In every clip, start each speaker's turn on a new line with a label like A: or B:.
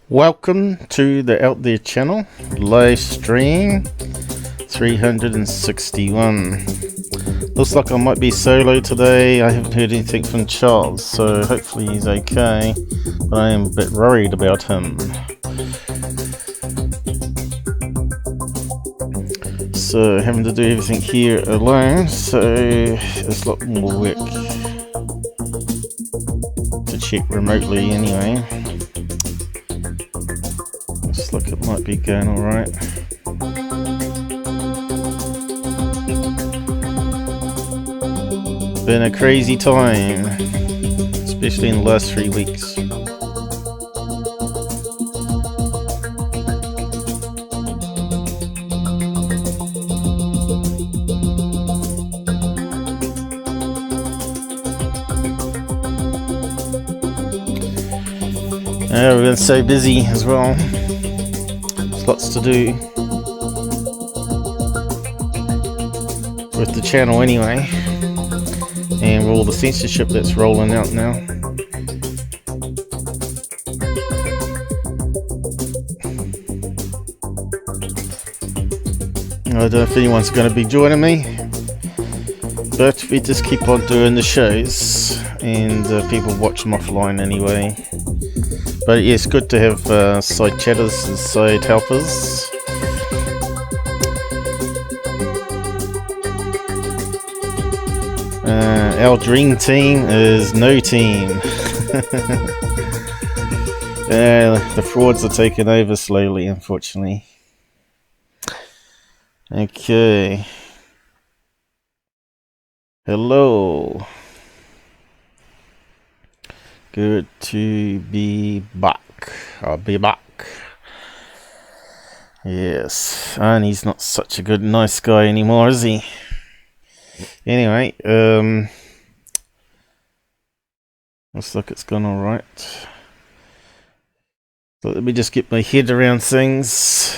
A: Welcome to the Out There channel, live stream 361. Looks like I might be solo today. I haven't heard anything from Charles, so hopefully he's okay, but I am a bit worried about him. So having to do everything here alone, so there's a lot more work to check remotely anyway. Looks like it might be going alright. Been a crazy time, especially in the last 3 weeks. We've been so busy as well. There's lots to do with the channel anyway, and with all the censorship that's rolling out now. I don't know if anyone's going to be joining me, but we just keep on doing the shows, and people watch them offline anyway. But yeah, it's good to have side chatters and side helpers. Our dream team is no team. The frauds are taking over slowly, unfortunately. Okay. Hello. Good to be back. I'll be back. Yes, and he's not such a good, nice guy anymore, is he? Anyway, looks like it's gone alright. So let me just get my head around things.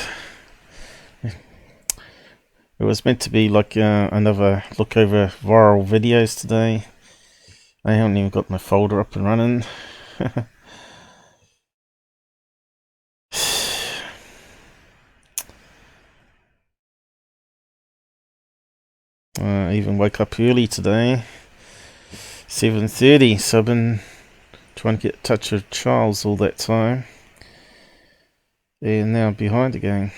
A: It was meant to be like another look over viral videos today. I haven't even got my folder up and running. I even woke up early today, 7:30, so I've been trying to get in touch with Charles all that time. And now I'm behind again.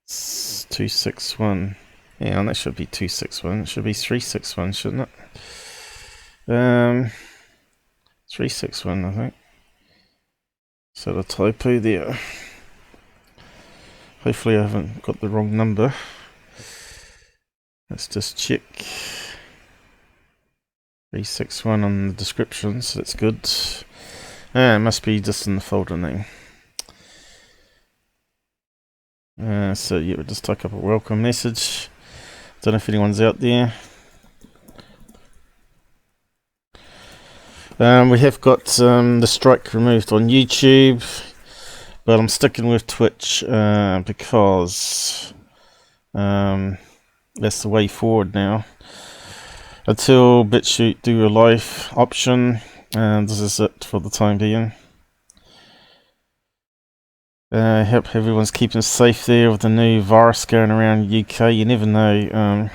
A: It's 261. Yeah, that should be 261. It should be 361, shouldn't it? 361, I think. So the typo there. Hopefully I haven't got the wrong number. Let's just check. 361 on the description, so that's good. It must be just in the folder name. So yeah, we'll just type up a welcome message. Don't know if anyone's out there. We have got the strike removed on YouTube, but I'm sticking with Twitch because that's the way forward now. Until BitChute do a live option, and this is it for the time being. I hope everyone's keeping safe there with the new virus going around the UK. You never know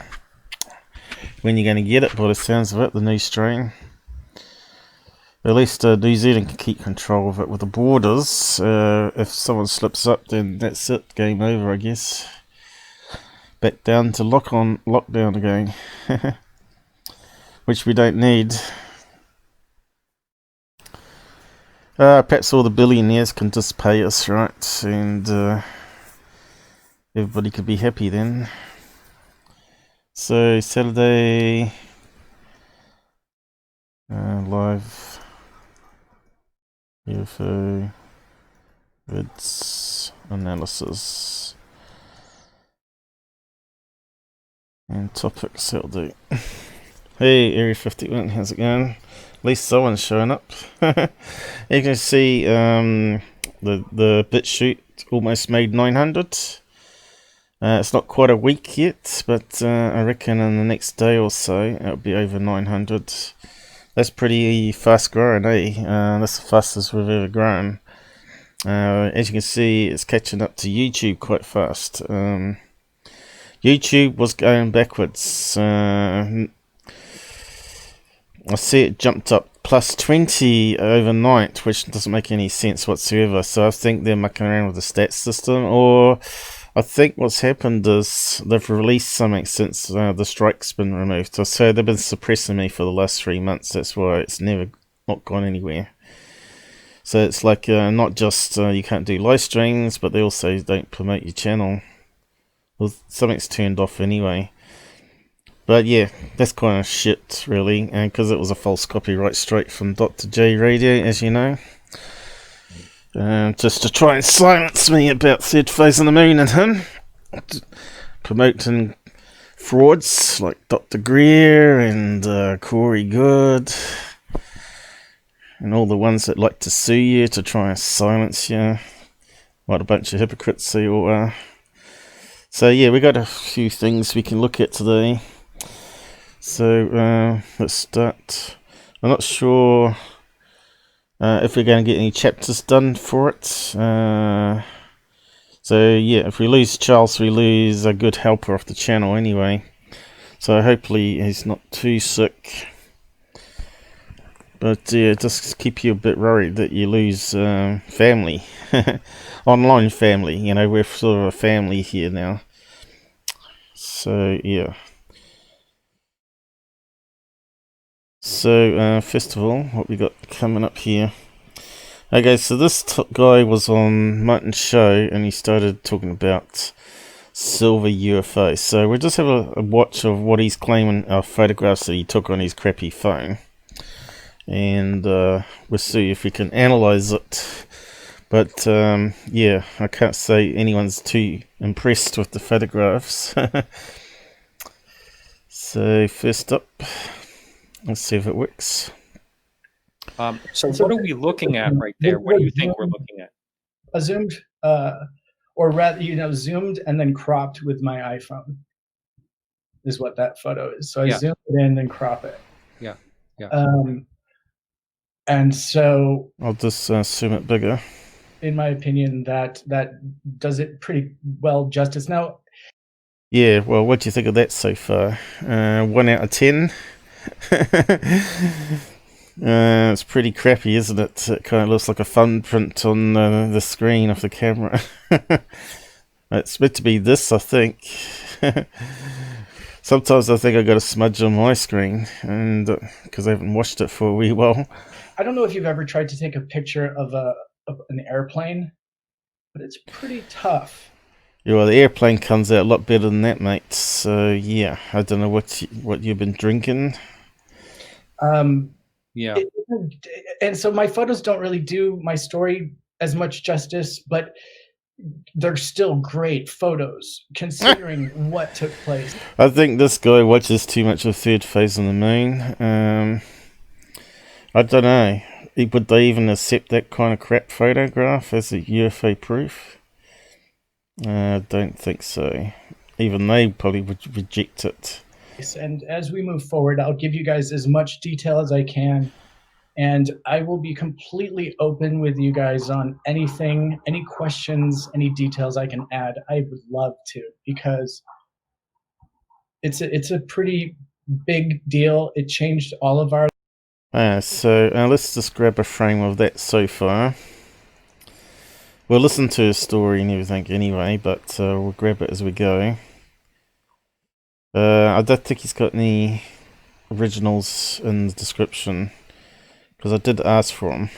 A: when you're going to get it, by the sounds of it, the new strain. At least New Zealand can keep control of it with the borders. If someone slips up, then that's it. Game over, I guess. Back down to lockdown again. Which we don't need. Perhaps all the billionaires can just pay us, right? And everybody could be happy then. So, Saturday... live... UFO vids analysis and topics that'll do. Hey, Area 51, how's it going? At least someone's showing up. You can see the BitChute almost made 900. It's not quite a week yet, but I reckon in the next day or so it'll be over 900. That's pretty fast growing, eh? That's the fastest we've ever grown. As you can see, it's catching up to YouTube quite fast. YouTube was going backwards. I see it jumped up plus 20 overnight, which doesn't make any sense whatsoever. So I think they're mucking around with the stats system, or I think what's happened is they've released something since the strike's been removed. So they've been suppressing me for the last 3 months. That's why it's not gone anywhere. So it's like not just you can't do live streams, but they also don't promote your channel. Well, something's turned off anyway. But yeah, that's kind of shit, really, because it was a false copyright straight from Dr. J Radio, as you know. Just to try and silence me about Third Phase of the Moon and him. Promoting frauds like Dr. Greer and Corey Good. And all the ones that like to sue you to try and silence you. What a bunch of hypocrites they all are. So yeah, we got a few things we can look at today. So let's start. I'm not sure if we're going to get any chapters done for it. So yeah, if we lose Charles, we lose a good helper off the channel anyway. So hopefully he's not too sick. But yeah, just keep you a bit worried that you lose family. Online family, you know, we're sort of a family here now. So yeah. So first of all, what we got coming up here. Okay, so this guy was on Martin's show and he started talking about silver UFO. So we'll just have a watch of what he's claiming are photographs that he took on his crappy phone. And we'll see if we can analyze it. But yeah, I can't say anyone's too impressed with the photographs. So first up, let's see if it works.
B: So what are we looking at right there? What do you think we're looking at?
C: A zoomed, or rather, zoomed and then cropped with my iPhone is what that photo is. So I zoom it in and crop it.
B: Yeah, yeah.
C: And so
A: I'll just zoom it bigger.
C: In my opinion, that does it pretty well justice. Now,
A: yeah, well, what do you think of that so far? 1 out of 10. It's pretty crappy, isn't it? It kind of looks like a thumbprint on the screen of the camera. It's meant to be this, I think. Sometimes I think I got a smudge on my screen, and because I haven't watched it for a wee while.
C: I don't know if you've ever tried to take a picture of an airplane, but it's pretty tough.
A: Yeah, well, the airplane comes out a lot better than that, mate. So yeah, I don't know what you've been drinking.
B: Yeah.
C: And so my photos don't really do my story as much justice, but they're still great photos considering what took place.
A: I think this guy watches too much of Third Phase of the Moon. I don't know. Would they even accept that kind of crap photograph as a UFO proof? I don't think so. Even they probably would reject it.
C: And as we move forward, I'll give you guys as much detail as I can. And I will be completely open with you guys on anything, any questions, any details I can add. I would love to, because it's a pretty big deal. It changed all of our
A: so let's just grab a frame of that so far. We'll listen to his story and everything anyway, but we'll grab it as we go. I don't think he's got any originals in the description, because I did ask for them.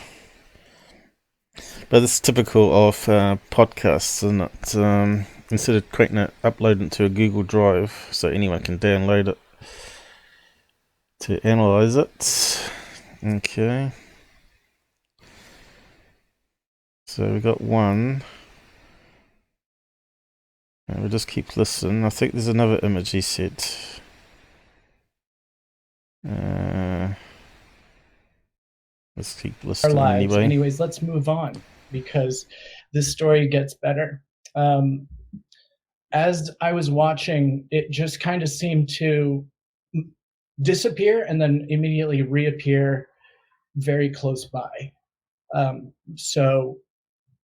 A: But it's typical of podcasts, isn't it? Instead of creating it, uploading it to a Google Drive so anyone can download it to analyze it. Okay. So we got one. And we'll just keep listening. I think there's another image he said. Let's keep listening anyway.
C: Anyways, let's move on, because this story gets better. As I was watching, it just kind of seemed to disappear and then immediately reappear very close by. So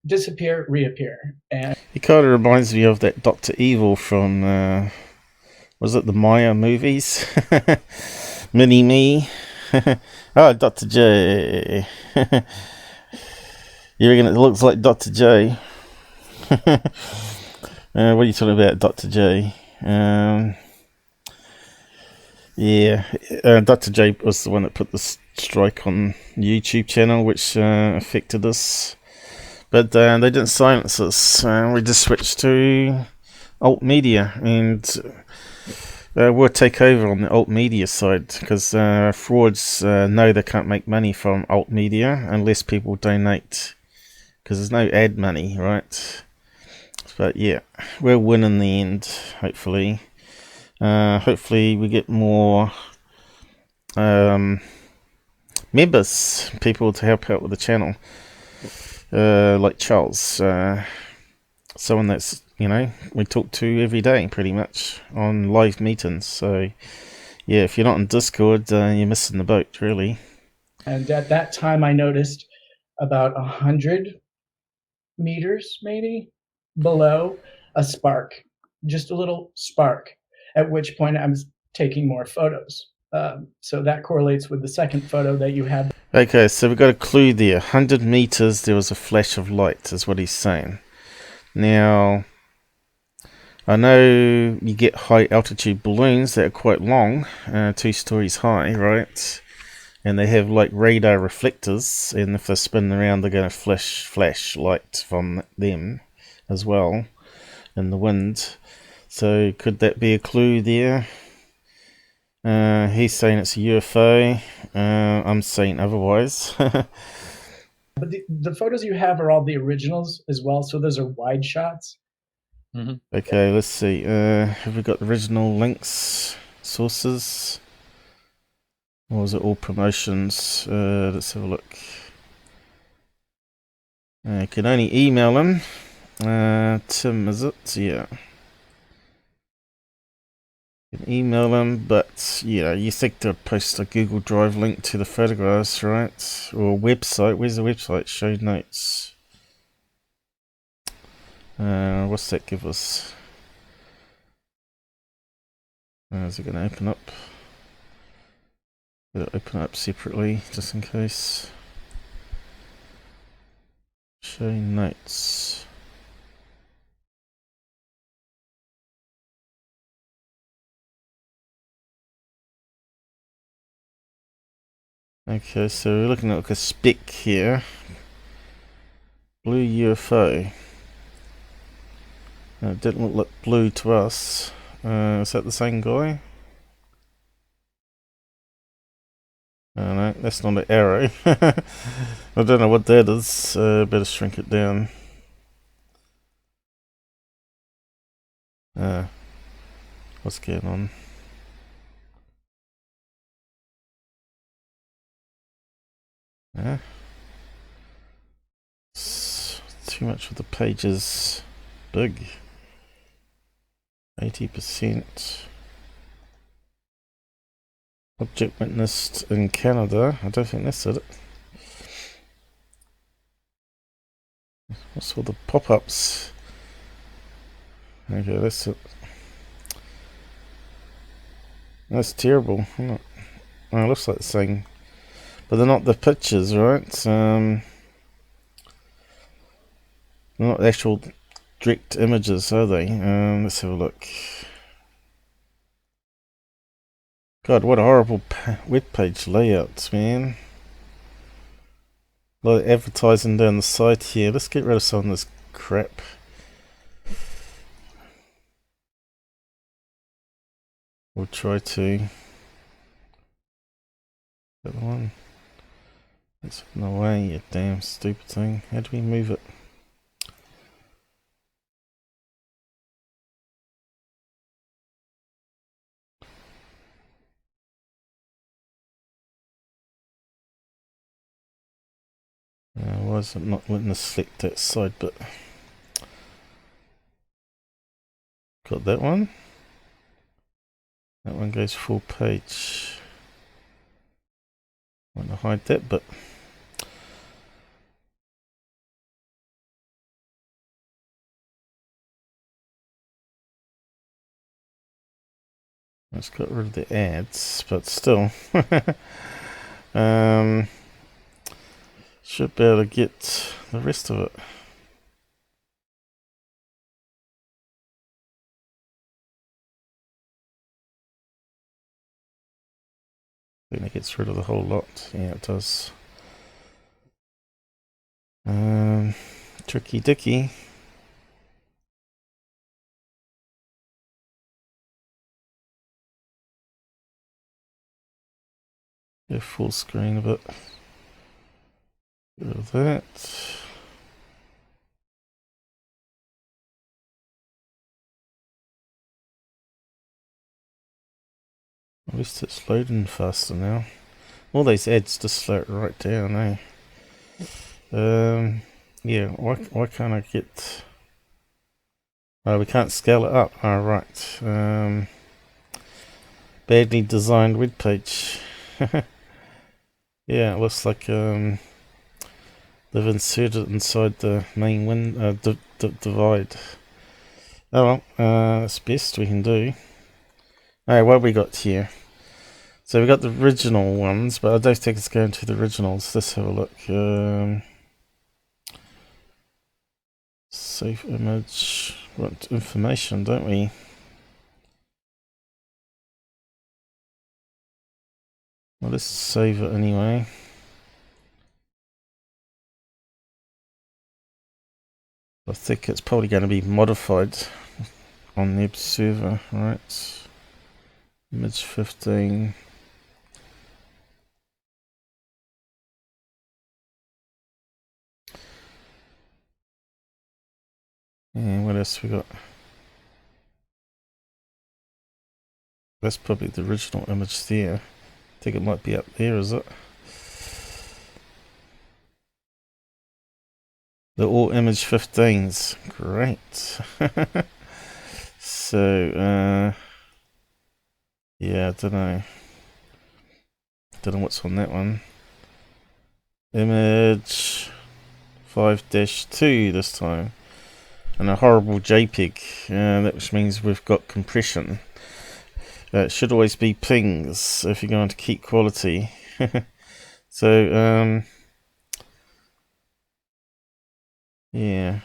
C: disappear, reappear. And
A: He kind of reminds me of that Dr. Evil from, was it the Maya movies? Mini-Me. Oh, Dr. J. You reckon it looks like Dr. J? What are you talking about, Dr. J? Yeah, Dr. J was the one that put the strike on YouTube channel, which affected us. But they didn't silence us. We just switched to alt media, and we'll take over on the alt media side, because frauds know they can't make money from alt media unless people donate, because there's no ad money, right? But yeah, we'll win in the end, hopefully. Hopefully we get more members, people to help out with the channel, like Charles, someone that's, you know, we talk to every day pretty much on live meetings. So yeah, if you're not in Discord, you're missing the boat, really.
C: And at that time, I noticed about 100 meters, maybe, below a spark, just a little spark, at which point I was taking more photos. So that correlates with the second photo that you had.
A: Okay, so we've got a clue there. 100 meters, there was a flash of light, is what he's saying. Now, I know you get high altitude balloons that are quite long, 2 stories high, right? And they have like radar reflectors, and if they're spinning around, they're going to flash light from them as well in the wind. So could that be a clue there? He's saying it's a UFO. I'm saying otherwise.
C: But the photos you have are all the originals as well, so those are wide shots.
B: Mm-hmm.
A: Okay, let's see. Have we got original links, sources? Or was it all promotions? Let's have a look. You can only email him. Tim, is it? Yeah. You can email him, but yeah, you think they'll post a Google Drive link to the photographs, right? Or a website. Where's the website? Show notes. What's that give us? Is it going to open up? It'll open up separately, just in case. Show notes. Okay, so we're looking at like a spec here. Blue UFO. It didn't look like blue to us. Is that the same guy? Oh no, that's not an arrow. I don't know what that is. Better shrink it down. What's going on? It's too much of the pages. Big. 80%. Object witnessed in Canada. I don't think that's it. What's all the pop-ups? Okay, that's it. That's terrible. Oh, it looks like the same. But they're not the pictures, right? They're not the actual direct images, are they? Let's have a look. God, what a horrible web page layouts, man. A lot of advertising down the side here. Let's get rid of some of this crap. We'll try to. That one. It's in the way, you damn stupid thing. How do we move it? Why is it not letting us select that side bit? Got that one. That one goes full page. Want to hide that bit. It's got rid of the ads, but still. Should be able to get the rest of it. I think it gets rid of the whole lot. Yeah, it does. Tricky dicky. Go full screen a bit. Get rid of that. At least it's loading faster now. All these ads just slow it right down, eh? Yeah, why can't I get... Oh, we can't scale it up. Oh, right. Badly designed web page. Yeah, it looks like they've inserted it inside the main divide. Oh well, that's best we can do. Alright, what have we got here? So we got the original ones, but I don't think it's going to the originals. Let's have a look. Save image. We want information, don't we? Well, let's save it anyway. I think it's probably going to be modified on the observer, right? Image 15. And what else we got? That's probably the original image there. I think it might be up there, is it? They're all image 15s. Great. So, yeah, I don't know. Don't know what's on that one. Image 5-2 this time. And a horrible JPEG. That which means we've got compression. It should always be pings if you're going to keep quality. So, yeah.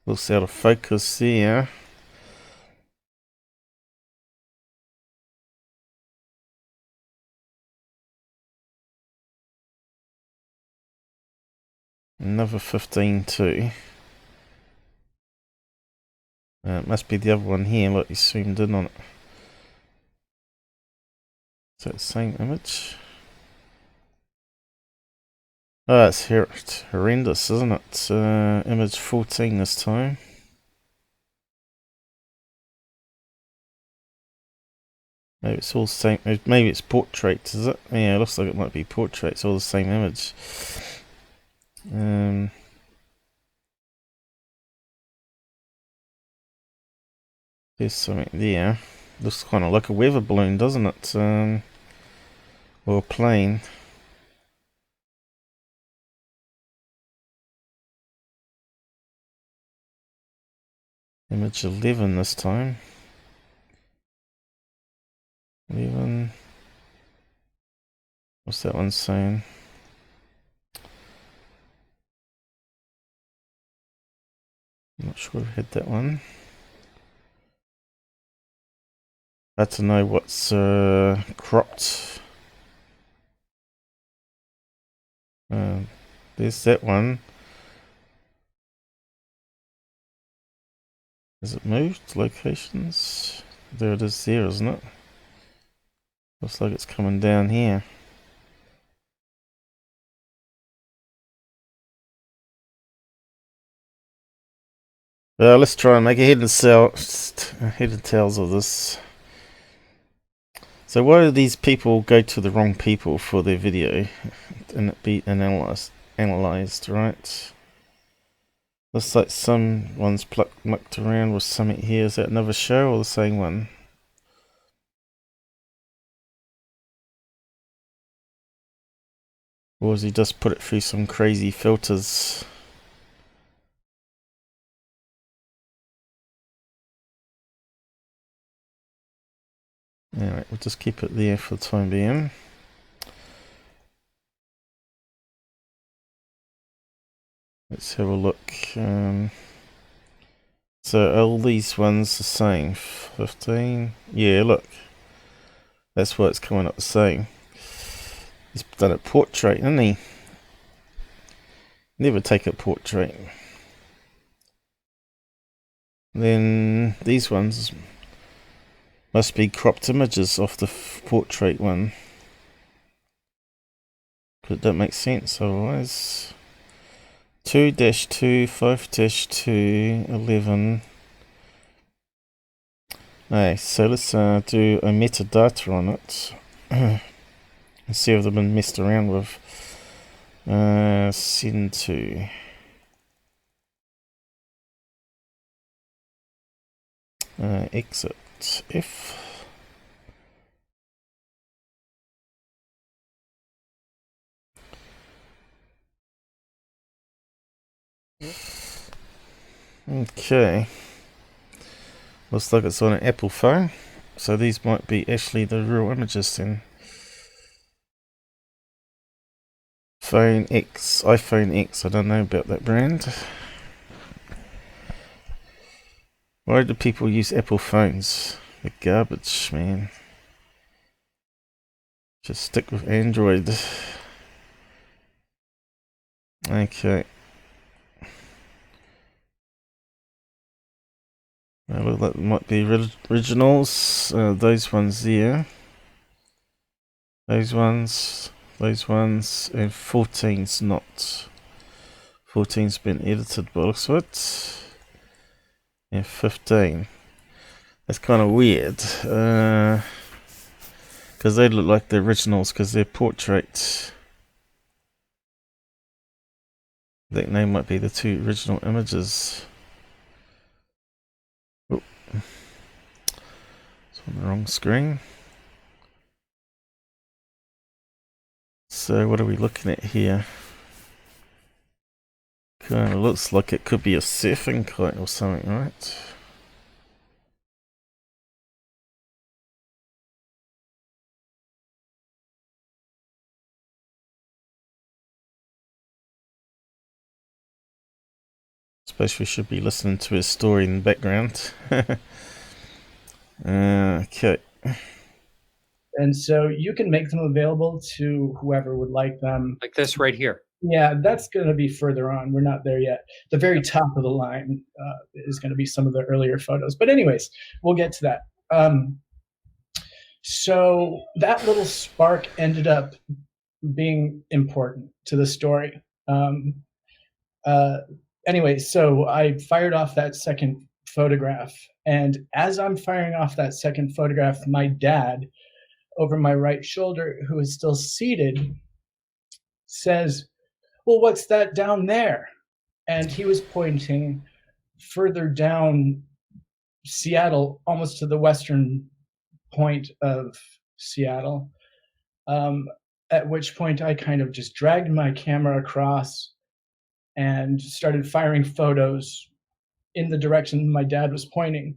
A: Looks out of focus there. Another 15-2. It must be the other one here, look, you zoomed in on it. Is that the same image? Oh, it's horrendous, isn't it? Image 14 this time. Maybe it's all the same. Maybe it's portraits, is it? Yeah, it looks like it might be portraits, all the same image. There's something there. Looks kind of like a weather balloon, doesn't it? Or a plane. Image 11 this time. 11. What's that one saying? I'm not sure I had that one. I had to know what's cropped. There's that one. Has it moved? Locations? There it is there, isn't it? Looks like it's coming down here. Let's try and make a head and tails of this. So why do these people go to the wrong people for their video and it be analyzed, right? Looks like someone's mucked around with something here. Is that another show or the same one? Or has he just put it through some crazy filters? Anyway, we'll just keep it there for the time being. Let's have a look. So all these ones the same. 15. Yeah, look. That's why it's coming up the same. He's done a portrait, hasn't he? Never take a portrait. Then these ones must be cropped images off the portrait one. Because it don't make sense otherwise. 2-2, 5-2, 11. Okay, so let's do a metadata on it. And see if they've been messed around with. Send to. Exit F. Okay. Looks like it's on an Apple phone. So these might be actually the real images then. iPhone X. I don't know about that brand. Why do people use Apple phones? They're garbage, man. Just stick with Android. Okay. Well, that might be originals. Those ones there. Those ones, and 14's not. 14's been edited by the looks of it. And 15. That's kind of weird. Because they look like the originals because they're portraits. I think they might be the two original images. Oh. It's on the wrong screen. So what are we looking at here? Kind of looks like it could be a surfing kite or something, right? Suppose we should be listening to his story in the background. Okay.
C: And so you can make them available to whoever would like them.
B: Like this right here.
C: Yeah, that's going to be further on. We're not there yet. The very top of the line is going to be some of the earlier photos. But anyways, we'll get to that. So that little spark ended up being important to the story. Anyway, so I fired off that second photograph. And as I'm firing off that second photograph, my dad, over my right shoulder, who is still seated, says, "Well, what's that down there?" And he was pointing further down Seattle, almost to the western point of Seattle. At which point I kind of just dragged my camera across and started firing photos in the direction my dad was pointing.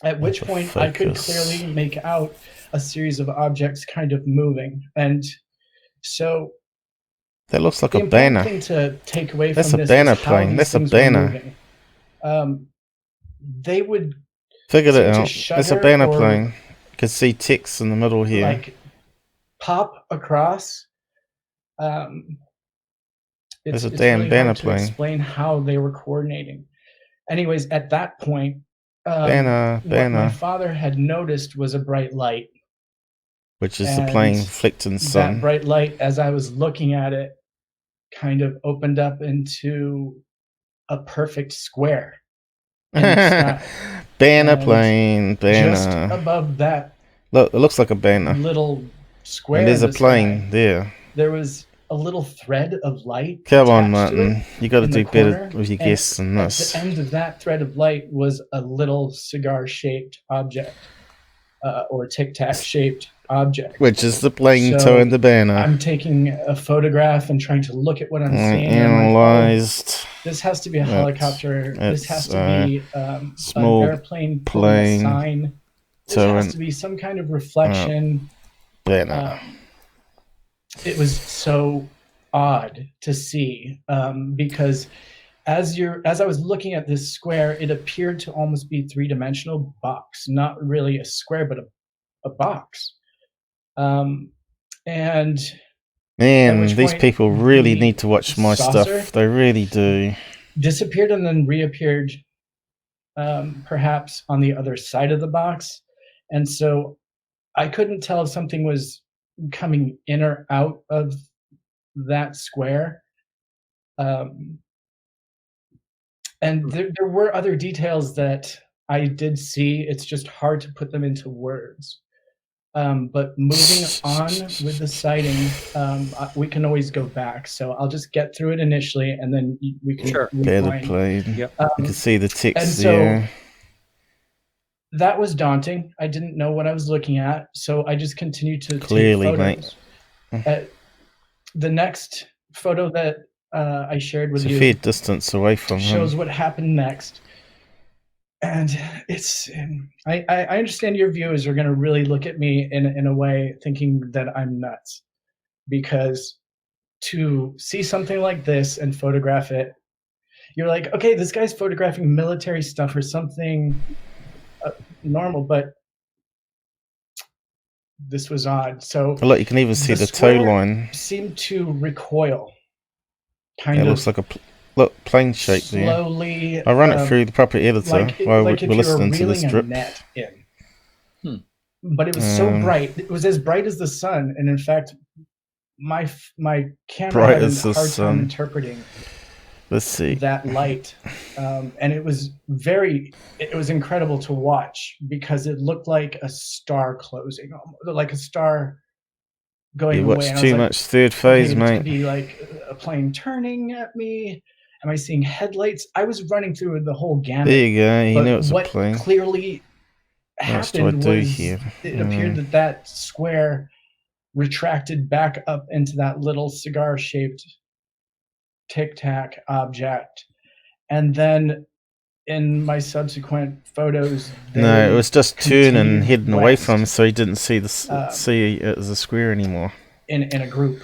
C: At which point I could clearly make out a series of objects kind of moving. And so
A: that looks like a banner.
C: Thing to take away
A: That's
C: from
A: a
C: this
A: banner
C: is how
A: plane.
C: these
A: That's a
C: things were
A: banner.
C: moving. They would
A: Figured it
C: seem to
A: out. It's a
C: shudder
A: banner
C: or,
A: plane. You can see text in the middle here.
C: like, pop across.
A: It's a
C: it's
A: damn
C: really
A: banner
C: hard to
A: plane.
C: explain how they were coordinating. Anyways, at that point,
A: Banner.
C: what my father had noticed was a bright light.
A: Which is the plane reflecting sun.
C: That bright light, as I was looking at it, kind of opened up into a perfect square in the sky.
A: Banner plane.
C: Just above that,
A: look, it looks like a banner.
C: Little square.
A: And there's a plane there.
C: There was a little thread of light.
A: Come on, Martin. You got to do better with your guests than this.
C: At the end of that thread of light was a little cigar-shaped object, or tic-tac-shaped object.
A: Which is the plane towing the banner.
C: I'm taking a photograph and trying to look at what I'm seeing.
A: Analyzed.
C: Like, oh, this has to be a helicopter. This has to be
A: small
C: an airplane
A: plane.
C: sign.
A: detail.
C: has to be some kind of reflection.
A: Yeah, no.
C: It was so odd to see because as I was looking at this square, it appeared to almost be three-dimensional box, not really a square, but a box. And
A: Man,
C: at which
A: these
C: point
A: people really
C: the
A: need to watch my
C: saucer
A: stuff. They really do.
C: disappeared and then reappeared, perhaps on the other side of the box. And so I couldn't tell if something was coming in or out of that square. And there were other details that I did see. It's just hard to put them into words. But moving on with the sighting, we can always go back. So I'll just get through it initially, and then we can
A: Better
C: rewind.
A: played.
B: Yep.
A: You can see the ticks
C: And so
A: there.
C: that was daunting. I didn't know what I was looking at, so I just continued to
A: Clearly,
C: take photos. The next photo that I shared with
A: It's a
C: you
A: fair distance away from
C: shows
A: him.
C: what happened next. And it's I understand your viewers are going to really look at me in a way thinking that I'm nuts, because to see something like this and photograph it, you're like, okay, this guy's photographing military stuff or something normal, but this was odd. So
A: Look, you can even see the toe
C: square
A: line.
C: seemed to recoil, kind
A: It
C: of
A: looks like a plane shape there.
C: slowly.
A: I run it through the proper editor while
C: like if
A: we're
C: you were
A: listening to this
C: reeling a
A: drip.
C: net in. But it was so bright. It was as bright as the sun, and in fact, my camera
A: Bright
C: had a
A: as the
C: hard time
A: sun.
C: interpreting
A: Let's see.
C: that light, and it was incredible to watch because it looked like a star closing, like a star going
A: You
C: away.
A: watch
C: And I was
A: too
C: like,
A: much third
C: okay,
A: phase,
C: this
A: mate.
C: could be like a plane turning at me. Am I seeing headlights? I was running through the whole gamut.
A: There you go. You
C: but
A: knew it was a
C: what
A: plane.
C: clearly
A: What else do I
C: happened
A: do
C: was
A: here?
C: it appeared that square retracted back up into that little cigar-shaped tic-tac object. And then in my subsequent photos,
A: No, it was just turning and
C: continued
A: heading away
C: west,
A: from him, so he didn't see see it as a square anymore.
C: in a group,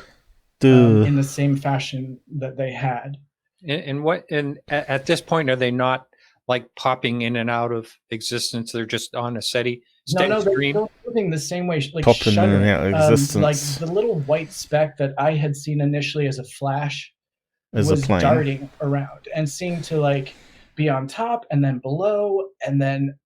A: Duh.
C: in the same fashion that they had.
B: And at this point, are they not like popping in and out of existence? They're just on a steady
C: No, they're
B: stream.
C: still moving the same way, like
A: Popping in and
C: shuddering.
A: out of existence.
C: Like the little white speck that I had seen initially as a flash
A: As a
C: was
A: plane.
C: darting around and seemed to like be on top and then below and then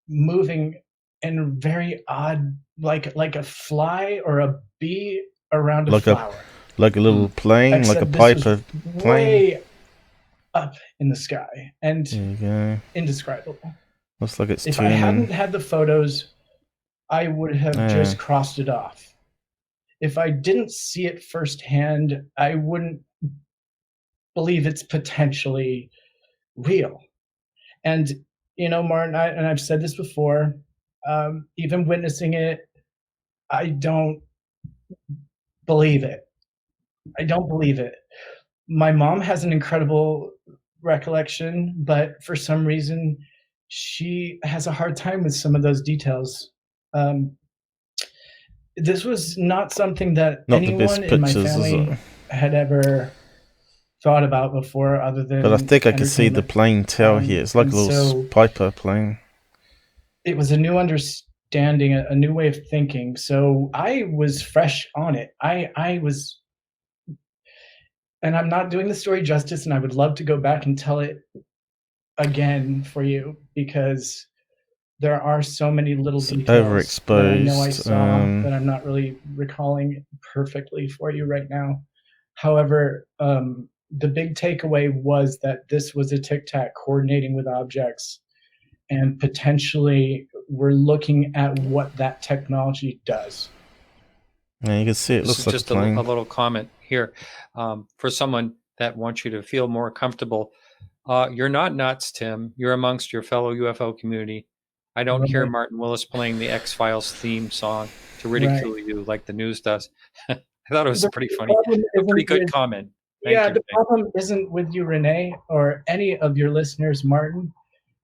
C: moving in very odd, like a fly or a bee around a flower.
A: Like a little plane,
C: Except
A: like a
C: this
A: Piper
C: was
A: plane.
C: way up in the sky and
A: There you go.
C: indescribable.
A: Looks like it's
C: If I
A: turning.
C: hadn't had the photos, I would have just crossed it off. If I didn't see it firsthand, I wouldn't believe it's potentially real. And, you know, Martin, and I've said this before, even witnessing it, I don't believe it. I don't believe it. My mom has an incredible recollection, but for some reason, she has a hard time with some of those details. This was not something that anyone in my family had ever thought about before, other than.
A: But I think I can see the plane tail here. It's like a little Piper plane.
C: It was a new understanding, a new way of thinking. So I was fresh on it. I was, and I'm not doing the story justice, and I would love to go back and tell it again for you, because there are so many little details
A: overexposed,
C: that I know I saw that I'm not really recalling perfectly for you right now. However, the big takeaway was that this was a tic-tac coordinating with objects, and potentially we're looking at what that technology does.
A: Yeah, you can see it looks like
B: just
A: a plane.
B: a little comment here. For someone that wants you to feel more comfortable, you're not nuts, Tim. You're amongst your fellow UFO community. I don't hear Martin Willis playing the X-Files theme song to ridicule you like the news does. I thought it was pretty funny. A pretty good comment. Thank you.
C: The problem isn't with you, Renee, or any of your listeners, Martin.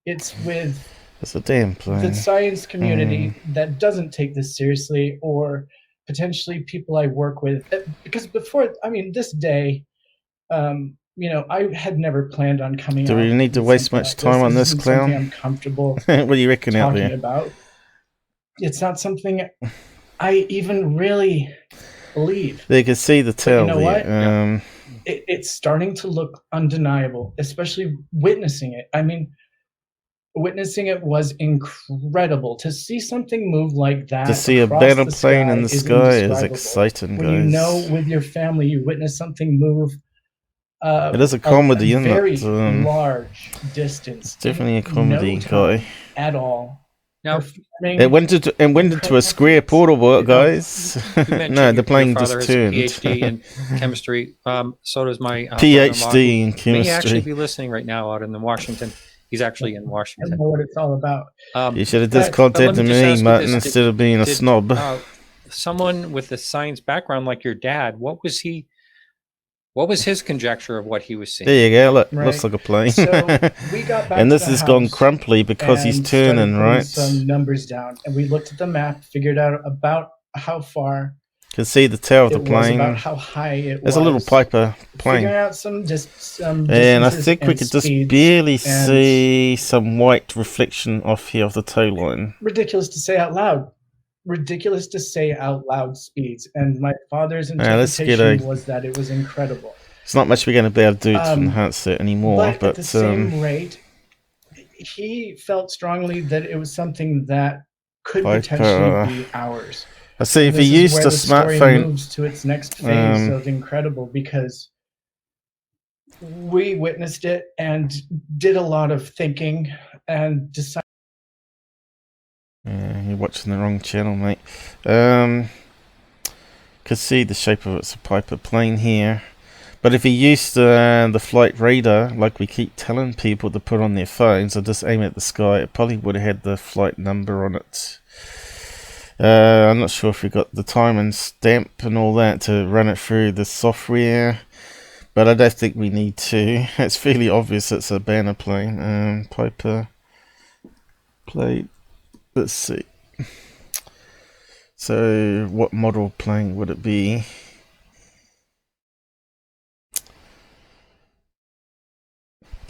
C: It's with
A: It's a damn
C: the
A: plane.
C: science community that doesn't take this seriously, or potentially people I work with. Because before, I mean, this day, you know, I had never planned on coming out.
A: Do we need to
C: with
A: waste
C: something
A: much
C: like
A: time on this,
C: isn't something
A: clown?
C: I'm comfortable
A: What do you reckon out
C: talking
A: there?
C: about. It's not something I even really believe.
A: There you can see the tail
C: know
A: there.
C: what? It's starting to look undeniable, especially witnessing it. I mean, witnessing it was incredible. To see something move like that
A: To see a
C: across
A: banner
C: the
A: plane
C: sky
A: in the
C: is
A: sky is
C: indescribable.
A: exciting,
C: When
A: guys.
C: you know with your family you witness something move
A: it is a comedy, isn't
C: very
A: it?
C: large distance.
A: It's definitely a
C: in
A: comedy,
C: no time
A: guy.
C: at all.
B: Now,
A: It went into a square portal, guys.
B: you mentioned
A: No, the
B: your
A: plane
B: father
A: just
B: has a
A: turned.
B: PhD in chemistry. So does my
A: PhD in
B: brother-in-law, who may actually
A: chemistry.
B: be listening right now out in Washington. He's actually in
C: I
B: Washington.
C: don't know what it's all about.
A: You should have
C: but-
A: just
B: But let
A: contacted
B: me just
A: me,
B: ask you
A: Martin,
B: this.
A: instead of being a snob.
B: Someone with a science background like your dad, what was his conjecture of what he was seeing?
A: There you go. Look,
C: Right.
A: looks like a plane.
C: So we got back
A: and
C: to
A: this
C: the
A: has gone
C: house
A: crumply because he's
C: and started
A: turning,
C: putting
A: right?
C: some numbers down, and we looked at the map, figured out about how far
A: You can see the tail of the
C: it was,
A: plane.
C: about how high it
A: There's
C: was.
A: a little Piper plane.
C: Figuring out some
A: And I think we could just
C: speeds,
A: barely
C: and
A: see some white reflection off here of the tow line.
C: ridiculous to say out loud. Ridiculous to say out loud speeds. And my father's
A: let's get
C: interpretation was that it was incredible.
A: There's not much we're going to be able to do to enhance it anymore.
C: But at the same rate, he felt strongly that it was something that could potentially be ours.
A: I see. If
C: This
A: he
C: is
A: used
C: where
A: a
C: the story
A: smartphone,
C: moves to its next phase of incredible, because we witnessed it and did a lot of thinking and decided.
A: you're watching the wrong channel, mate. Could see the shape of it's a Piper plane here, but if he used the flight radar, like we keep telling people to put on their phones, or just aim at the sky, it probably would have had the flight number on it. I'm not sure if we got the time and stamp and all that to run it through the software, but I don't think we need to. It's fairly obvious it's a banner plane. Piper plane. Let's see. So, what model plane would it be?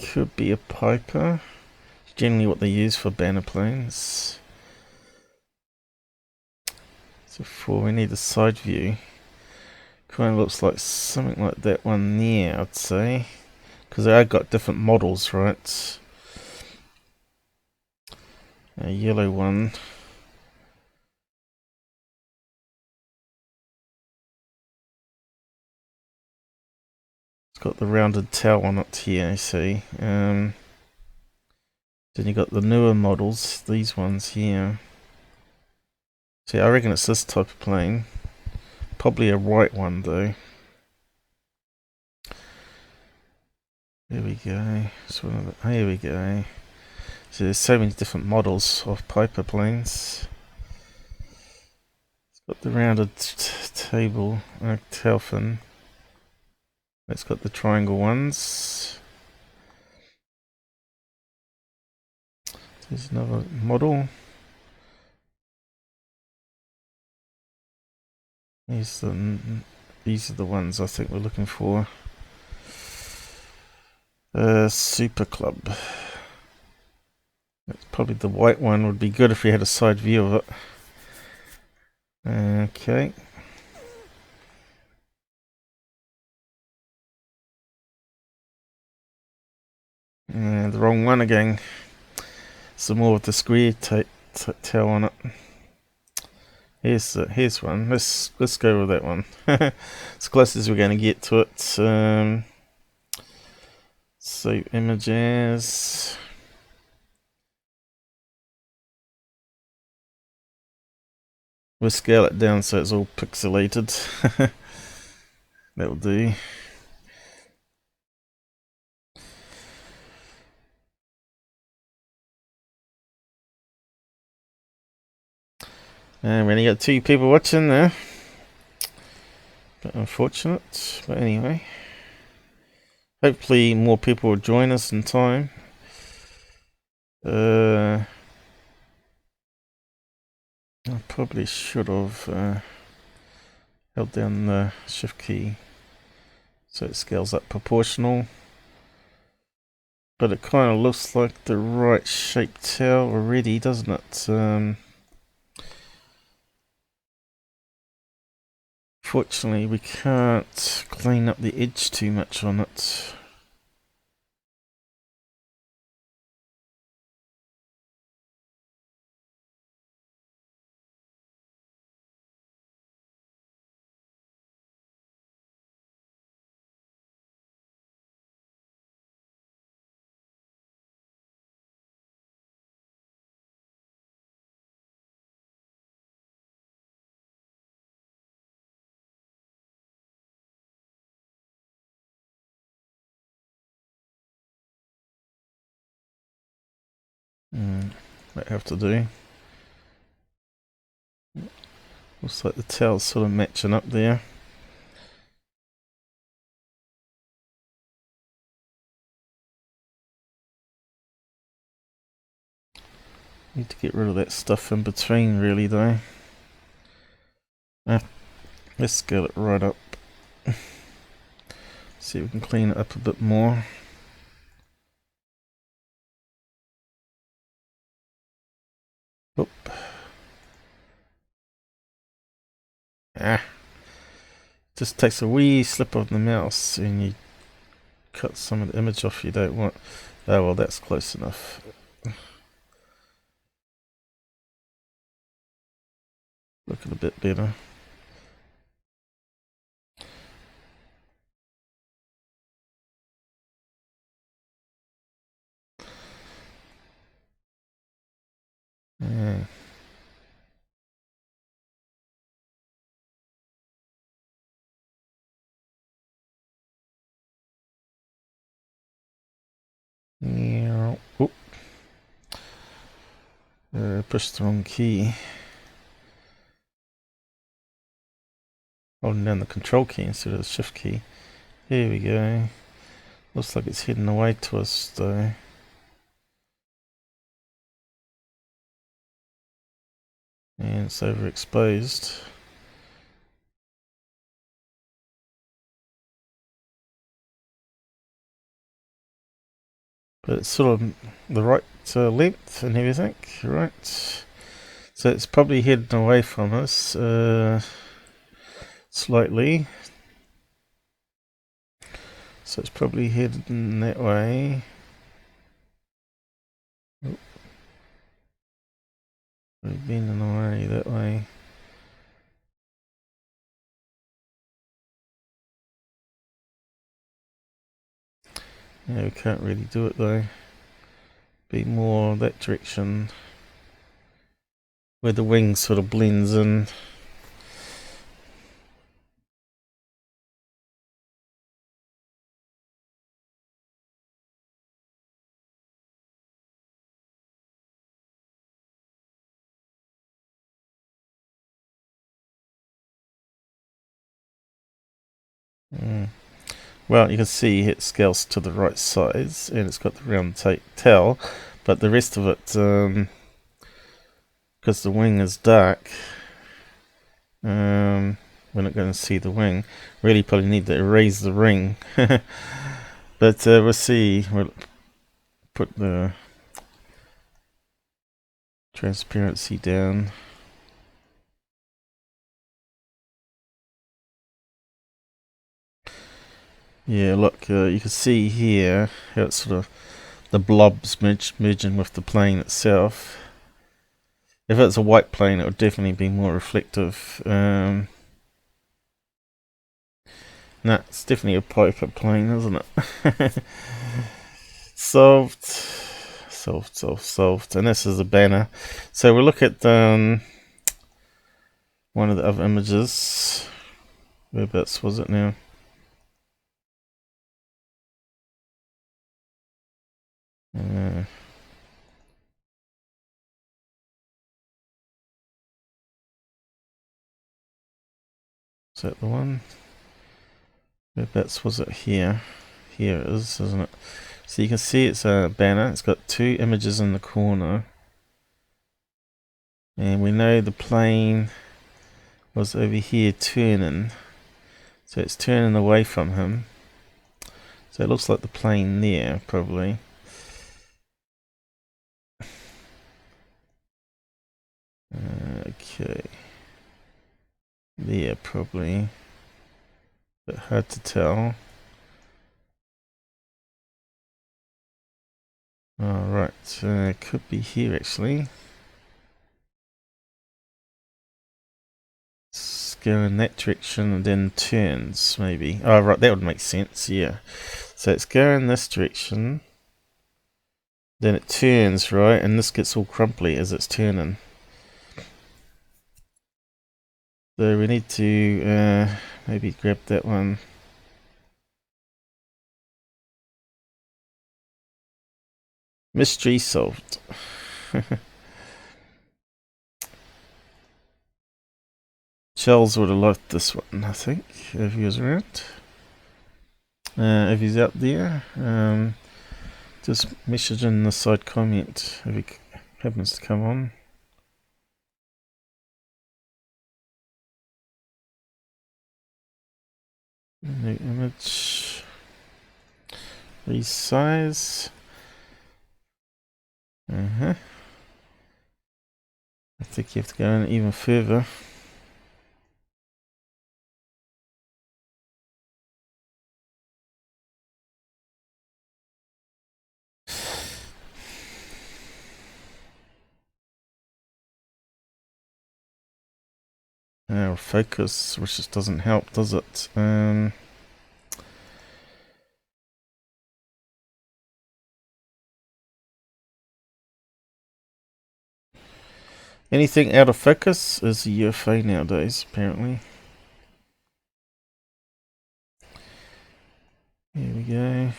A: Could be a Piper. It's generally what they use for banner planes. So we need a side view. Kind of looks like something like that one there, I'd say. Because they have got different models, right? A yellow one. It's got the rounded tail on it here, you see. Then you got the newer models, these ones here. See, I reckon it's this type of plane. Probably a white one though. There we go. Here we go. So there's so many different models of Piper planes. It's got the rounded tail fin. It's got the triangle ones. There's another model. These are the ones I think we're looking for. Super Club. That's probably the white one. Would be good if we had a side view of it. Okay. The wrong one again. Some more of the square tail on it. Here's one. Let's go with that one. As close as we're going to get to it. Save images. We'll scale it down so it's all pixelated. That'll do. And we only got 2 people watching there. Bit unfortunate, but anyway. Hopefully more people will join us in time. I probably should have held down the shift key so it scales up proportional. But it kind of looks like the right shaped tail already, doesn't it? Fortunately, we can't clean up the edge too much on it. Might have to do. Looks like the tail's sort of matching up there. Need to get rid of that stuff in between really though. Let's scale it right up. See if we can clean it up a bit more. Oop. Just takes a wee slip of the mouse and you cut some of the image off you don't want. Oh well, that's close enough. Looking a bit better. Yeah. Yeah. Oop. Push the wrong key. Holding down the control key instead of the shift key. Here we go. Looks like it's heading away to us though. And it's overexposed. But it's sort of the right length and everything, right? So it's probably heading away from us slightly. So it's probably heading that way. Oh. Bending away that way. Yeah, we can't really do it though. Be more that direction where the wing sort of blends in. Well, you can see it scales to the right size and it's got the round tail, but the rest of it, because the wing is dark, we're not going to see the wing. Really probably need to erase the ring. But we'll see. We'll put the transparency down. Yeah, look, you can see here how it's sort of the blobs merging with the plane itself. If it's a white plane, it would definitely be more reflective. Nah, it's definitely a Piper plane, isn't it? Solved. And this is a banner. So we'll look at one of the other images. Whereabouts was it now? Is that the one? Whereabouts was it? Here. Here it is, isn't it? So you can see it's a banner. It's got two images in the corner. And we know the plane was over here turning. So it's turning away from him. So it looks like the plane there, probably. Okay. There, probably. But hard to tell. Alright, it could be here actually. Let's go in that direction and then turns, maybe. Oh, right, that would make sense, yeah. So it's going this direction. Then it turns, right, and this gets all crumply as it's turning. So we need to maybe grab that one. Mystery solved. Charles would have liked this one, I think, if he was around. If he's out there, just message in the side comment if he happens to come on. New image. Resize. I think you have to go in even further. Focus, which just doesn't help, does it? Anything out of focus is a UFO nowadays, apparently. Here we go.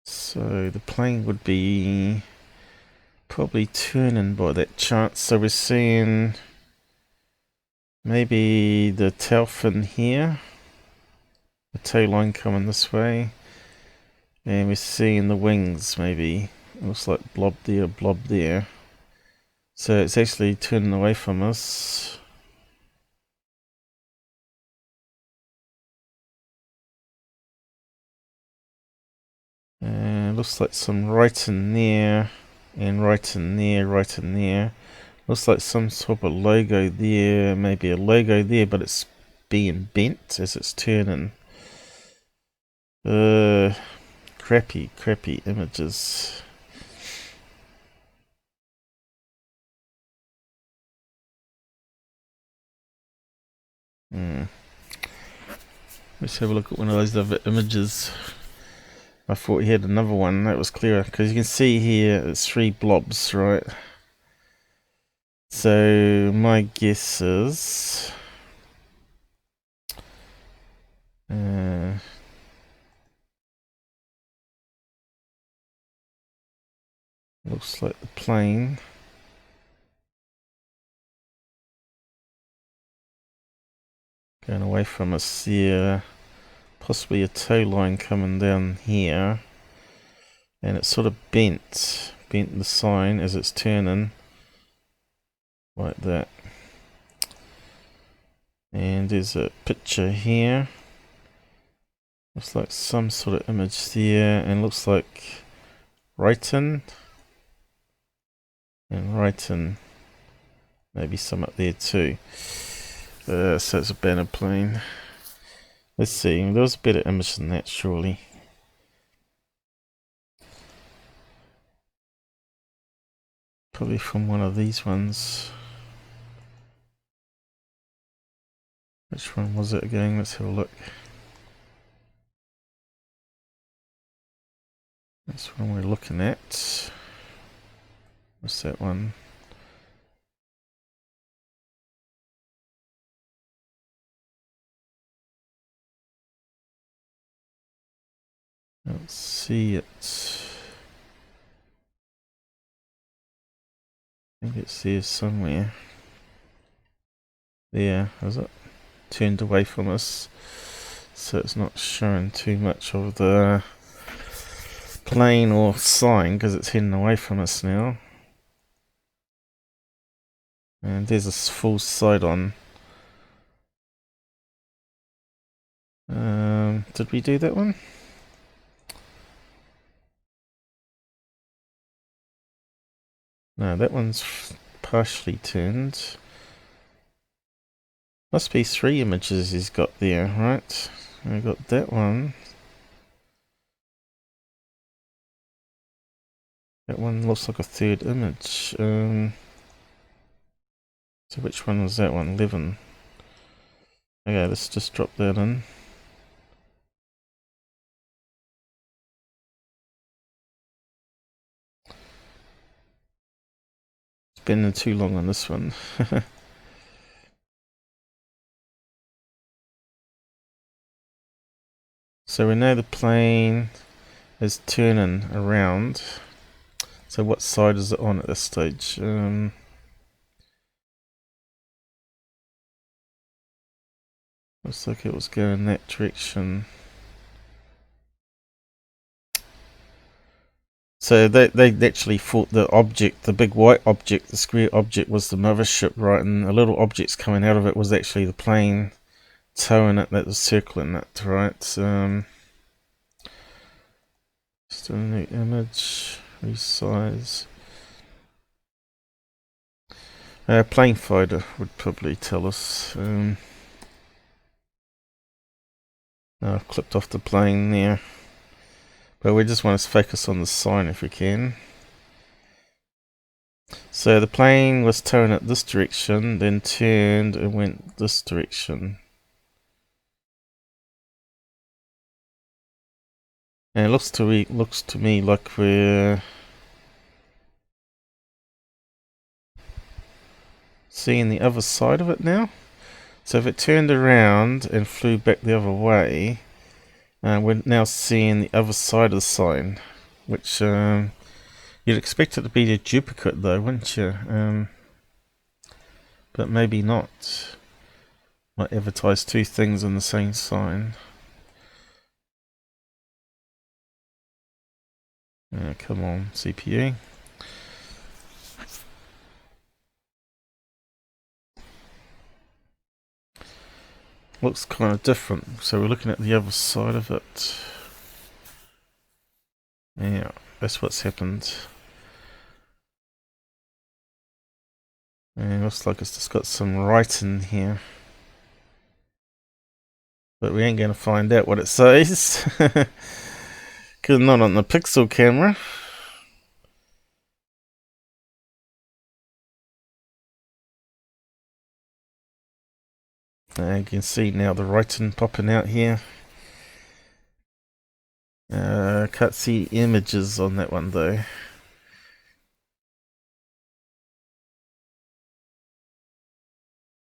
A: So the plane would be probably turning by that chance. So we're seeing maybe the tail fin here, the tail line coming this way, and we're seeing the wings maybe. It looks like blob there. So it's actually turning away from us. And looks like some right in there, and right in there, right in there. Looks like some sort of logo there, maybe a logo there, but it's being bent as it's turning. Crappy images. Let's have a look at one of those other images. I thought he had another one that was clearer, because you can see here it's 3 blobs, right? So my guess is looks like the plane. Going away from us here. Possibly a tow line coming down here. And it's sort of bent the sign as it's turning. Like that. And there's a picture here. Looks like some sort of image there, and looks like writing. And writing. Maybe some up there too. So it's a banner plane. Let's see, there was a better image than that, surely. Probably from one of these ones. Which one was it again? Let's have a look. That's one we're looking at. What's that one? I don't see it. I think it's there somewhere. There, is it? Turned away from us. So it's not showing too much of the plane or sign because it's heading away from us now. And there's a full sight on. Did we do that one? No, that one's partially turned. Must be 3 images he's got there, right? I got that one. That one looks like a 3rd image. So which one was that one? 11. Okay, let's just drop that in. Spending too long on this one. So we know the plane is turning around. So what side is it on at this stage? Looks like it was going that direction. So they actually thought the object, the big white object, the square object, was the mothership, right? And the little objects coming out of it was actually the plane towing it that was circling it, right? Still a new image, resize. Plane fighter would probably tell us. I've clipped off the plane there. But we just want to focus on the sign if we can. So the plane was towing it this direction, then turned and went this direction. And it looks to me like we're seeing the other side of it now. So if it turned around and flew back the other way, we're now seeing the other side of the sign, which you'd expect it to be a duplicate though, wouldn't you? But maybe not. Might advertise 2 things in the same sign. Come on, CPU. Looks kind of different, so we're looking at the other side of it. Yeah, that's what's happened. And looks like it's just got some writing here. But we ain't going to find out what it says. Because not on the pixel camera. You can see now the writing popping out here. Can't see images on that one though.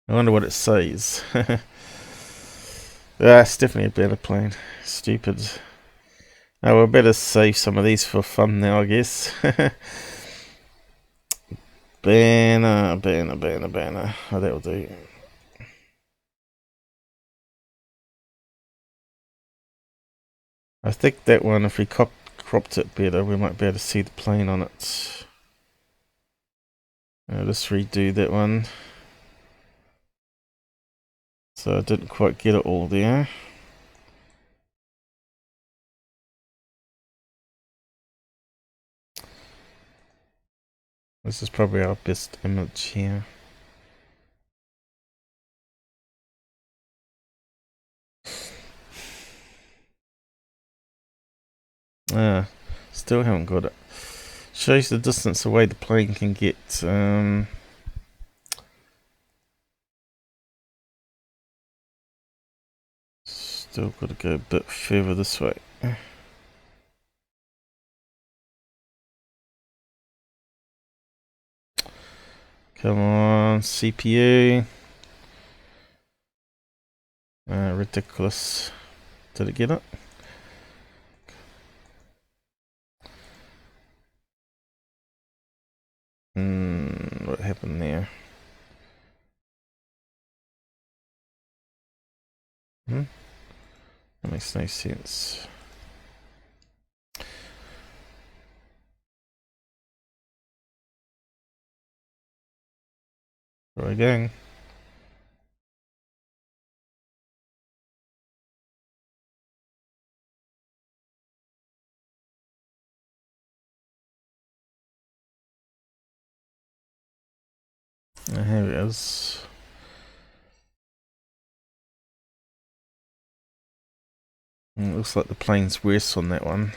A: I wonder what it says. It's definitely a better plane. Stupid. Oh, we'll better save some of these for fun now, I guess. Banner. Oh, that'll do. I think that one, if we cropped it better, we might be able to see the plane on it. Let's redo that one. So I didn't quite get it all there. This is probably our best image here. Still haven't got it. Shows the distance away the plane can get. Still got to go a bit further this way. Come on, CPU. Ridiculous. Did it get it? What happened there? That makes no sense. Try again. Here it is. It looks like the plane's worse on that one.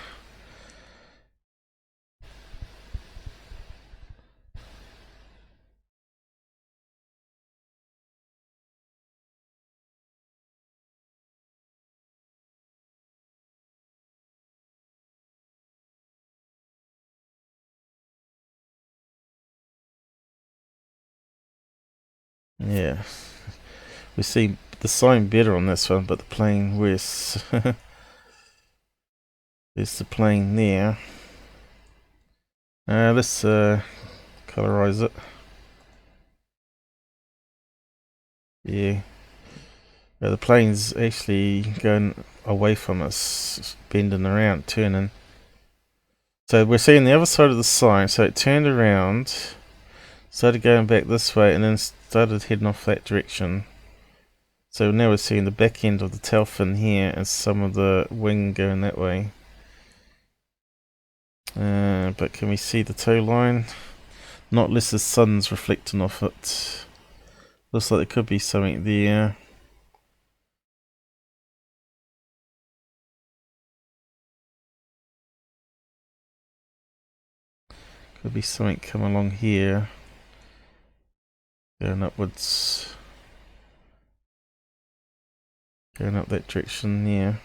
A: Yeah, we see the sign better on this one, but the plane worse. There's the plane there. Let's colorize it. Yeah. The plane's actually going away from us, bending around, turning. So we're seeing the other side of the sign, so it turned around, started going back this way, and then started heading off that direction. So now we're seeing the back end of the tail fin here, and some of the wing going that way. But can we see the toe line? Not unless the sun's reflecting off it. Looks like there could be something there. Could be something coming along here. Going upwards. Going up that direction there.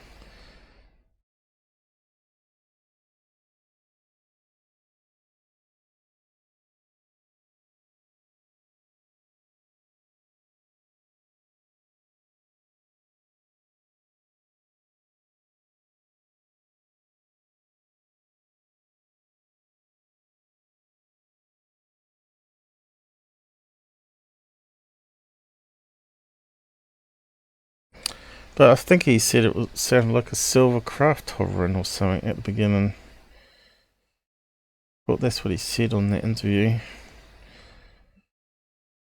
A: But I think he said it sounded like a silver craft hovering or something at the beginning. Well, that's what he said on that interview.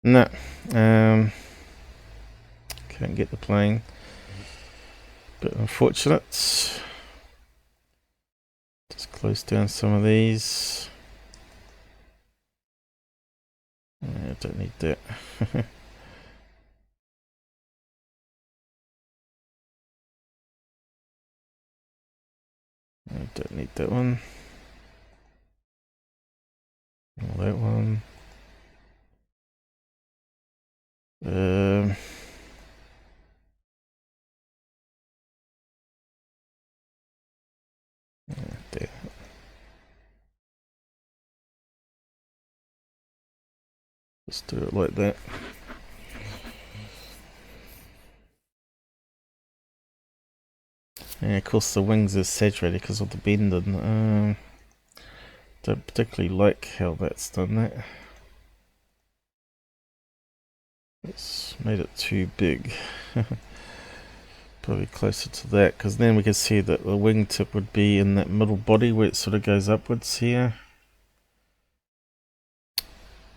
A: No, can't get the plane. Bit unfortunate. Just close down some of these. I don't need that. I don't need that one. Or that one. Yeah, there. Just do it like that. Yeah, of course the wings are saturated because of the bending. Don't particularly like how that's done that. It's made it too big. Probably closer to that, because then we can see that the wingtip would be in that middle body where it sort of goes upwards here.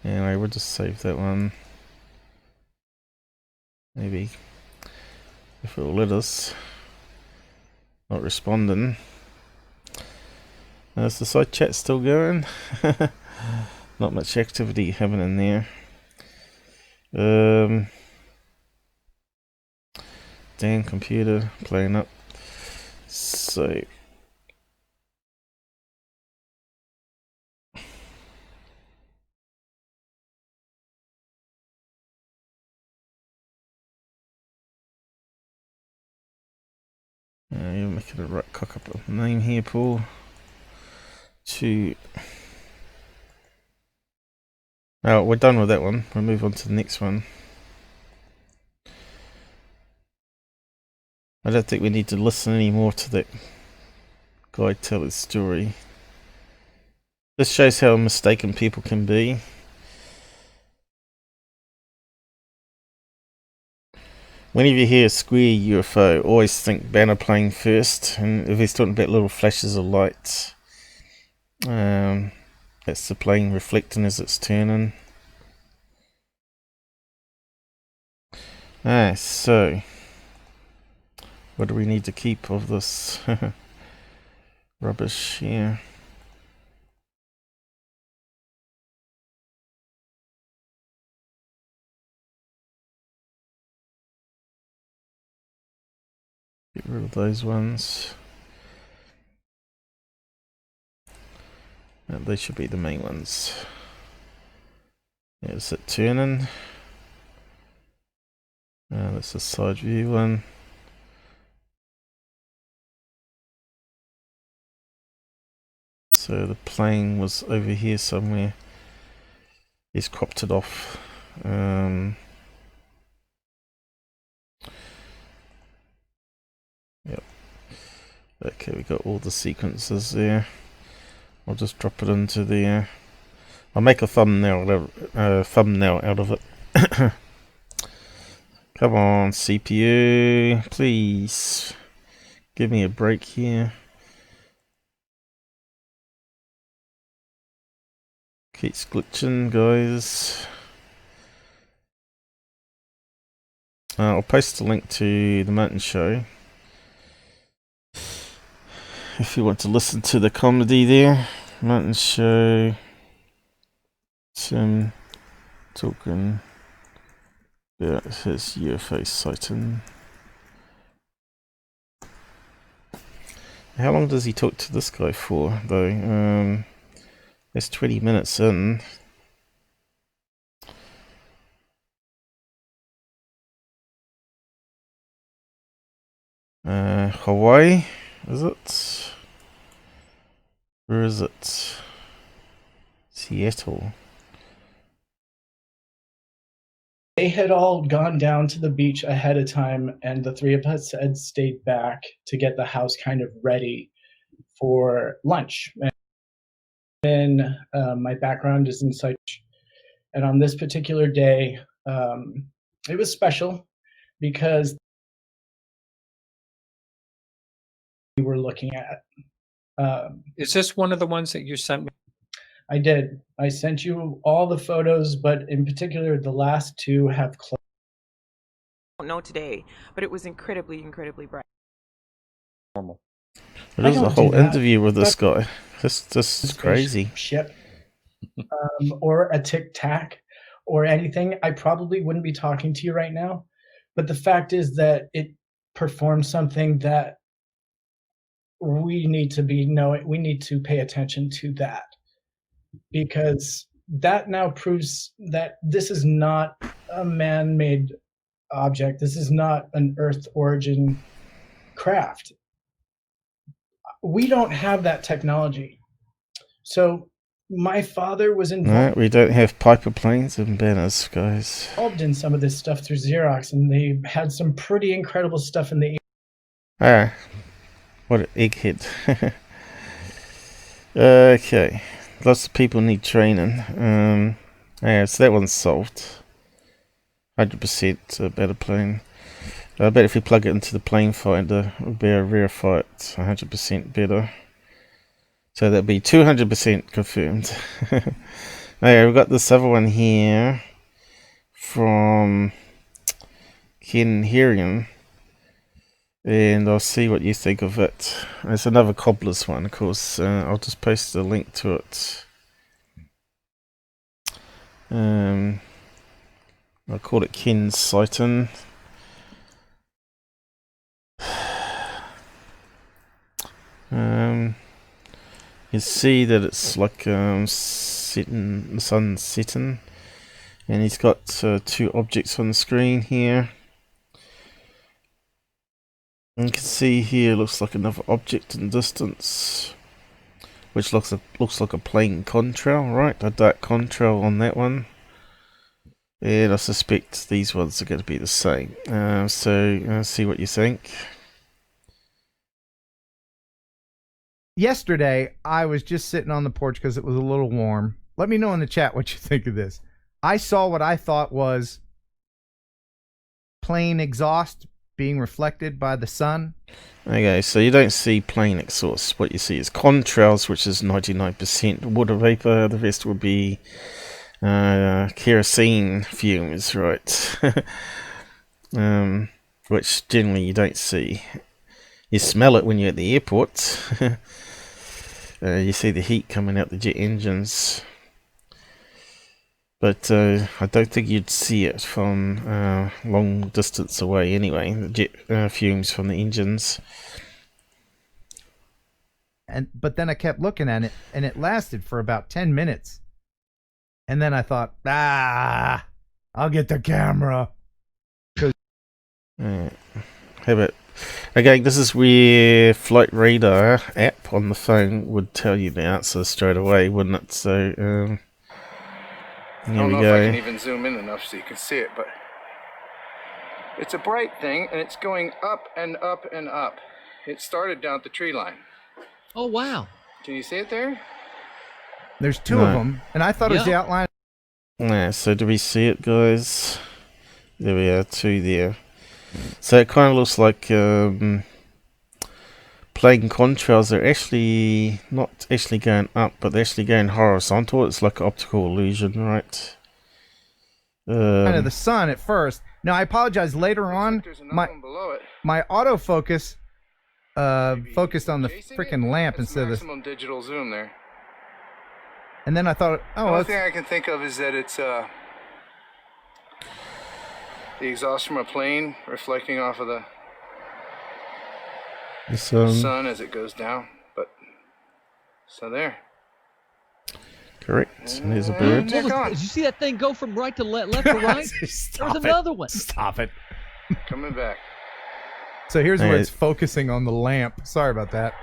A: Anyway, we'll just save that one. Maybe if it will let us. Not responding. Is the side chat still going? Not much activity happening there. Damn computer playing up. So you're making a right cock up a name here, Paul. Oh, we're done with that one. We'll move on to the next one. I don't think we need to listen anymore to that guy tell his story. This shows how mistaken people can be. Whenever you hear a square UFO, always think banner plane first, and if he's talking about little flashes of light, that's the plane reflecting as it's turning. Ah, so what do we need to keep of this rubbish here? Get rid of those ones. They should be the main ones. Is it turning? That's a side view one. So the plane was over here somewhere. He's cropped it off. Yep. Okay, we got all the sequences there. I'll just drop it into the. I'll make a thumbnail out of it. Come on, CPU, please give me a break here. Keeps glitching, guys. I'll post a link to the mountain show if you want to listen to the comedy there. Mountain show. Tim talking about his UFO sighting. How long does he talk to this guy for, though? It's 20 minutes in. Hawaii, is it? Where is it? Seattle.
C: They had all gone down to the beach ahead of time, and the three of us had stayed back to get the house kind of ready for lunch. And my background is in psych, and on this particular day, it was special because we were looking at.
B: Is this one of the ones that you sent me?
C: I did. I sent you all the photos, but in particular, the last two have closed.
D: I don't know today, but it was incredibly bright.
B: Normal.
A: There's a whole interview with this guy. This is crazy.
C: Ship, or a tic tac, or anything. I probably wouldn't be talking to you right now, but the fact is that it performs something that we need to be knowing. We need to pay attention to that, because that now proves that this is not a man-made object. This is not an Earth origin craft. We don't have that technology. So my father was involved.
A: No, we don't have Piper planes and banners, guys.
C: Involved in some of this stuff through Xerox, and they had some pretty incredible stuff in the.
A: Ah, what an egghead. Okay, lots of people need training. Yeah, so that one's solved. 100% a better plane. I bet if you plug it into the plane finder, it would be a rare fight. 100% better. So that'd be 200% confirmed. Okay, we've got this other one here from Ken Herian, and I'll see what you think of it. It's another cobbler's one, of course. I'll just post a link to it. I'll call it Ken's sighting. You see that it's like setting, the sun's setting, and he's got two objects on the screen here. And you can see here looks like another object in distance, which looks like a plain contrail, right? A dark contrail on that one. And I suspect these ones are going to be the same. So see what you think.
E: Yesterday, I was just sitting on the porch because it was a little warm. Let me know in the chat what you think of this. I saw what I thought was plain exhaust being reflected by the sun.
A: Okay, so you don't see plain exhaust. What you see is contrails, which is 99% water vapor. The rest will be kerosene fumes, right? which generally you don't see. You smell it when you're at the airport. You see the heat coming out the jet engines. But I don't think you'd see it from long distance away anyway, the jet fumes from the engines.
E: But then I kept looking at it, and it lasted for about 10 minutes. And then I thought, I'll get the camera.
A: How about... Again, this is where Flight Radar app on the phone would tell you the answer straight away, wouldn't it? So, here
F: I don't
A: we
F: know
A: go.
F: if I can even zoom in enough so you can see it, but it's a bright thing, and it's going up and up and up. It started down at the tree line.
G: Oh, wow.
F: Can you see it there?
E: There's two of them, and I thought it was
G: Yeah.
E: the outline.
A: Yeah, so do we see it, guys? There we are, two there. So it kind of looks like plane contrails are actually not actually going up, but they're actually going horizontal. It's like an optical illusion, right?
E: Kind of the sun at first. Now I apologize. Later on,
F: There's another one below it.
E: my autofocus focused on the
F: Chasing
E: freaking
F: it?
E: lamp
F: It's
E: instead of this,
F: maximum digital zoom there.
E: and then I thought,
F: The
E: oh,
F: only
E: that's,
F: thing I can think of is that it's the exhaust from a plane reflecting off of the sun as it goes down. But so there.
A: Correct. And there's a bird.
F: They're gone.
G: Did you see that thing go from right to left to right?
E: Stop
G: There's
E: it.
G: another one.
E: Stop it.
F: Coming back.
E: So here's where
A: Hey.
E: it's focusing on the lamp. Sorry about that.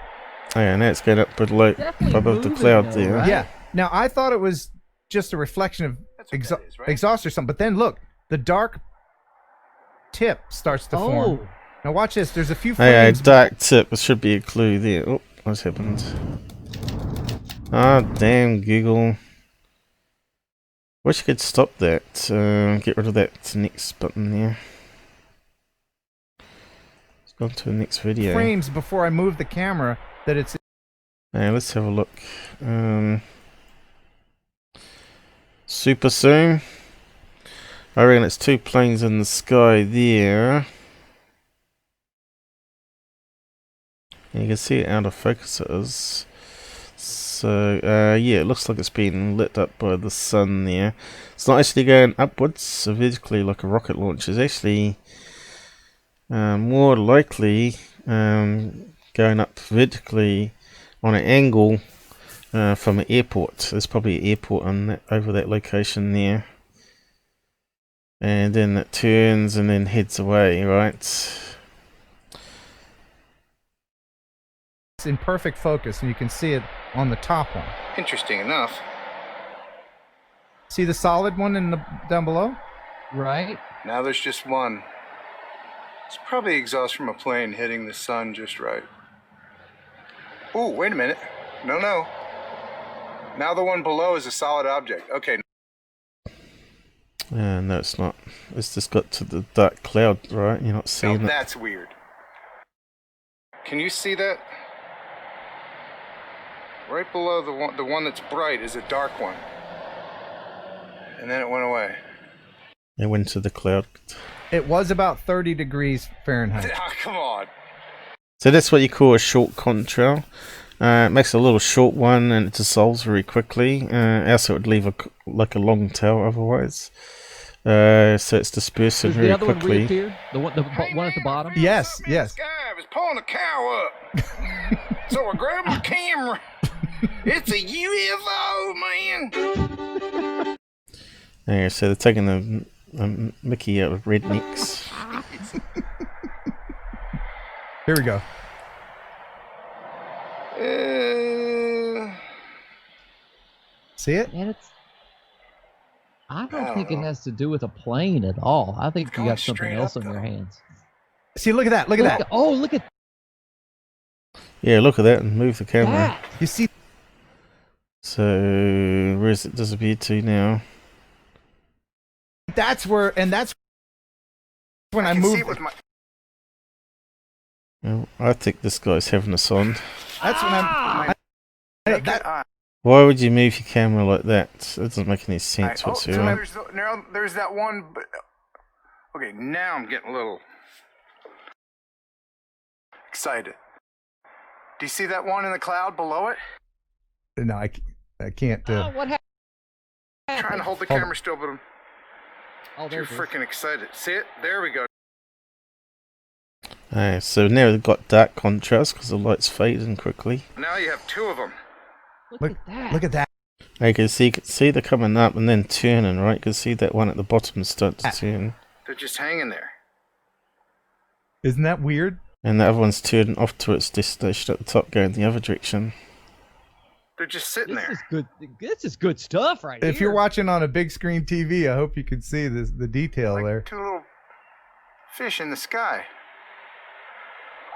A: Oh, yeah, now it's going up below,
G: Definitely
A: above the
G: moving
A: cloud
G: though,
A: there.
G: right?
E: Yeah. Now I thought it was just a reflection of
F: That's what that is, right?
E: exhaust or something, but then look, the dark tip starts to form.
G: Oh,
E: Now watch this. There's a few
A: Oh, yeah,
E: flames.
A: dark tip. There should be a clue there. Oh, what's happened? Ah, damn, Google. Wish you could stop that. Get rid of that next button there. Let's go on to the next video.
E: frames before I move the camera that it's
A: Let's have a look. Super zoom. I reckon it's two planes in the sky there. And you can see how out of focus it is. So, yeah, it looks like it's being lit up by the sun there. It's not actually going upwards, so vertically like a rocket launch. It's actually more likely going up vertically on an angle from an airport. There's probably an airport on that, over that location there. And then it turns and then heads away, right?
E: in perfect focus, and you can see it on the top one.
F: Interesting enough.
E: See the solid one in the down below?
G: right.
F: Now there's just one. It's probably exhaust from a plane hitting the sun just right. Oh, wait a minute. No. Now the one below is a solid object. Okay.
A: No, it's not. It's just got to the dark cloud, right? You're not
F: Now
A: seeing it.
F: that's weird. Can you see that? Right below the one that's bright is a dark one. And then it went away.
A: It went to the cloud.
E: It was about 30 degrees Fahrenheit.
F: Oh, come on.
A: So that's what you call a short contrail. It makes a little short one and it dissolves very quickly. Else it would leave like a long tail otherwise. So it's dispersed
G: Does
A: very
G: the other one
A: quickly.
G: reappear? The one at the bottom?
E: Yes, yes.
F: This guy was pulling a cow up. So I grabbed my camera. It's a UFO, man.
A: Yeah, so they're taking the Mickey out of rednecks.
E: Here we go. See it?
G: And I don't
F: I
G: think
F: don't
G: it
F: know.
G: has to do with a plane at all. I think you
F: Going
G: got something
F: straight
G: else
F: up,
G: on your
F: though.
G: hands.
E: See, look at that. Look at that.
G: Oh, look at
A: Yeah, look at that and move the camera.
G: that.
E: You see?
A: So where's it disappeared to now?
E: That's where, and that's when I
F: can see
E: moved.
F: it with my.
A: Well, I think this guy's having us on.
E: That's when I'm.
F: naked
E: that-
F: eye.
A: Why would you move your camera like that? It doesn't make any sense
F: Oh, so
A: whatsoever.
F: there's that one. Okay, now I'm getting a little excited. Do you see that one in the cloud below it?
E: No, I can't.
G: Oh, what happened?
F: Trying to hold the
E: Hold on.
F: camera still, but I'm
G: Oh,
F: too
G: there it is.
F: freaking excited. See it? There we go.
A: So now they've got dark contrast because the light's fading quickly.
F: Now you have two of them.
G: Look at that.
E: Look at that.
A: You can see they're coming up and then turning, right? You can see that one at the bottom start to turn.
F: They're just hanging there.
E: Isn't that weird?
A: And the other one's turning off to its destination at the top, going the other direction.
F: They're just sitting
G: This
F: there.
G: is good. This is good stuff right here.
E: If you're watching on a big screen TV, I hope you can see the detail
F: Like
E: there.
F: two little fish in the sky.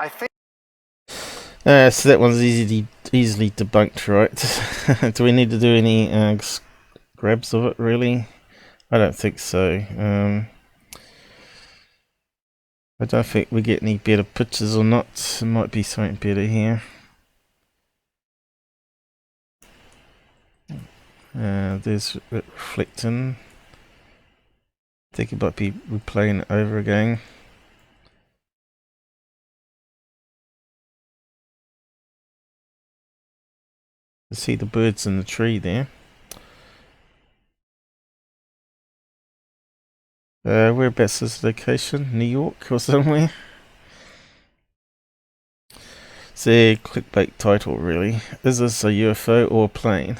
F: I think.
A: So that one's easily debunked, right? Do we need to do any grabs of it, really? I don't think so. I don't think we get any better pictures or not. There might be something better here. There's it reflecting. I think it might be replaying it over again. You see the birds in the tree there. Whereabouts is the location? New York or somewhere? It's a clickbait title, really. Is this a UFO or a plane?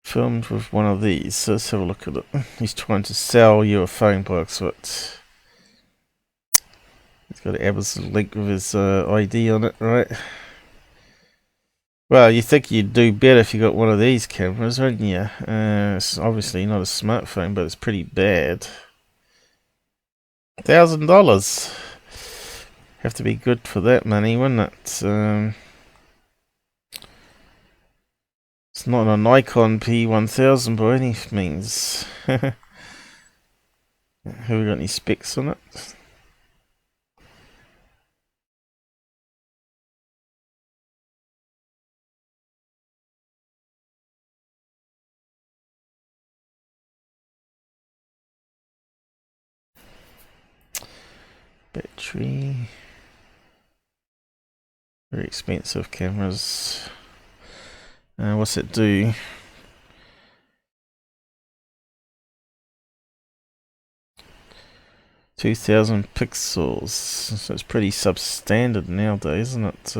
A: Filmed with one of these. So let's have a look at it. He's trying to sell you a phone box, but he's got an Amazon link with his ID on it, right? Well, you think you'd do better if you got one of these cameras, wouldn't you? It's obviously not a smartphone, but it's pretty bad. $1,000. Have to be good for that money, wouldn't it? It's not a Nikon P1000 by any means. Have we got any specs on it? Battery. Very expensive cameras. What's it do? $2,000 pixels. So it's pretty substandard nowadays, isn't it?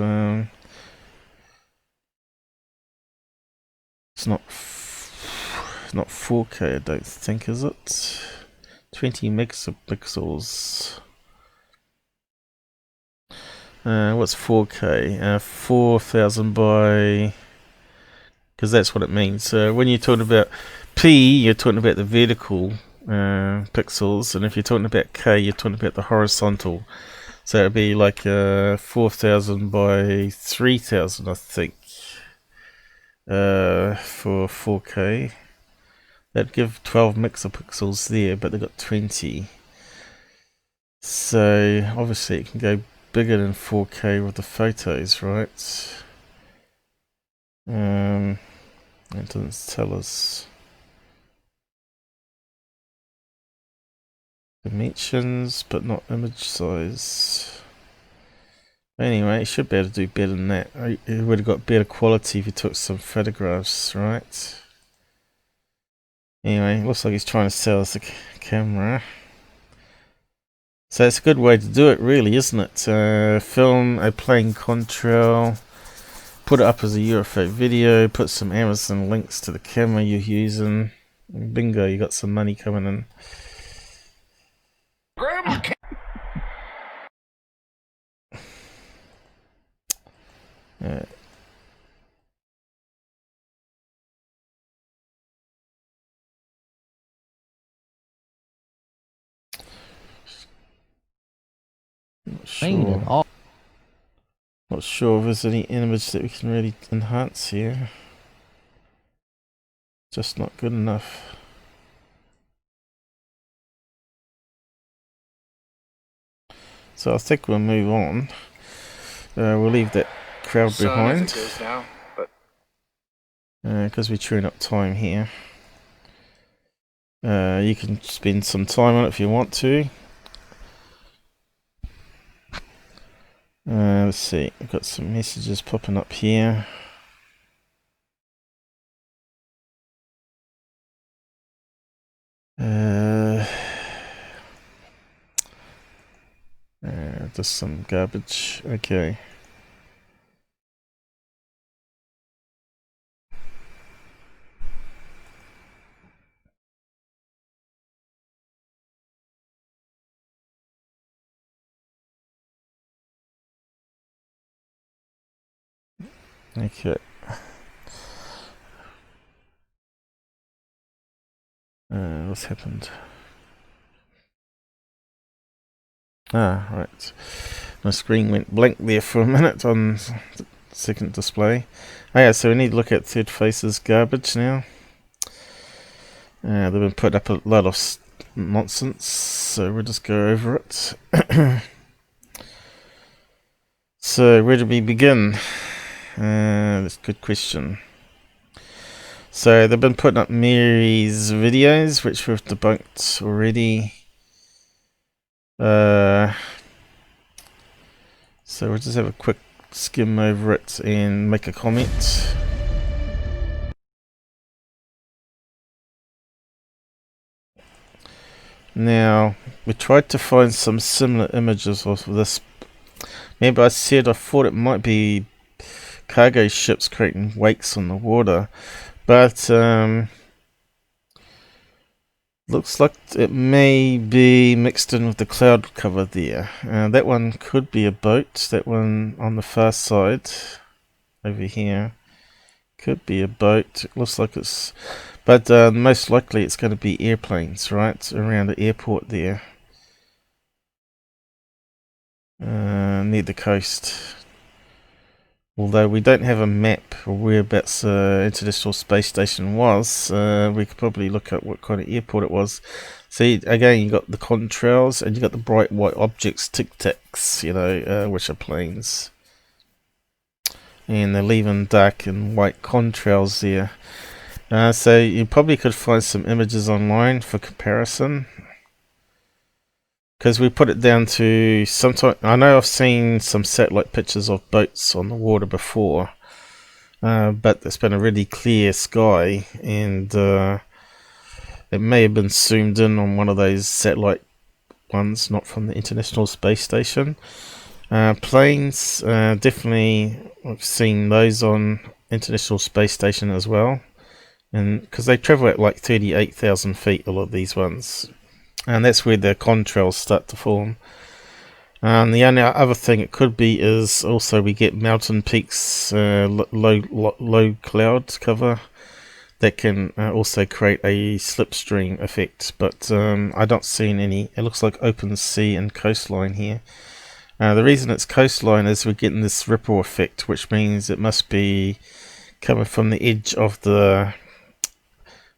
A: It's not 4K, I don't think, is it? 20 megapixels. What's 4K? 4,000 by... Because that's what it means. When you're talking about P, you're talking about the vertical pixels, and if you're talking about K, you're talking about the horizontal. So it'd be like 4,000 by 3,000, I think, for 4K. That'd give 12 megapixels there, but they've got 20. So obviously it can go bigger than 4K with the photos, right? It doesn't tell us dimensions, but not image size. Anyway, it should be able to do better than that. It would have got better quality if you took some photographs, right? Anyway, looks like he's trying to sell us a camera. So it's a good way to do it, really, isn't it? Film a plane contrail, put it up as a UFO video, put some Amazon links to the camera you're using, and bingo, you got some money coming in.
F: Grab
A: Not sure if there's any image that we can really enhance here. Just not good enough. So I think we'll move on. We'll leave that crowd
F: Sun as
A: behind.
F: it goes down.
A: because we're chewing up time here. You can spend some time on it if you want to. Let's see, I've got some messages popping up here. Just some garbage. Okay. Okay. What's happened? Ah, right. My screen went blank there for a minute on the second display. Oh yeah, so we need to look at Third Face's garbage now. They've been put up a lot of nonsense, so we'll just go over it. So, where do we begin? That's a good question. So, they've been putting up Mary's videos, which we've debunked already. So we'll just have a quick skim over it and make a comment. Now, we tried to find some similar images of this. Remember I said I thought it might be cargo ships creating wakes on the water, but looks like it may be mixed in with the cloud cover there. That one could be a boat. That one on the far side over here could be a boat. It looks like it's, but most likely it's going to be airplanes, right, around the airport there, near the coast. Although we don't have a map of whereabouts International Space Station was, we could probably look at what kind of airport it was. See, again, you got the contrails and you got the bright white objects, tic-tacs, you know, which are planes. And they're leaving dark and white contrails there. So you probably could find some images online for comparison. Because we put it down to sometime. I know I've seen some satellite pictures of boats on the water before, but it's been a really clear sky, and it may have been zoomed in on one of those satellite ones, not from the International Space Station. Planes, definitely, I've seen those on International Space Station as well, and because they travel at like 38,000 feet, a lot of these ones. And that's where the contrails start to form. And the only other thing it could be is also we get mountain peaks, low cloud cover that can also create a slipstream effect. But I don't see any. It looks like open sea and coastline here. The reason it's coastline is we're getting this ripple effect, which means it must be coming from the edge of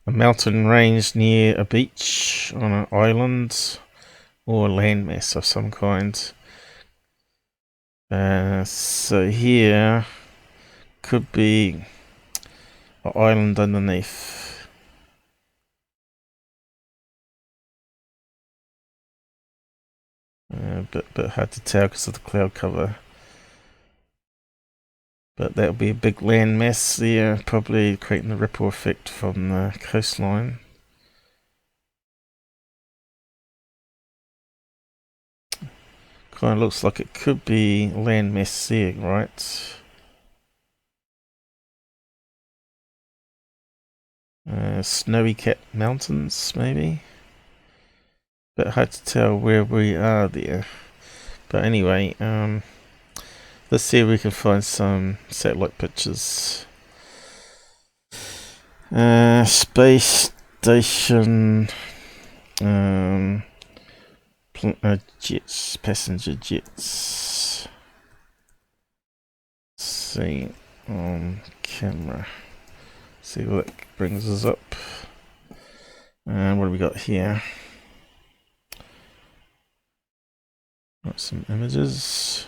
A: a mountain range near a beach on an island or a landmass of some kind. So here could be an island underneath. Bit hard to tell because of the cloud cover. But that'll be a big land mass there, probably creating the ripple effect from the coastline. Kind of looks like it could be land mass there, right? Snowy Cap Mountains, maybe? Bit hard to tell where we are there. But anyway, let's see if we can find some satellite pictures. Space station, jets, passenger jets. Let's see on camera. See what that brings us up. And what do we got here? Got some images.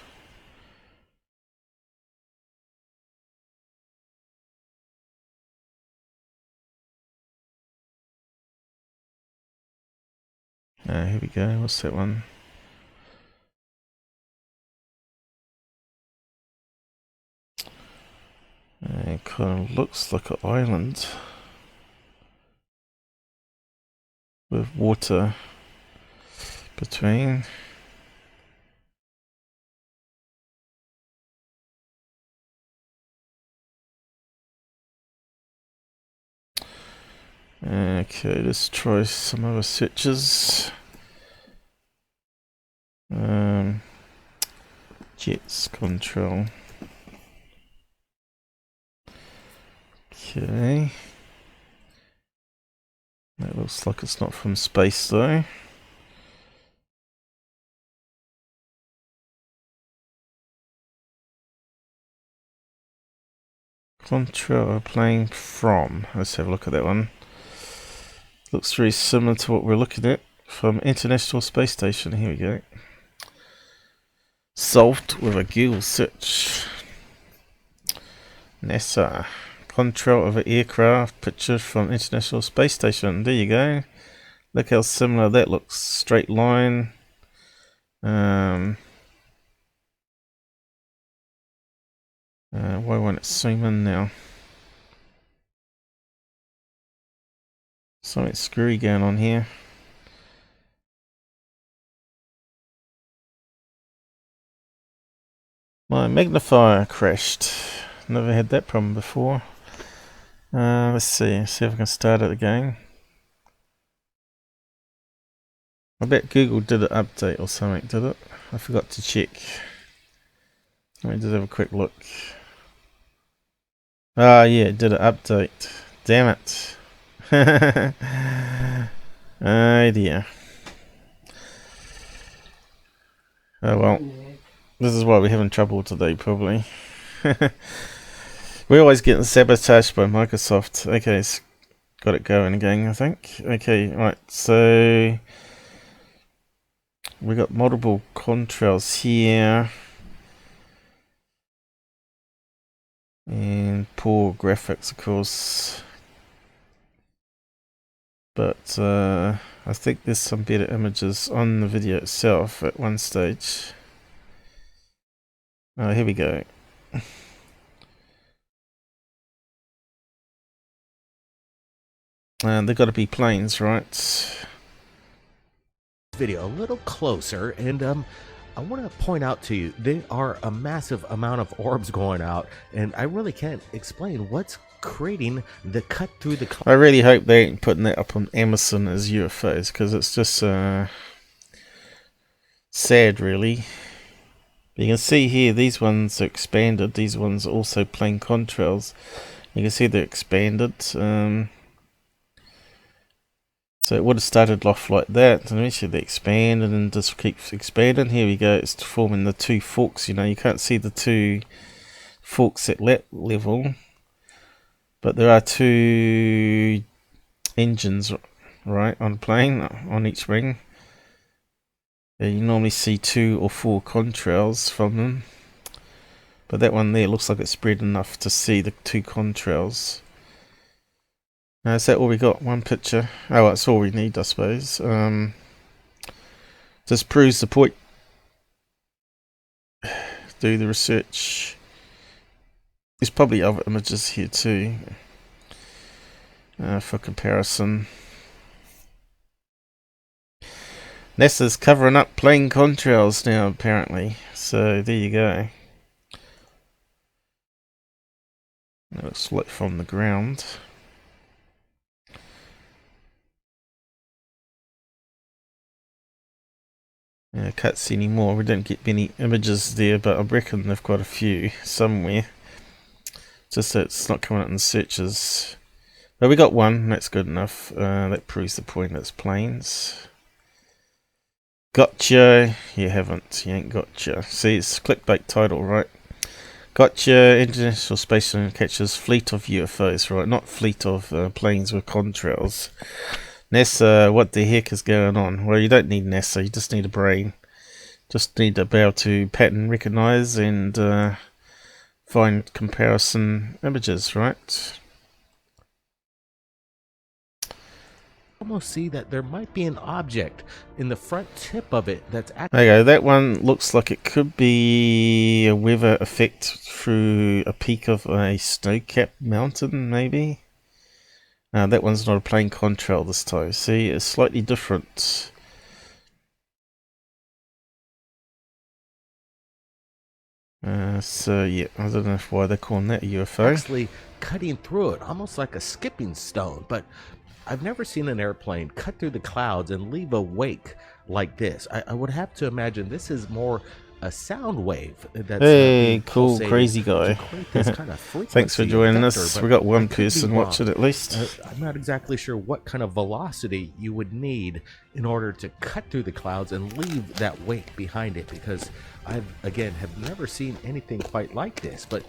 A: Here we go. What's that one? It kind of looks like an island with water between. Okay, let's try some other searches. Jets, contrail. Okay. That looks like it's not from space though. Contrail plane from. Let's have a look at that one. Looks very similar to what we're looking at from International Space Station. Here we go. Solved with a Google search. NASA. Contrail of an aircraft picture from International Space Station. There you go. Look how similar that looks. Straight line. Why won't it zoom in now? Something screwy going on here. My magnifier crashed. Never had that problem before. Let's see if I can start it again. I bet Google did an update or something, did it? I forgot to check. Let me just have a quick look. Ah, yeah, it did an update. Damn it. Oh dear. Oh well. This is why we're having trouble today, probably. We're always getting sabotaged by Microsoft. Okay, it's got it going again, I think. Okay, right, so we got multiple contrails here. And poor graphics, of course. But I think there's some better images on the video itself at one stage. Oh, here we go. And they've got to be planes, right?
H: Video a little closer, and I want to point out to you there are a massive amount of orbs going out, and I really can't explain what's creating the cut through the
A: I really hope they ain't putting that up on Amazon as UFOs, because it's just sad, really. You can see here these ones are expanded, these ones are also plane contrails. You can see they're expanded. So it would have started off like that, and eventually they expanded and just keeps expanding. Here we go, it's forming the two forks. You know, you can't see the two forks at that level, but there are two engines, right, on a plane, on each wing. You normally see 2 or 4 contrails from them, but that one there looks like it's spread enough to see the 2 contrails. Now, is that all we got? One picture? Oh, that's all we need, I suppose. Just proves the point. Do the research. There's probably other images here too, for comparison. NASA's covering up plane contrails now, apparently. So there you go. That looks like from the ground. Can't see any more. We don't get many images there, but I reckon they've got a few somewhere. Just that it's not coming up in the searches. But we got one. That's good enough. That proves the point. It's planes. Gotcha. You haven't. You ain't gotcha. See, it's clickbait title, right? Gotcha. International Space Station catches fleet of UFOs, right? Not fleet of planes with contrails. NASA, what the heck is going on? Well, you don't need NASA. You just need a brain. Just need to be able to pattern recognize and find comparison images, right?
H: almost see that there might be an object in the front tip of it that's actually...
A: There you go, that one looks like it could be a weather effect through a peak of a snow-capped mountain, maybe? That one's not a plain contrail this time. See, it's slightly different. So yeah, I don't know why they're calling that a UFO.
H: Actually cutting through it, almost like a skipping stone. But I've never seen an airplane cut through the clouds and leave a wake like this. I would have to imagine this is more a sound wave. That's
A: hey, cool, crazy guy.
H: This kind of
A: Thanks for joining us. We got one person watching at least.
H: I'm not exactly sure what kind of velocity you would need in order to cut through the clouds and leave that wake behind it, because I've, again, have never seen anything quite like this. But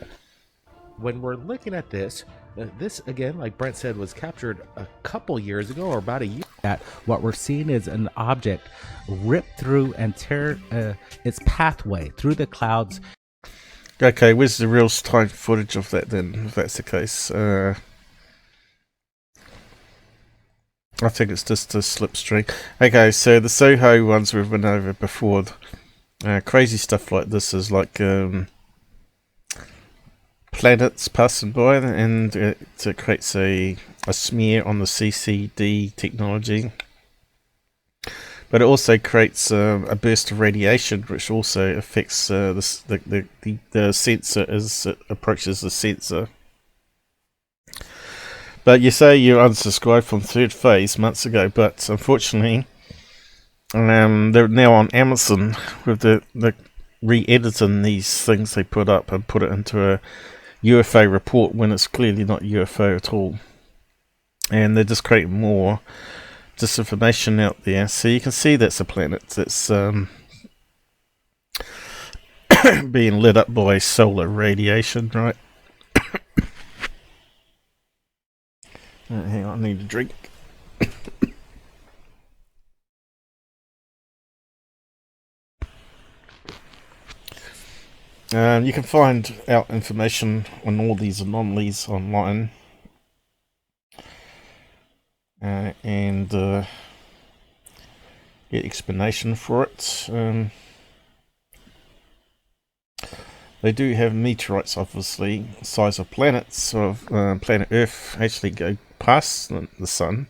H: when we're looking at this, this, again, like Brent said, was captured a couple years ago, or about a year. What we're seeing is an object rip through and tear its pathway through the clouds.
A: Okay, where's the real-time footage of that then, if that's the case? I think it's just a slipstream. Okay, so the Soho ones we've been over before. Crazy stuff like this is like planets passing by, and it creates a smear on the CCD technology. But it also creates a burst of radiation, which also affects the sensor as it approaches the sensor. But you say you unsubscribed from Third Phase months ago, but unfortunately, they're now on Amazon with the re-editing these things they put up and put it into a UFO report when it's clearly not UFO at all. And they're just creating more disinformation out there. So you can see that's a planet that's being lit up by solar radiation, right? Hang on, I need a drink. You can find out information on all these anomalies online, and get explanation for it. They do have meteorites, obviously, the size of planets of planet Earth, actually go past the sun.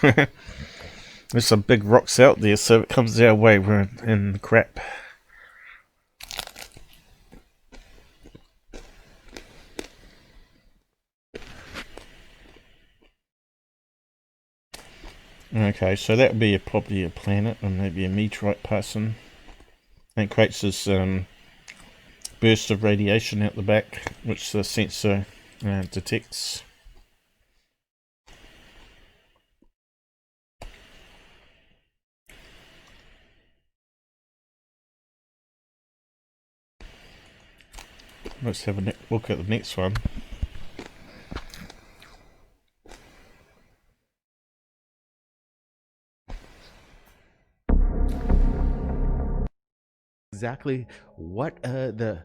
A: There's some big rocks out there, so if it comes our way, we're in the crap. Okay, so that would be probably a planet, or maybe a meteorite passing. And it creates this burst of radiation out the back, which the sensor detects. Let's have a look at the next one.
H: Exactly what the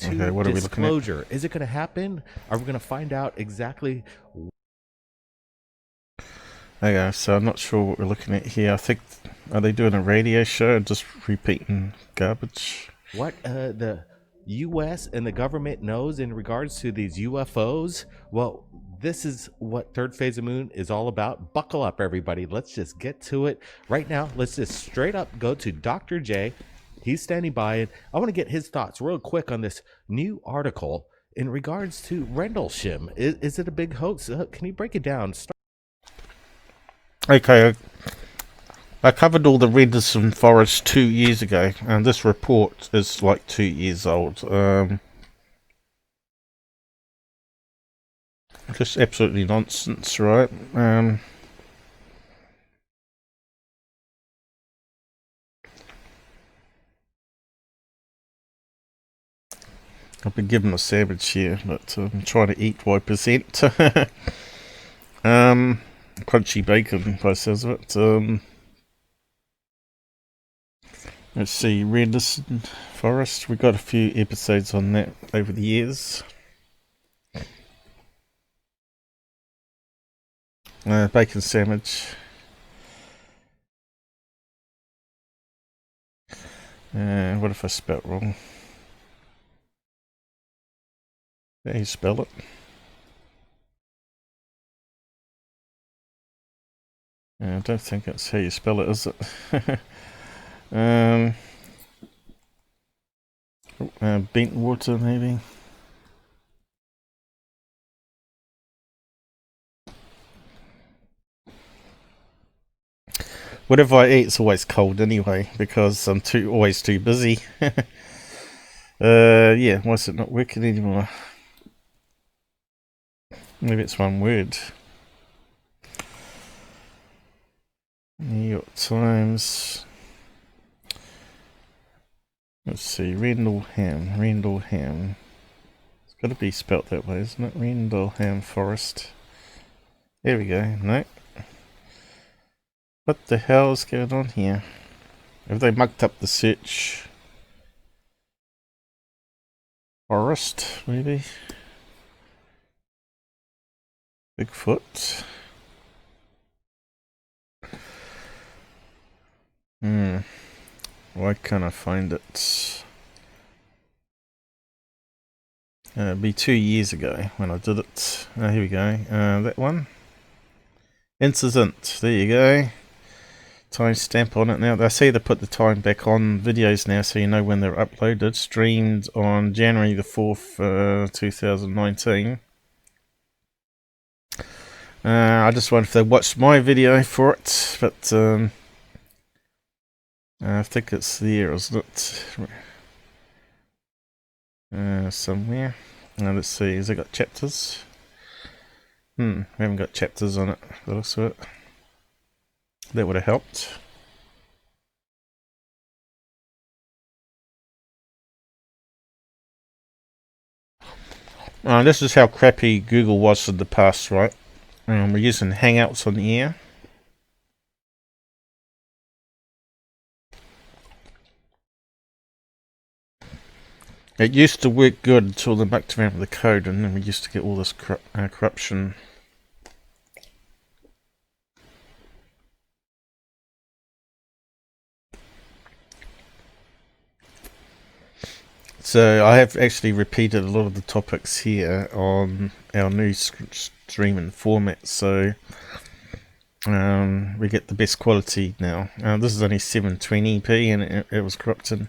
A: Okay, what are we looking
H: disclosure is it going to happen? Are we going to find out exactly?
A: Okay, so I'm not sure what we're looking at here. I think, are they doing a radio show or just repeating garbage?
H: What the U.S. and the government knows in regards to these UFOs? Well, this is what Third Phase of Moon is all about. Buckle up, everybody. Let's just get to it right now. Let's just straight up go to Dr. J. He's standing by, and I want to get his thoughts real quick on this new article in regards to Rendlesham. Is it a big hoax? Can you break it down?
A: Okay, I covered all the Rendlesham Forest 2 years ago, and this report is like 2 years old. Just absolutely nonsense, right? I've been given a sandwich here, but I'm trying to eat while I present. Crunchy bacon, by the sounds of it. Let's see, Rendlesham Forest. We got a few episodes on that over the years. Bacon sandwich. What if I spelt wrong? How you spell it? I don't think that's how you spell it, is it? Bent water, maybe? Whatever I eat, it's always cold anyway, because I'm always too busy. Yeah, why is it not working anymore? Maybe it's one word. New York Times. Let's see, Rendlesham. It's got to be spelt that way, isn't it? Rendlesham Forest. There we go. No. What the hell is going on here? Have they mucked up the search? Forest, maybe? Bigfoot? Why can't I find it? It'll be 2 years ago when I did it. Here we go. That one. Incident. There you go. Timestamp on it now. I see they put the time back on videos now, so you know when they're uploaded. Streamed on January the 4th, 2019. I just wonder if they watched my video for it, but I think it's there, isn't it? Somewhere. Let's see, has it got chapters? We haven't got chapters on it, by the looks of it. That would have helped. This is how crappy Google was in the past, right? We're using Hangouts on the air. It used to work good until they mucked around with the code, and then we used to get all this corruption. So I have actually repeated a lot of the topics here on our new streaming format, so we get the best quality now. This is only 720p and it was corrupted.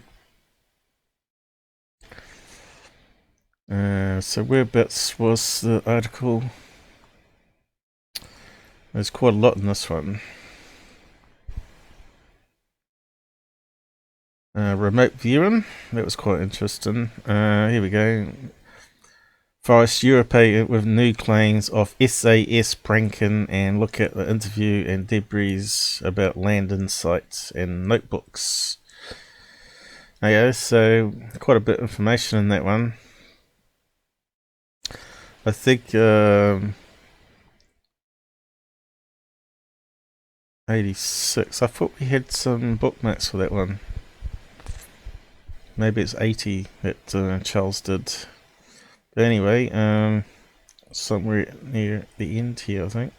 A: So whereabouts was the article? There's quite a lot in this one. Remote viewing, that was quite interesting. Here we go. Forest UAP with new claims of SAS pranking, and look at the interview and debris about landing sites and notebooks. Okay, so quite a bit of information in that one. I think 86. I thought we had some bookmarks for that one. Maybe it's 80 that Charles did. But anyway, somewhere near the end here, I think.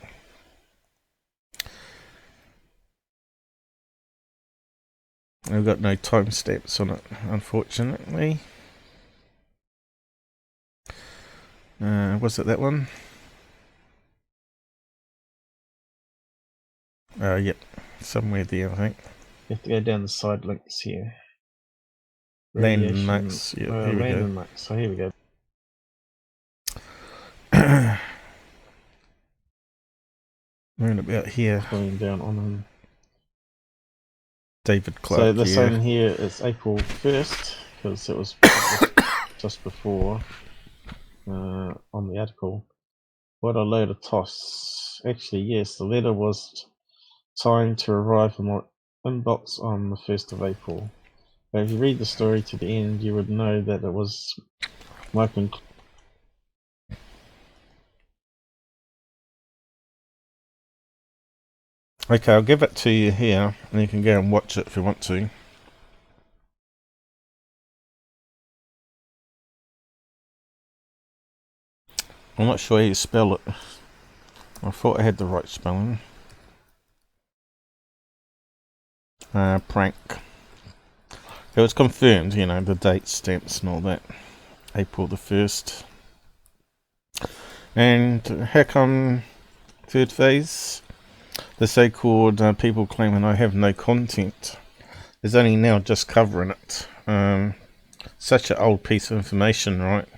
A: I've got no timestamps on it, unfortunately. Was it that one? Yep, somewhere there, I think. You have to go down the side links here. Landing max, yeah, here we go. Max. So here we go. Around about here. Going down on them. David Clark. So the same here is April 1st, because it was just before on the article. What a load of toss. Actually, yes, the letter was timed to arrive in my inbox on the 1st of April. But if you read the story to the end, you would know that it was my conclusion. Okay, I'll give it to you here, and you can go and watch it if you want to. I'm not sure how you spell it. I thought I had the right spelling. Prank. It was confirmed, you know, the date stamps and all that. April the 1st. And how come third phase? The so-called people claiming I have no content is only now just covering it. Such an old piece of information, right?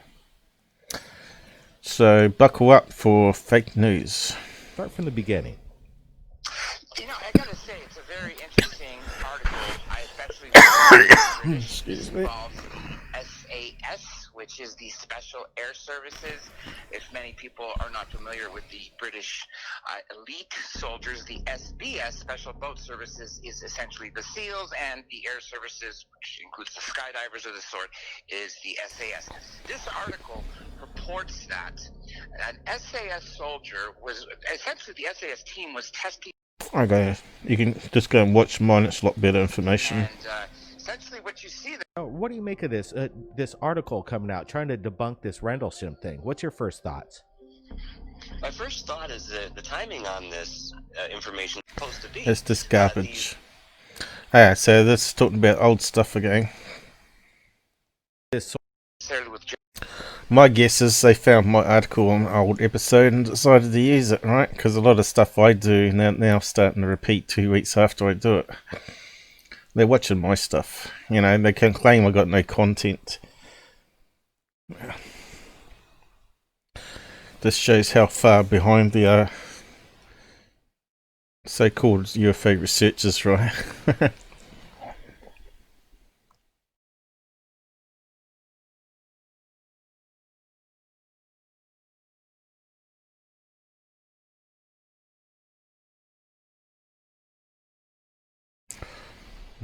A: So buckle up for fake news.
H: Start from the beginning.
I: You know, I gotta say, it's a very interesting article. I especially
A: Excuse me.
I: involves SAS, which is the Special Air Services. If many people are not familiar with the British elite soldiers, the SBS, Special Boat Services, is essentially the SEALs, and the Air Services, which includes the skydivers of the sort, is the SAS. This article reports that an SAS soldier was, essentially the SAS team was testing.
A: Okay, you can just go and watch mine, it's a lot better information.
I: And essentially what you see there.
H: What do you make of this this article coming out trying to debunk this Rendlesham thing? What's your first thoughts?
J: My first thought is that the timing on this information is supposed to be.
A: It's just garbage. So this is talking about old stuff again.
H: This
I: With
A: My guess is they found my article on an old episode and decided to use it, right? Because a lot of stuff I do now starting to repeat 2 weeks after I do it. They're watching my stuff. You know, they can claim I got no content. This shows how far behind the so-called UFO researchers, right?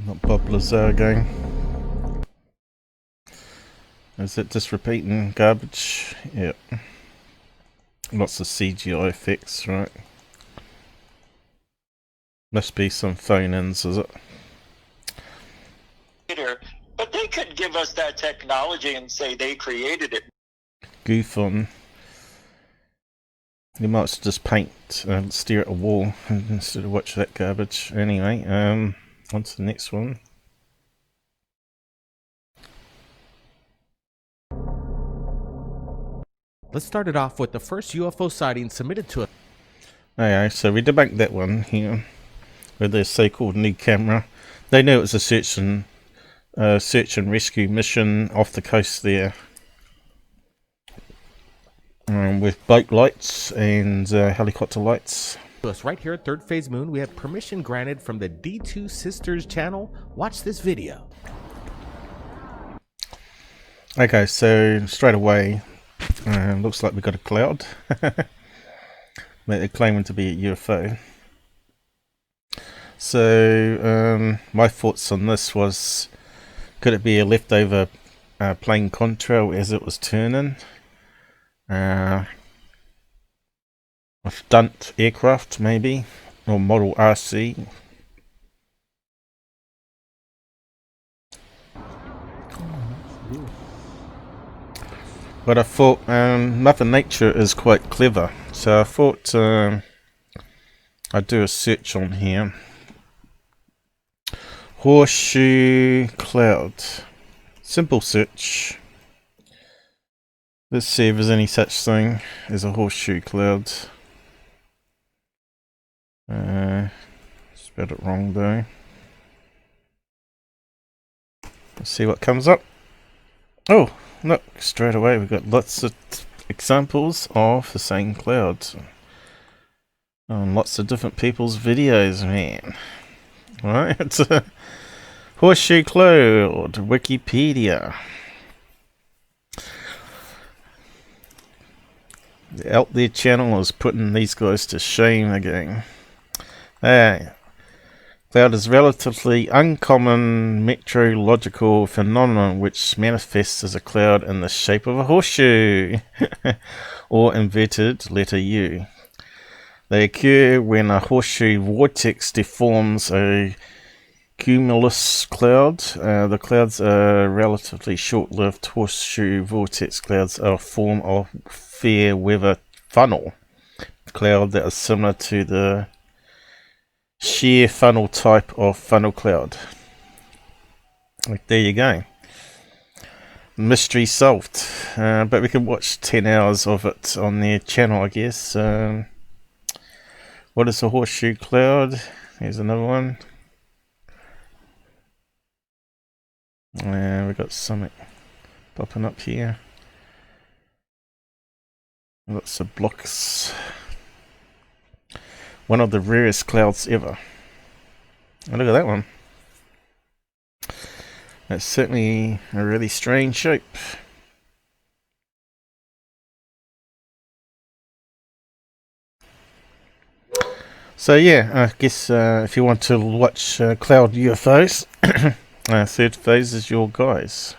A: Not Bob Lazar again. Is it just repeating garbage? Yep. Lots of CGI effects, right? Must be some phone-ins, is it?
J: But they could give us that technology and say they created it.
A: GUFON. You might just paint and stare at a wall instead of watch that garbage. Anyway, on to the next one.
H: Let's start it off with the first UFO sighting submitted to us.
A: Okay, so we debunked that one here with their so-called new camera. They knew it was a search and rescue mission off the coast there, with boat lights and helicopter lights.
H: Us right here at Third Phase Moon, we have permission granted from the D2 Sisters channel. Watch this video.
A: Okay, so straight away, looks like we got a cloud. They're claiming to be a UFO. So my thoughts on this was, could it be a leftover plane contrail as it was turning? A stunt aircraft maybe, or model RC. But I thought Mother Nature is quite clever, so I thought I'd do a search on here. Horseshoe cloud. Simple search. Let's see if there's any such thing as a horseshoe cloud. Spelled it wrong though. Let's see what comes up. Oh, look, straight away we've got lots of examples of the same cloud. On lots of different people's videos, man. Alright, it's a horseshoe cloud, Wikipedia. The Out There channel is putting these guys to shame again. Hey, cloud is relatively uncommon meteorological phenomenon which manifests as a cloud in the shape of a horseshoe or inverted letter U. They occur when a horseshoe vortex deforms a cumulus cloud. The clouds are relatively short-lived. Horseshoe vortex clouds are a form of fair weather funnel cloud that is similar to the shear funnel type of funnel cloud. Like, there you go. Mystery solved. But we can watch 10 hours of it on their channel, I guess. What is a horseshoe cloud? Here's another one. We've got something popping up here. Lots of blocks. One of the rarest clouds ever. Oh, look at that one. That's certainly a really strange shape. So yeah, I guess if you want to watch cloud UFOs, Third Phase is your guys.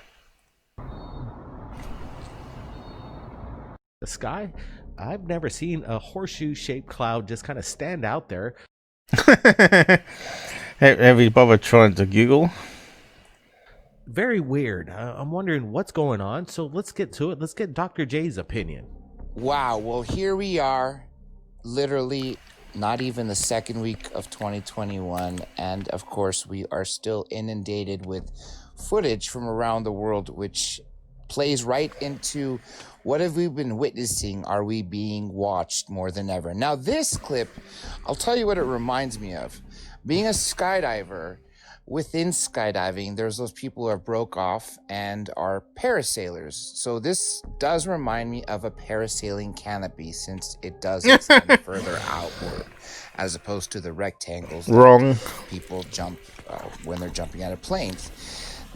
H: The sky? I've never seen a horseshoe-shaped cloud just kind of stand out there.
A: Have you bothered trying to Google?
H: Very weird. I'm wondering what's going on, so let's get to it. Let's get Dr. J's opinion.
K: Wow, well, here we are, literally not even the second week of 2021, and of course we are still inundated with footage from around the world, which plays right into what have we been witnessing? Are we being watched more than ever? Now this clip, I'll tell you what it reminds me of. Being a skydiver, within skydiving, there's those people who are broke off and are parasailers. So this does remind me of a parasailing canopy, since it does extend further outward, as opposed to the rectangles
A: Wrong.
K: people jump when they're jumping out of planes.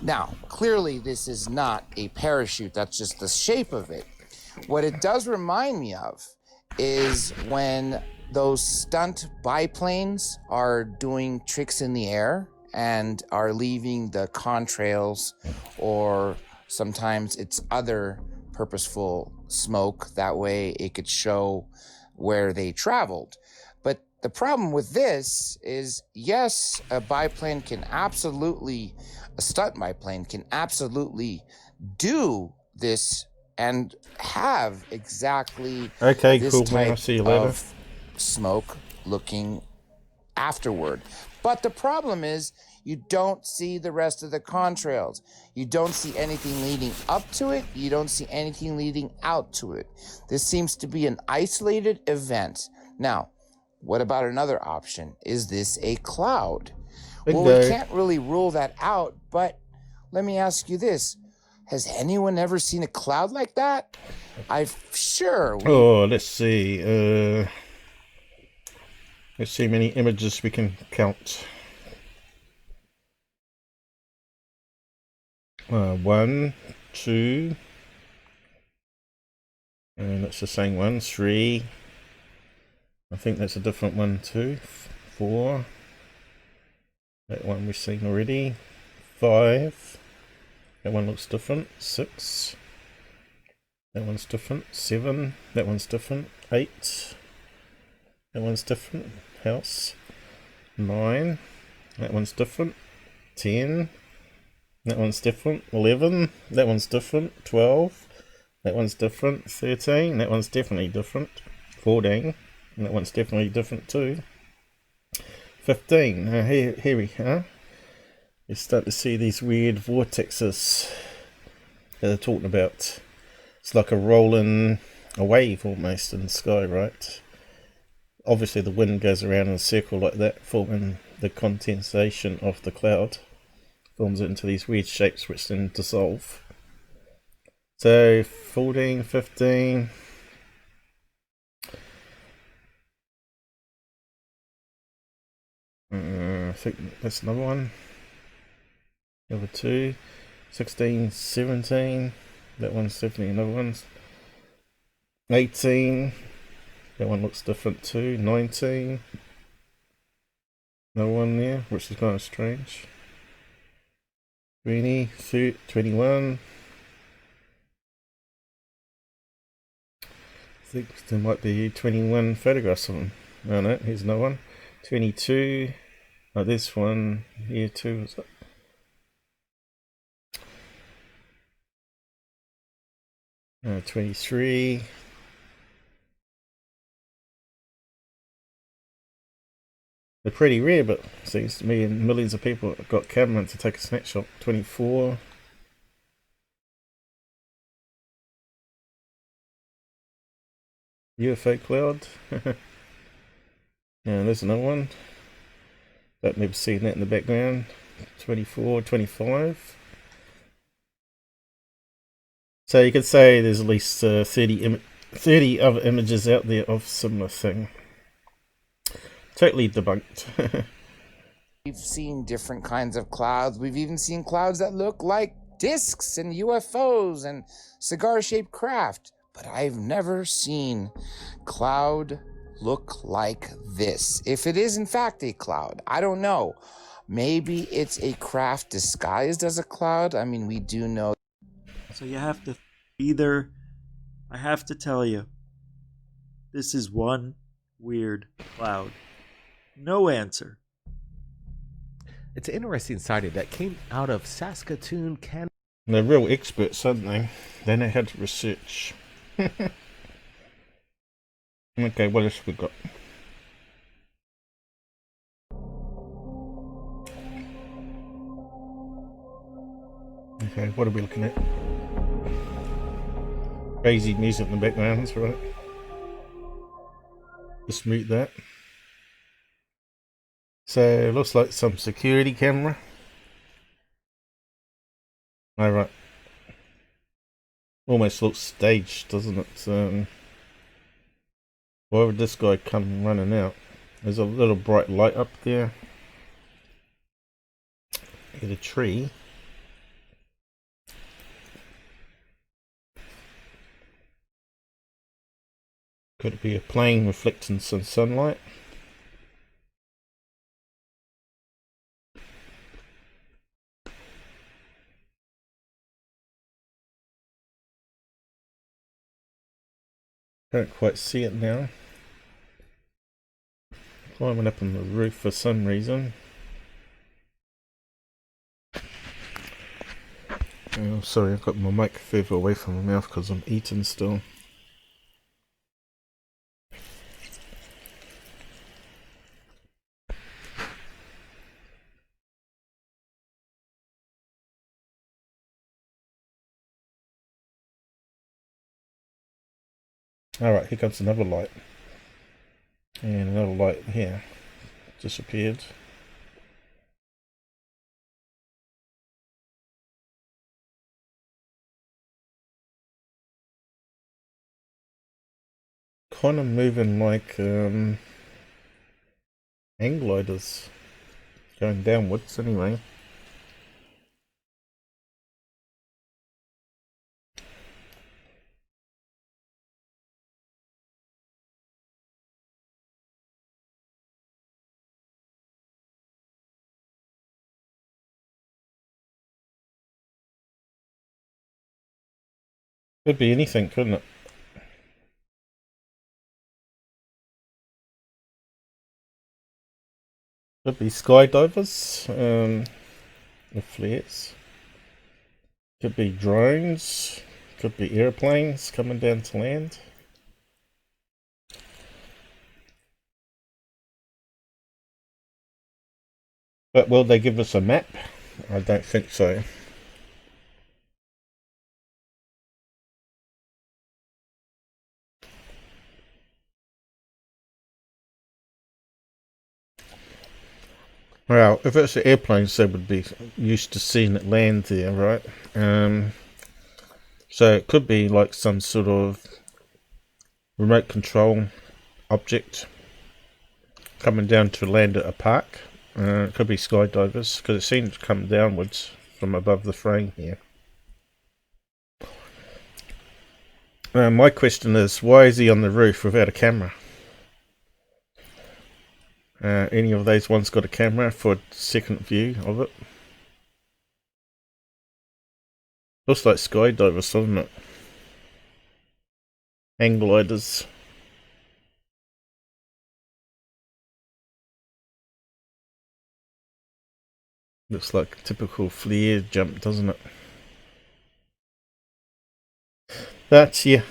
K: Now, clearly this is not a parachute, that's just the shape of it. What it does remind me of is when those stunt biplanes are doing tricks in the air and are leaving the contrails, or sometimes it's other purposeful smoke. That way it could show where they traveled. But the problem with this is, yes, a biplane can absolutely, a stunt biplane can absolutely do this and have exactly this
A: cool, man. I'll
K: type
A: see you later.
K: of smoke looking afterward. But the problem is, you don't see the rest of the contrails. You don't see anything leading up to it. You don't see anything leading out to it. This seems to be an isolated event. Now, what about another option? Is this a cloud? Well, we can't really rule that out, but let me ask you this. Has anyone ever seen a cloud like that? I'm sure.
A: Let's see. Let's see how many images we can count. 1, 2, and that's the same one. 3. I think that's a different one too. 4. That one we've seen already. 5. That one looks different. 6. That one's different. 7. That one's different. 8. That one's different. House. 9. That one's different. 10. That one's different. 11. That one's different. 12. That one's different. 13. That one's definitely different. 14. That one's definitely different too. 15. Here we are. You start to see these weird vortexes that they're talking about. It's like a wave almost in the sky, right? Obviously the wind goes around in a circle like that, forming the condensation of the cloud. Forms it into these weird shapes which then dissolve. So 14, 15. I think that's another one. Number 2. 16, 17. That one's definitely another one. 18. That one looks different too. 19. Another one there, which is kind of strange. 20, 30, 21. I think there might be 21 photographs of them. Oh no, here's another one. 22. Oh, this one here too. Is it? Uh, 23. They're pretty rare, but it seems to me millions of people have got camera to take a snapshot. 24. UFO cloud. Yeah, there's another one. But never seen that in the background. 24, 25. So you could say there's at least 30 other images out there of similar thing. Totally debunked.
K: We've seen different kinds of clouds. We've even seen clouds that look like discs and UFOs and cigar-shaped craft. But I've never seen cloud look like this. If it is in fact a cloud, I don't know. Maybe it's a craft disguised as a cloud. I mean, we do know.
L: So you have to either, I have to tell you, this is one weird cloud. No answer.
H: It's an interesting sighting that came out of Saskatoon, Canada.
A: They're real experts, aren't they? They know how to research. Okay, what else we got? Okay, what are we looking at? Crazy music in the background, that's right. Just mute that. So, it looks like some security camera. Alright. Almost looks staged, doesn't it? Why would this guy come running out? There's a little bright light up there. Hit a tree. Could it be a plane reflecting some sunlight? Can't quite see it now. Climbing up on the roof for some reason. Oh, sorry, I've got my mic further away from my mouth because I'm eating still. Alright, here comes another light. And another light here. Disappeared. Kind of moving like hang gliders. Going downwards anyway. Could be anything, couldn't it? Could be skydivers, with flares. Could be drones. Could be airplanes coming down to land. But will they give us a map? I don't think so. Well, if it's airplanes, they would be used to seeing it land there, right? So it could be like some sort of remote control object coming down to land at a park. It could be skydivers, because it seems to come downwards from above the frame here. My question is, why is he on the roof without a camera? Any of those ones got a camera for a second view of it? Looks like skydivers, doesn't it? Hang gliders. Looks like a typical flare jump, doesn't it? But yeah.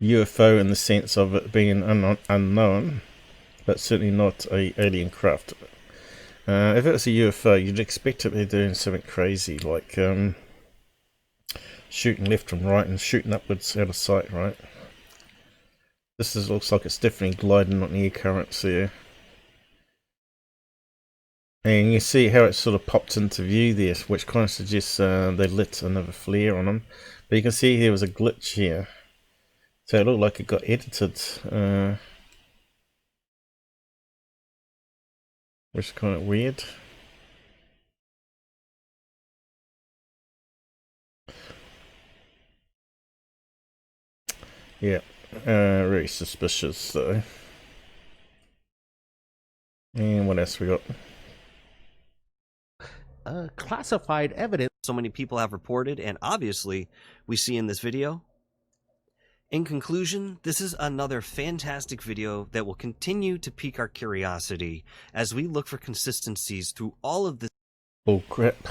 A: UFO in the sense of it being unknown, but certainly not a alien craft. If it was a UFO, you'd expect it to be doing something crazy, like shooting left and right and shooting upwards out of sight, right? This looks like it's definitely gliding on air currents there. And you see how it sort of popped into view there, which kind of suggests they lit another flare on them. But you can see there was a glitch here. So it looked like it got edited. Which is kind of weird. Yeah, really suspicious though. And what else we got?
H: Classified evidence.
M: So many people have reported, and obviously we see in this video. In conclusion, this is another fantastic video that will continue to pique our curiosity as we look for consistencies through all of this.
A: Oh crap.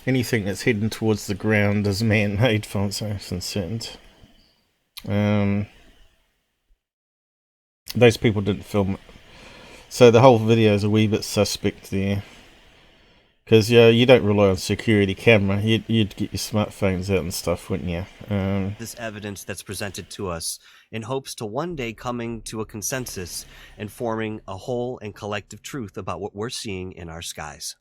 A: Anything that's heading towards the ground is man-made, far as I'm concerned. Those people didn't film it. So the whole video is a wee bit suspect there. Because you don't rely on security camera. You'd get your smartphones out and stuff, wouldn't you?
M: This evidence that's presented to us in hopes to one day coming to a consensus and forming a whole and collective truth about what we're seeing in our skies.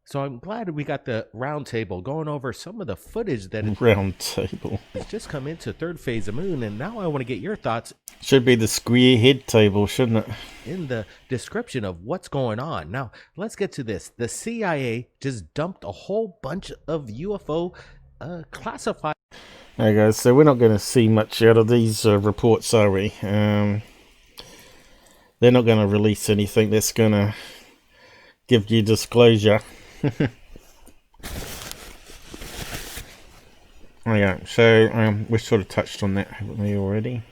H: So I'm glad we got the round table going over some of the footage that
A: round table
H: has just come into Third Phase of Moon, and now I want to get your thoughts.
A: Should be the square head table, shouldn't it?
H: In the description of what's going on. Now, let's get to this. The CIA just dumped a whole bunch of UFO classified.
A: Hey guys, so we're not going to see much out of these reports, are we? They're not going to release anything that's going to give you disclosure. Okay, so we sort of touched on that, haven't we, already?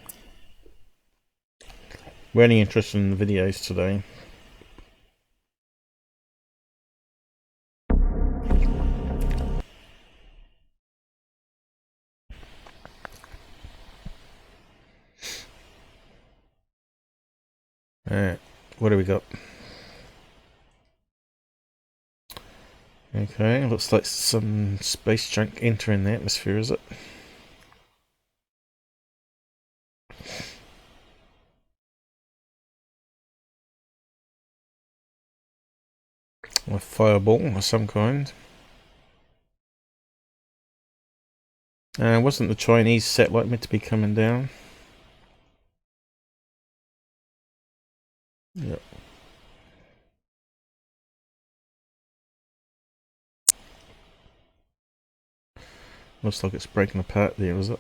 A: We're only interested in the videos today. Alright, what do we got? Okay, looks like some space junk entering the atmosphere, is it? A fireball of some kind. Wasn't the Chinese satellite meant to be coming down? Yep. Looks like it's breaking apart there, is it?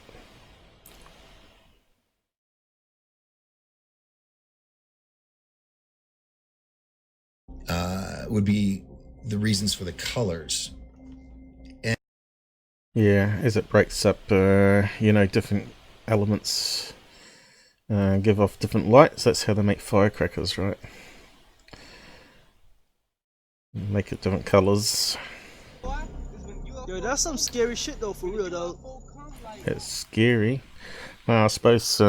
N: Would be the reasons for the colors. And
A: yeah, as it breaks up, you know, different elements give off different lights. That's how they make firecrackers, right? Make it different colors.
O: Yo, that's some scary shit though, for real though.
A: It's scary. Well, I suppose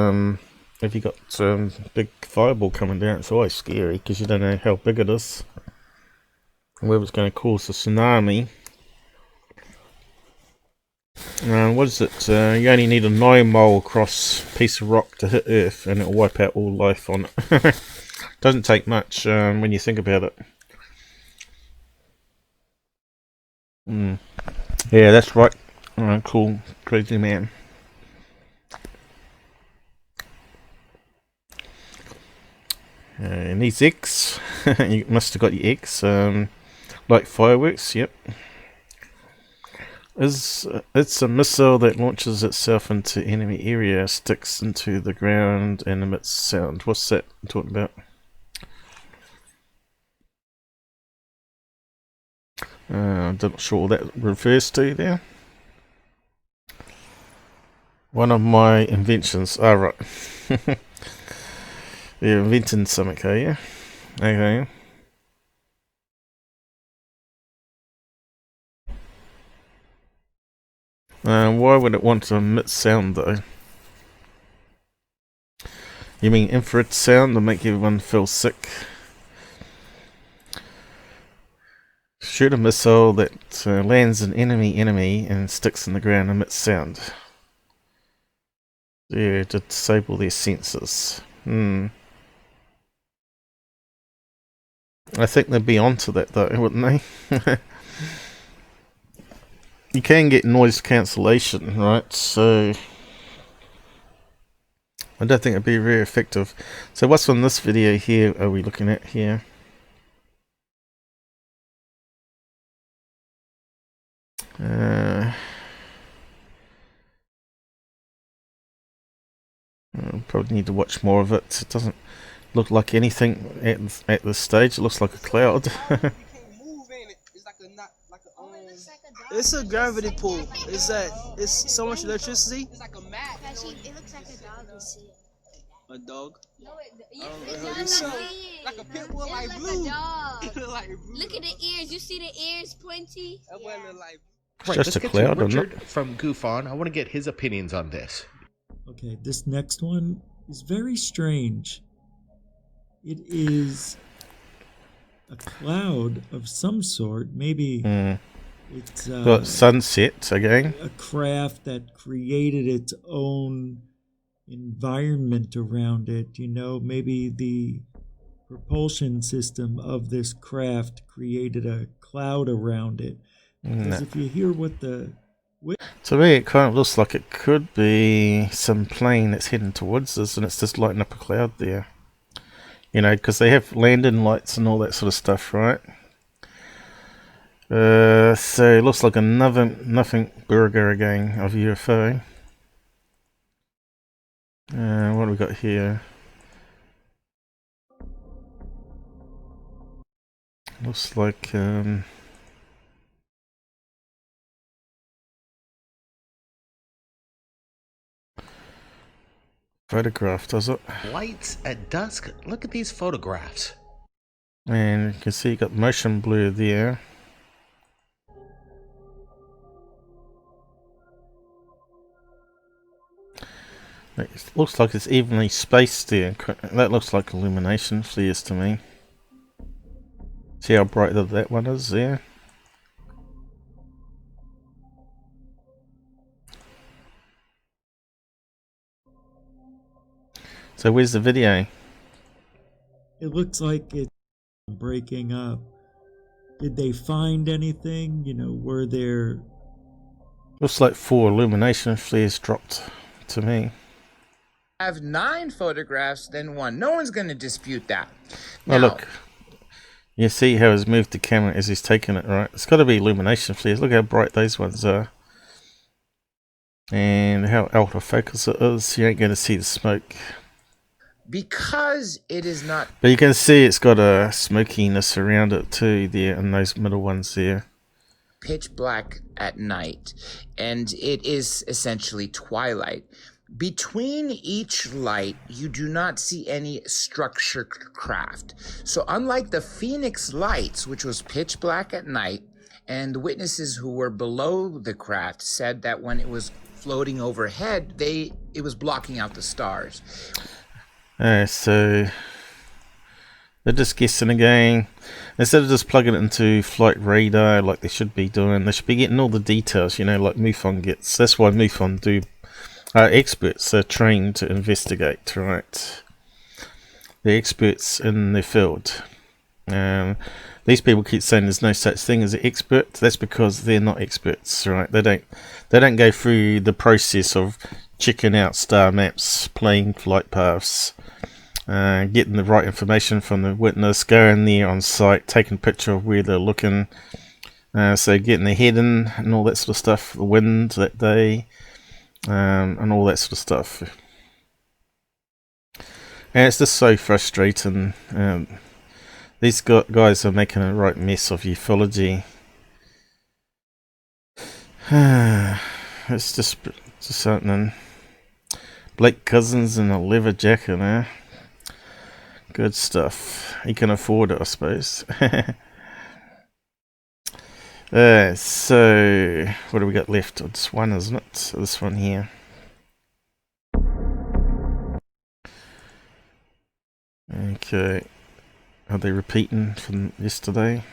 A: if you got big fireball coming down, it's always scary because you don't know how big it is, whether it's going to cause a tsunami. What is it? You only need a 9-mile across piece of rock to hit Earth, and it'll wipe out all life on it. Doesn't take much when you think about it. Yeah, that's right. Cool, crazy man. And these X, you must have got your X, like fireworks, yep. It's a missile that launches itself into enemy area, sticks into the ground, and emits sound. What's that I'm talking about? I'm not sure what that refers to there. One of my inventions. Oh, right. You're inventing something, are you? Okay. Why would it want to emit sound, though? You mean infrared sound to make everyone feel sick? Shoot a missile that lands an enemy and sticks in the ground and emits sound. Yeah, to disable their sensors. I think they'd be onto that though, wouldn't they? You can get noise cancellation, right? So I don't think it'd be very effective. So what's on this video here are we looking at here? I'll probably need to watch more of it. It doesn't look like anything at this stage. It looks like a cloud.
O: It's a gravity pull. It's so much electricity.
P: It looks like a dog.
O: A dog?
P: No, it's like a pit bull, like blue. Look at the ears. You see the ears pointy?
H: Right,
A: just
H: let's
A: a
H: get
A: cloud,
H: to
A: isn't
H: Richard from GUFON. I want to get his opinions on this.
L: Okay, this next one is very strange. It is a cloud of some sort. Maybe it's
A: sunset again.
L: A craft that created its own environment around it. You know, maybe the propulsion system of this craft created a cloud around it. Because if you hear what the...
A: To me, it kind of looks like it could be some plane that's heading towards us, and it's just lighting up a cloud there. You know, because they have landing lights and all that sort of stuff, right? So it looks like nothing burger again of UFO. What do we got here? Looks like photograph, does it?
H: Lights at dusk. Look at these photographs.
A: And you can see you got motion blur there. It looks like it's evenly spaced there. That looks like illumination flares to me. See how bright that one is there? So where's the video?
L: It looks like it's breaking up. Did they find anything? You know, were there...
A: Looks like 4 illumination flares dropped to me.
K: I have 9 photographs, then 1. No one's going to dispute that.
A: Oh, look. You see how he's moved the camera as he's taking it, right? It's got to be illumination flares. Look how bright those ones are. And how out of focus it is. You ain't going to see the smoke.
K: Because it is not...
A: But you can see it's got a smokiness around it too there, and those middle ones there.
K: Pitch black at night, and it is essentially twilight. Between each light, you do not see any structured craft. So unlike the Phoenix lights, which was pitch black at night, and the witnesses who were below the craft said that when it was floating overhead, it was blocking out the stars.
A: So they're just guessing again. Instead of just plugging it into flight radar like they should be doing, they should be getting all the details, you know, like MUFON gets. That's why MUFON do. Experts are trained to investigate, right? They're experts in their field. These people keep saying there's no such thing as an expert. That's because they're not experts, right? They don't go through the process of checking out star maps, playing flight paths, getting the right information from the witness, going there on site, taking a picture of where they're looking, so getting the heading and all that sort of stuff, the wind that day, and all that sort of stuff. And it's just so frustrating. These guys are making a right mess of ufology. It's just something. Blake Cousins in a leather jacket, eh? Good stuff. He can afford it, I suppose. So, what do we got left? It's one, isn't it? So this one here. Okay. Are they repeating from yesterday?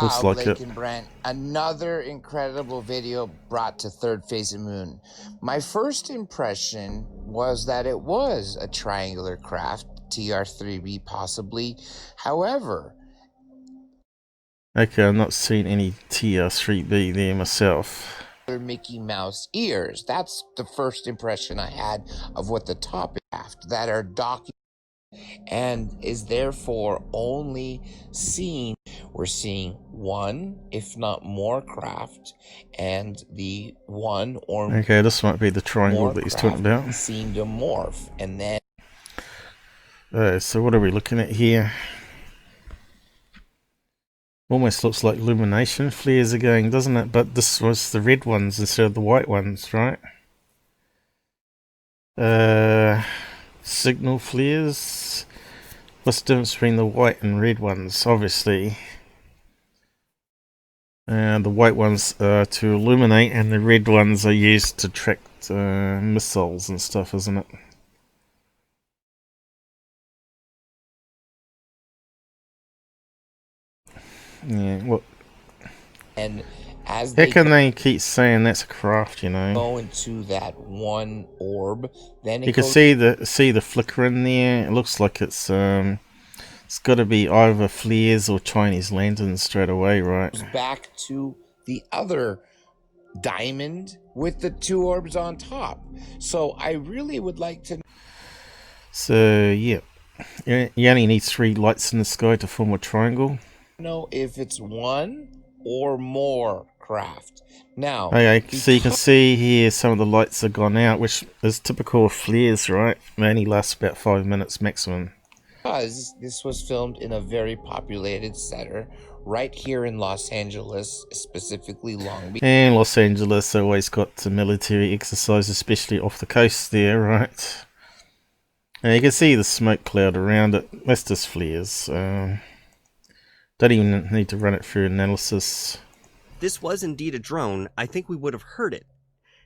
A: Looks like
K: Blake
A: it.
K: and Brent, another incredible video brought to Third Phase of Moon. My first impression was that it was a triangular craft, TR3B possibly. However,
A: Okay, I've not seen any TR3B there myself.
K: Mickey Mouse ears. That's the first impression I had of what the top craft that are docking and is therefore only seen. We're seeing one, if not more, craft, and the one or
A: Okay, this might be the triangle
K: more
A: that he's talking
K: craft
A: about.
K: seem to morph, and then
A: So what are we looking at here? Almost looks like illumination flares are going, doesn't it? But this was the red ones instead of the white ones, right? Signal flares. What's the difference between the white and red ones? Obviously, the white ones are to illuminate, and the red ones are used to track missiles and stuff, isn't it? Yeah. What?
K: and as
A: How
K: they
A: can they keep saying that's a craft? You know.
K: go into that one orb, then it
A: You can
K: goes
A: see the flicker in there. It looks like it's got to be either flares or Chinese lanterns straight away, right?
K: back to the other diamond with the two orbs on top. So I really would like to
A: So yeah, you only need 3 lights in the sky to form a triangle.
K: know if it's one or more craft. Now,
A: Okay, so you can see here some of the lights have gone out, which is typical of flares, right? They only last about 5 minutes maximum.
K: because this was filmed in a very populated center right here in Los Angeles, specifically Long Beach.
A: And Los Angeles always got the military exercise, especially off the coast there, right? And you can see the smoke cloud around it. That's just flares. Don't even need to run it through analysis.
M: This was indeed a drone, I think we would have heard it.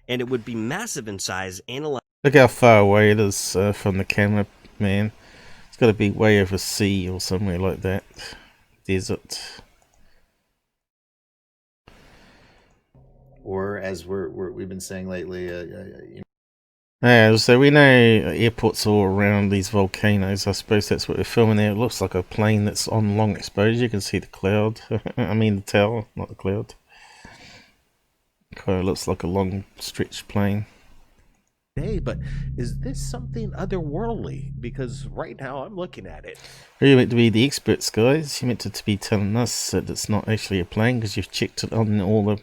M: And it would be massive in size and alive.
A: Look how far away it is from the camera, man. It's got to be way over sea or somewhere like that. Desert.
Q: Or as we've been saying lately,
A: Yeah, so we know airports all around these volcanoes. I suppose that's what they're filming there. It looks like a plane that's on long exposure. You can see the cloud. I mean the tower, not the cloud. Kind of looks like a long stretched plane.
H: Hey, but is this something otherworldly? Because right now I'm looking at it.
A: You're meant to be the experts, guys. You're meant to be telling us that it's not actually a plane because you've checked it on all the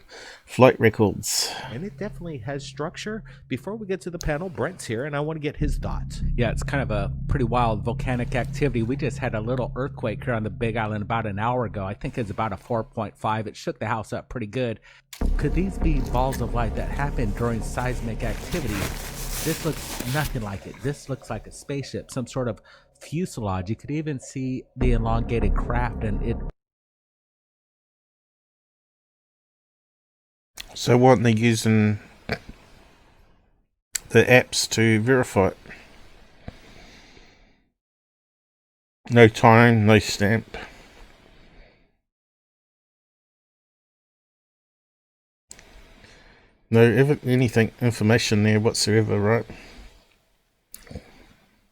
A: flight records.
H: And it definitely has structure. Before we get to the panel, Brent's here, and I want to get his thoughts.
R: Yeah, it's kind of a pretty wild volcanic activity. We just had a little earthquake here on the Big Island about an hour ago. I think it's about a 4.5. It shook the house up pretty good. Could these be balls of light that happen during seismic activity? This looks nothing like it. This looks like a spaceship, some sort of fuselage. You could even see the elongated craft, and it.
A: So what, they're using the apps to verify it? No time, no stamp. No information there whatsoever, right?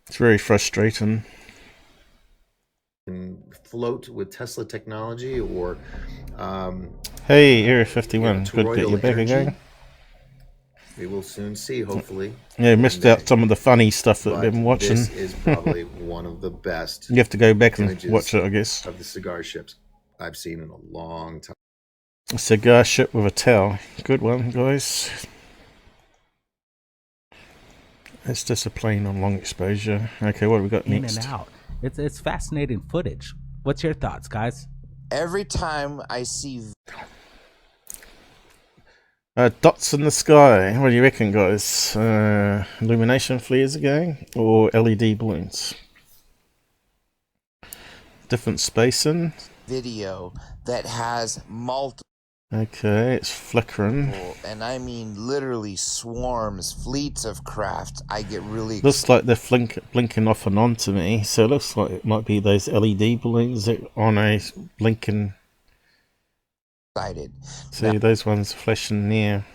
A: It's very frustrating.
Q: can float with Tesla technology or
A: hey, Area 51, good to get you back
Q: energy.
A: again.
Q: We will soon see, hopefully.
A: Yeah, missed out some of the funny stuff that we've been watching.
Q: This is probably one of the best.
A: You have to go back and
Q: images
A: watch it, I guess.
Q: Of the cigar ships I've seen in a long time.
A: A cigar ship with a towel. Good one, guys. It's just a plane on long exposure. Okay, what have we got
R: In
A: next?
R: and out. It's fascinating footage. What's your thoughts, guys?
K: Every time I see
A: Dots in the sky. What do you reckon, guys? Illumination flares again, or LED balloons? Different spacing.
K: video that has multiple
A: Okay, it's flickering.
K: And I mean literally swarms, fleets of craft. I get really
A: Looks like they're blinking off and on to me, so it looks like it might be those LED balloons that on a blinking.
K: excited.
A: See, those ones flashing near.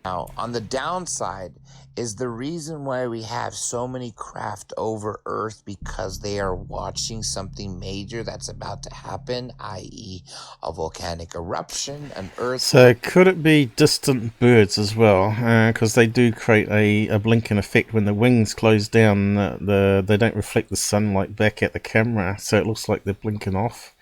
K: Now, on the downside is the reason why we have so many craft over Earth, because they are watching something major that's about to happen, i.e. a volcanic eruption, an earth.
A: So could it be distant birds as well? Because they do create a blinking effect when the wings close down. They don't reflect the sunlight back at the camera, so it looks like they're blinking off.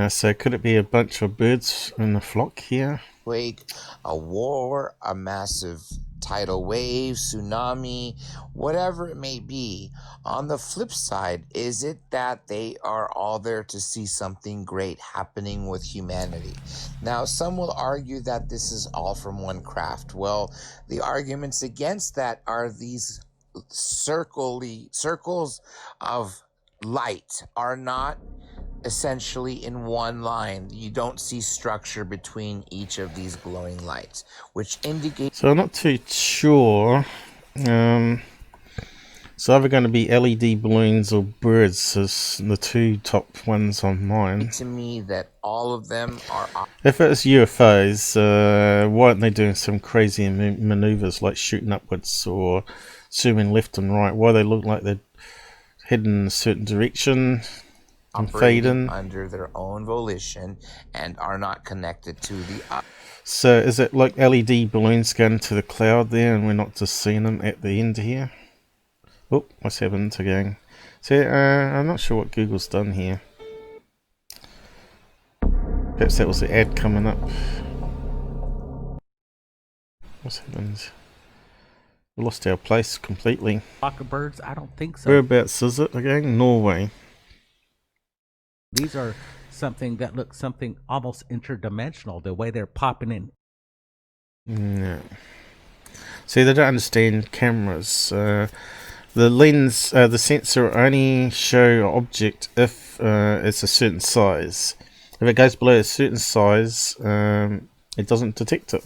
A: So could it be a bunch of birds in a flock here?
K: Quake, a war, a massive tidal wave, tsunami, whatever it may be. On the flip side, is it that they are all there to see something great happening with humanity? Now, some will argue that this is all from one craft. Well, the arguments against that are these circles of light are not essentially in one line. You don't see structure between each of these glowing lights, which indicates.
A: So I'm not too sure. It's either going to be LED balloons or birds as the two top ones on mine.
K: To me, that all of them are.
A: If it's UFOs, why aren't they doing some crazy maneuvers like shooting upwards or zooming left and right? Why they look like they're heading in a certain direction?
K: Operating under their own volition and are not connected to the.
A: So is it like LED balloons going to the cloud there, and we're not just seeing them at the end here? Oh, what's happened again? So I'm not sure what Google's done here. Perhaps that was the ad coming up. What's happened? We lost our place completely.
R: Flock of birds? I don't think so.
A: Whereabouts is it again? Norway.
R: These are something that looks something almost interdimensional, the way they're popping in.
A: No. See, they don't understand cameras. The lens, the sensor only show object if it's a certain size. If it goes below a certain size, it doesn't detect it.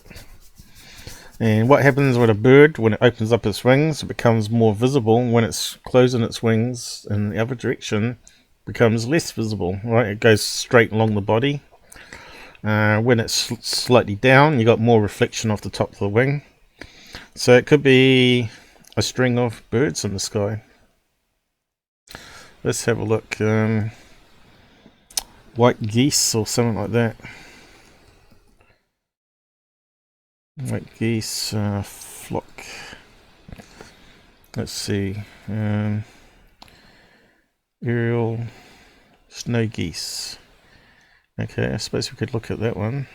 A: And what happens with a bird, when it opens up its wings, it becomes more visible. When it's closing its wings in the other direction, becomes less visible, right? It goes straight along the body. When it's slightly down, you got more reflection off the top of the wing. So it could be a string of birds in the sky. Let's have a look. White geese or something like that. White geese, flock. Let's see. Aerial snow geese. Okay, I suppose we could look at that one.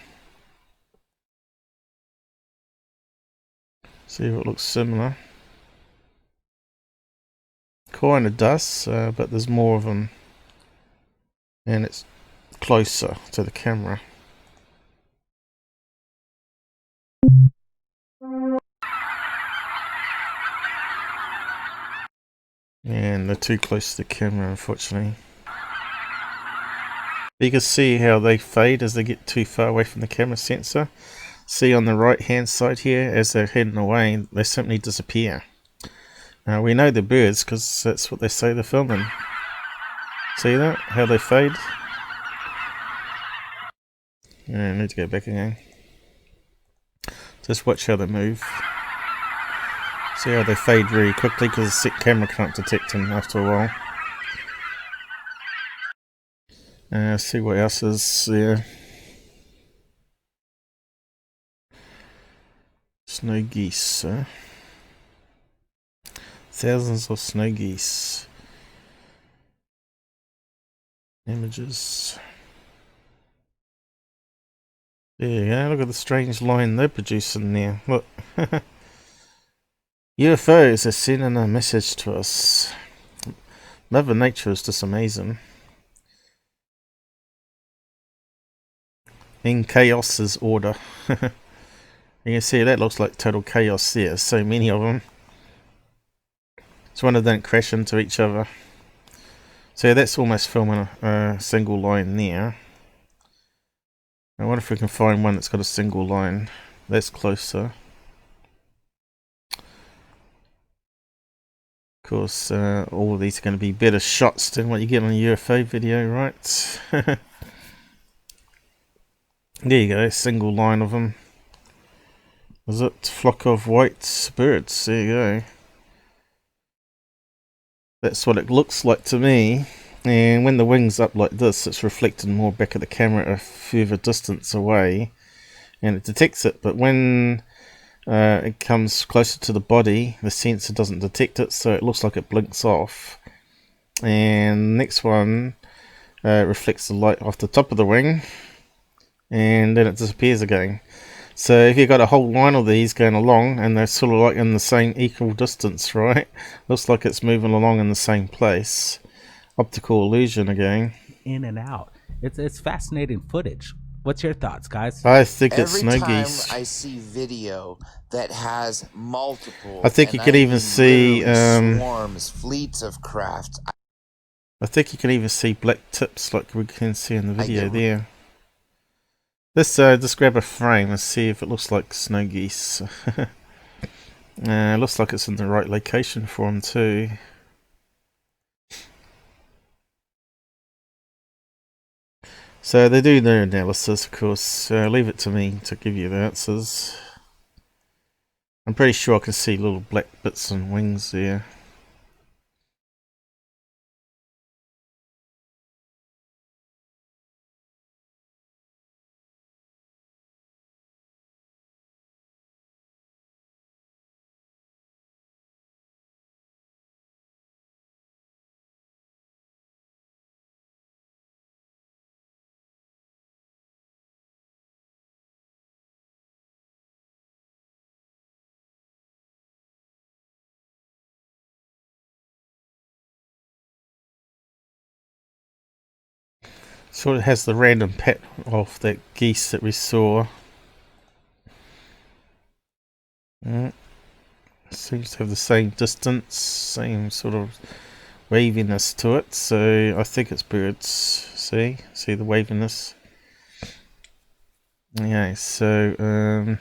A: See if it looks similar. Kinda does, but there's more of them. And it's closer to the camera. And they're too close to the camera, unfortunately. You can see how they fade as they get too far away from the camera sensor. See on the right hand side here, as they're heading away, they simply disappear. We know they're birds because that's what they say they're filming. See that? How they fade? Yeah, I need to go back again. Just watch how they move. See how they fade very quickly because the camera can't detect them after a while. See what else is there. Snow geese. Thousands of snow geese. Images. There you go, look at the strange line they're producing there. Look. UFOs are sending a message to us. Mother Nature is just amazing. In chaos is order. You can see that looks like total chaos there. So many of them. So one of them don't crash into each other. So that's almost filming a single line there. I wonder if we can find one that's got a single line. That's closer. Of course, all of these are going to be better shots than what you get on a UFO video, right? There you go, single line of them. Is it flock of white birds? There you go. That's what it looks like to me. And when the wing's up like this, it's reflected more back at the camera a further distance away, and it detects it. But when it comes closer to the body, the sensor doesn't detect it, so it looks like it blinks off. And the next one reflects the light off the top of the wing, and then it disappears again. So if you've got a whole line of these going along, and they're sort of like in the same equal distance, right? Looks like it's moving along in the same place. Optical illusion again.
R: In and out. It's fascinating footage. What's your thoughts, guys?
A: I think it's
K: Every
A: snow
K: time
A: geese.
K: I see video that has multiple,
A: I think you
K: and
A: can
K: I
A: even
K: mean
A: see
K: literally swarms, fleets of craft.
A: I think you can even see black tips like we can see in the video there. Let's just grab a frame and see if it looks like snow geese. It looks like it's in the right location for them too. So they do their analysis, of course. Leave it to me to give you the answers. I'm pretty sure I can see little black bits and wings there. Sort of has the random pattern of that geese that we saw. Seems to have the same distance, same sort of waviness to it, so I think it's birds. See the waviness. Okay, so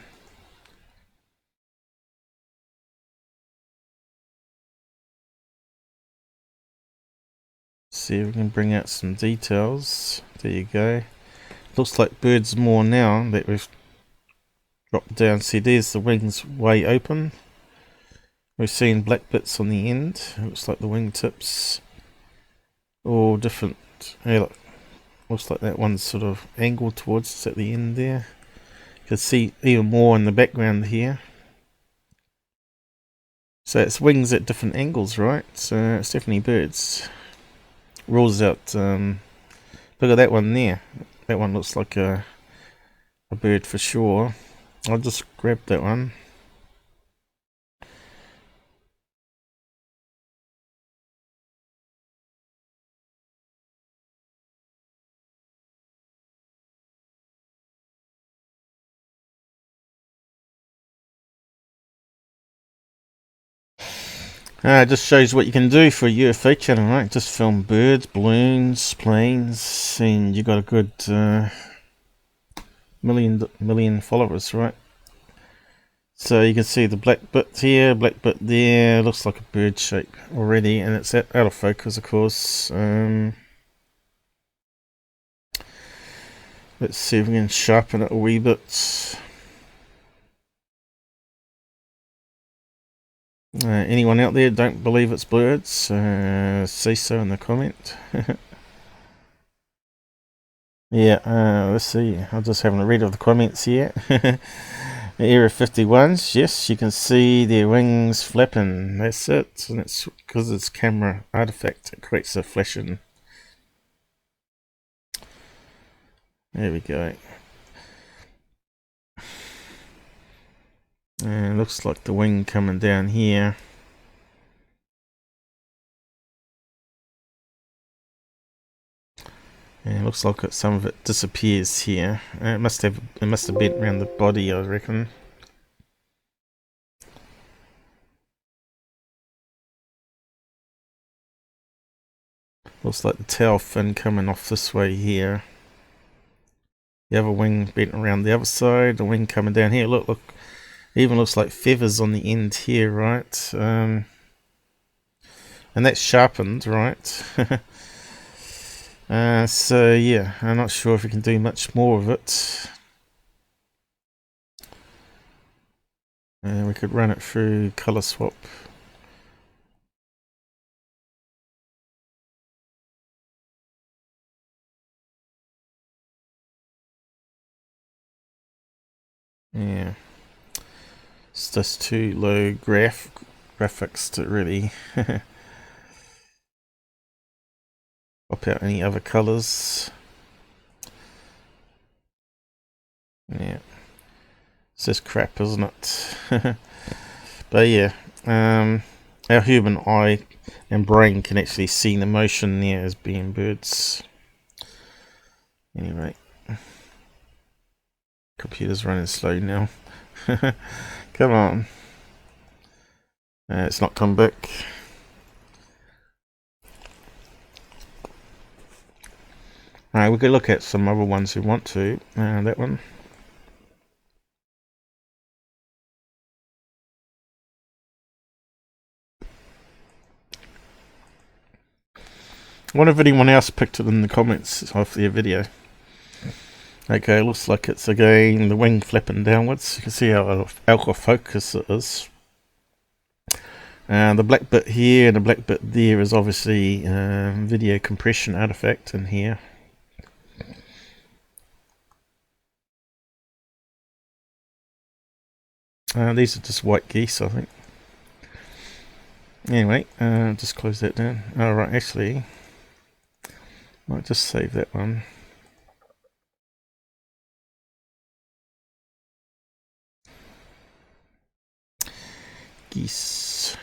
A: see if we can bring out some details. There you go. Looks like birds more now that we've dropped down. See, there's the wings way open. We're seeing black bits on the end. It looks like the wingtips. All different. Hey, look. Looks like that one's sort of angled towards us at the end there. You can see even more in the background here. So it's wings at different angles, right? So it's definitely birds. Rules out. Look at that one there. That one looks like a bird for sure. I'll just grab that one. It just shows what you can do for a UFO channel, right? Just film birds, balloons, planes, and you got a good million followers, right? So you can see the black bit here, black bit there. Looks like a bird shape already, and it's out of focus, of course. Let's see if we can sharpen it a wee bit. Anyone out there don't believe it's birds? Say so in the comment. Yeah, let's see. I'm just having a read of the comments here. Area 51s, yes, you can see their wings flapping. That's it. And it's because it's camera artifact, it creates a flashing. There we go. And looks like the wing coming down here. And it looks like some of it disappears here. It must have bent around the body, I reckon. Looks like the tail fin coming off this way here. The other wing bent around the other side. The wing coming down here. Look, even looks like feathers on the end here, right? And that's sharpened, right? So yeah, I'm not sure if we can do much more of it. We could run it through color swap. Yeah, it's just too low graphics to really pop out any other colors. Yeah, it's just crap, isn't it? But yeah, our human eye and brain can actually see the motion there as being birds. Anyway, computer's running slow now. Come on. It's not come back. Alright, we could look at some other ones we want to. That one. I wonder if anyone else picked it in the comments of their video. Okay, looks like it's again the wing flipping downwards. You can see how out of focus it is. The black bit here and the black bit there is obviously video compression artifact in here. These are just white geese, I think. Anyway, just close that down. Alright, actually, might just save that one. Geese.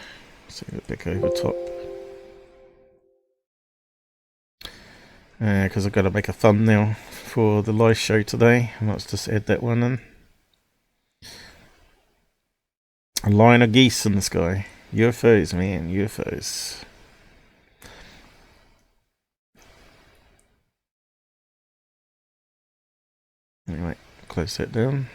A: Save it back over top. Because I've got to make a thumbnail for the live show today. I might just add that one in. A line of geese in the sky. UFOs, man, UFOs. Anyway, close that down.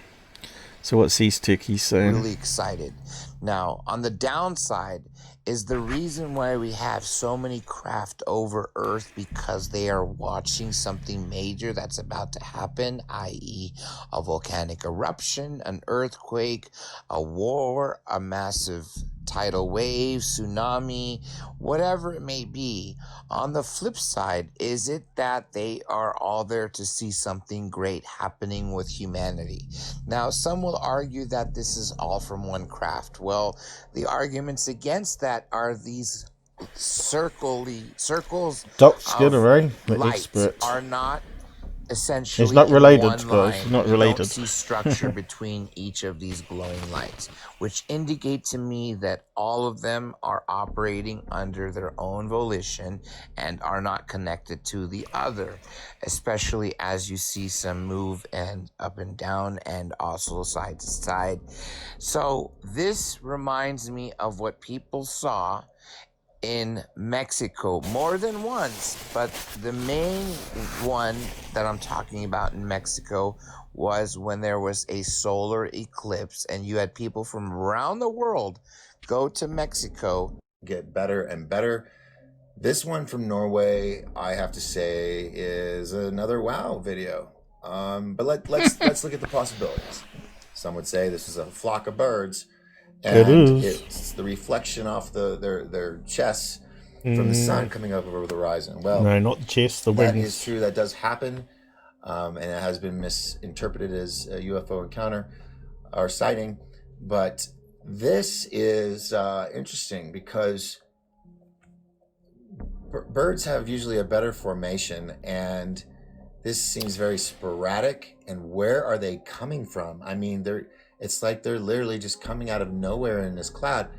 A: So what's these turkeys saying?
K: Really excited. Now, on the downside is the reason why we have so many craft over Earth, because they are watching something major that's about to happen, i.e. a volcanic eruption, an earthquake, a war, a massive tidal wave, tsunami, whatever it may be. On the flip side, is it that they are all there to see something great happening with humanity? Now, some will argue that this is all from one craft. Well, the arguments against that are these circles
A: Doc
K: of
A: Skinner, eh? The
K: light
A: expert.
K: are not essentially
A: He's not related,
K: in one
A: guys.
K: line.
A: He's not
K: You
A: related.
K: don't see structure between each of these glowing lights, which indicate to me that all of them are operating under their own volition and are not connected to the other, especially as you see some move and up and down and also side to side. So this reminds me of what people saw in Mexico more than once, but the main one that I'm talking about in Mexico was when there was a solar eclipse and you had people from around the world go to Mexico.
Q: Get better and better. This one from Norway, I have to say, is another wow video. But let's look at the possibilities. Some would say this is a flock of birds. And it's the reflection off their chests from the sun coming up over the horizon. Well,
A: no, not the chest, the wings.
Q: That is true. That does happen, and it has been misinterpreted as a UFO encounter or sighting. But this is interesting because birds have usually a better formation, and this seems very sporadic. And where are they coming from? I mean, it's like they're literally just coming out of nowhere in this cloud.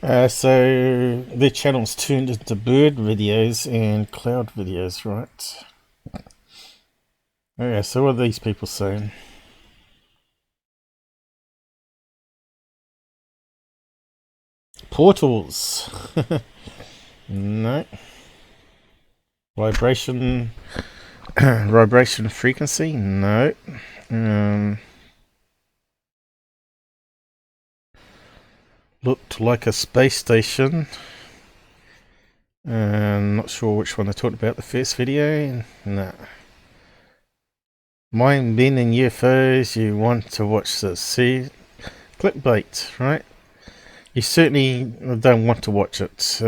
A: So their channel's turned into bird videos and cloud videos, right? Okay, so what are these people saying? Portals. No. Vibration Vibration frequency? No. Looked like a space station. Not sure which one I talked about the first video. No. Mind being in UFOs, you want to watch this. See? Clickbait, right? You certainly don't want to watch it.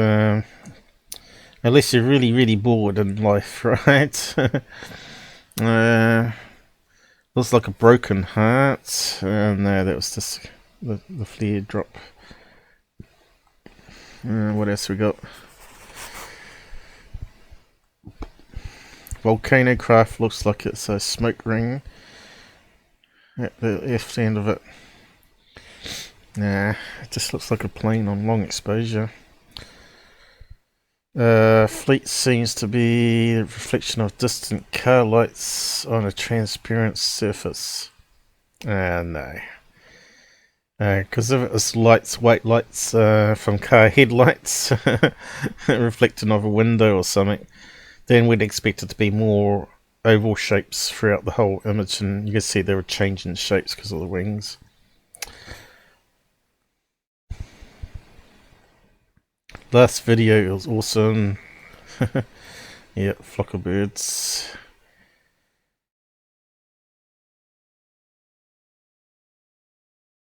A: Unless you're really, really bored in life, right? Looks like a broken heart. No, that was just the flare drop. What else we got? Volcano craft looks like it's a smoke ring at the left end of it. Nah, it just looks like a plane on long exposure. Fleet seems to be a reflection of distant car lights on a transparent surface. No. Because if it was lights, white lights from car headlights reflecting off a window or something, then we'd expect it to be more oval shapes throughout the whole image, and you can see they were changing shapes because of the wings. Last video was awesome. Yeah, flock of birds.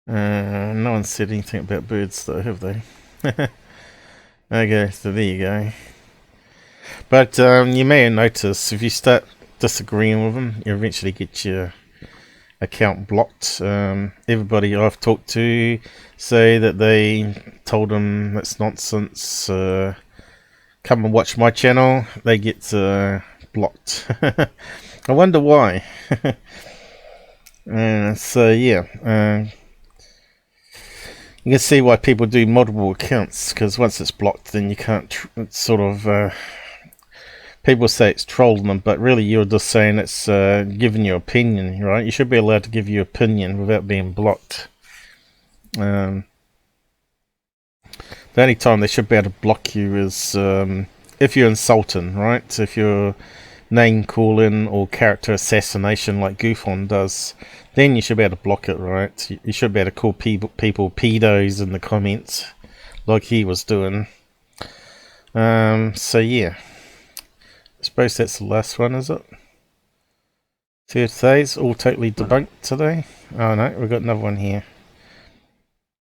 A: No one said anything about birds though, have they? Okay, so there you go. But you may have noticed, if you start disagreeing with them, you eventually get your account blocked. Everybody I've talked to say that they told them that's nonsense. Come and watch my channel, they get blocked. I wonder why. So yeah, you can see why people do multiple accounts, because once it's blocked, then you can't sort of. People say it's trolling them, but really you're just saying it's giving your opinion, right? You should be allowed to give your opinion without being blocked. The only time they should be able to block you is if you're insulting, right? If you're name calling or character assassination like GUFON does, then you should be able to block it, right? You should be able to call people pedos in the comments like he was doing. So yeah. I suppose that's the last one, is it? Third phase, all totally debunked today. Oh no, we've got another one here.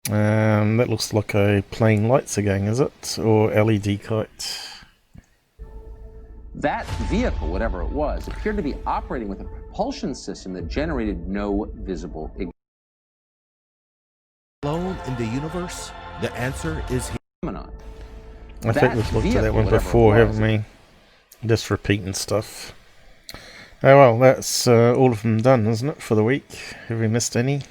A: That looks like a plain lights again, is it? Or LED kite.
S: That vehicle, whatever it was, appeared to be operating with a propulsion system that generated no visible
H: Alone in the universe? The answer is
S: phenomenon.
A: I think we've looked at that one before, haven't we? Just repeating stuff. Oh well, that's all of them done, isn't it, for the week? Have we missed any?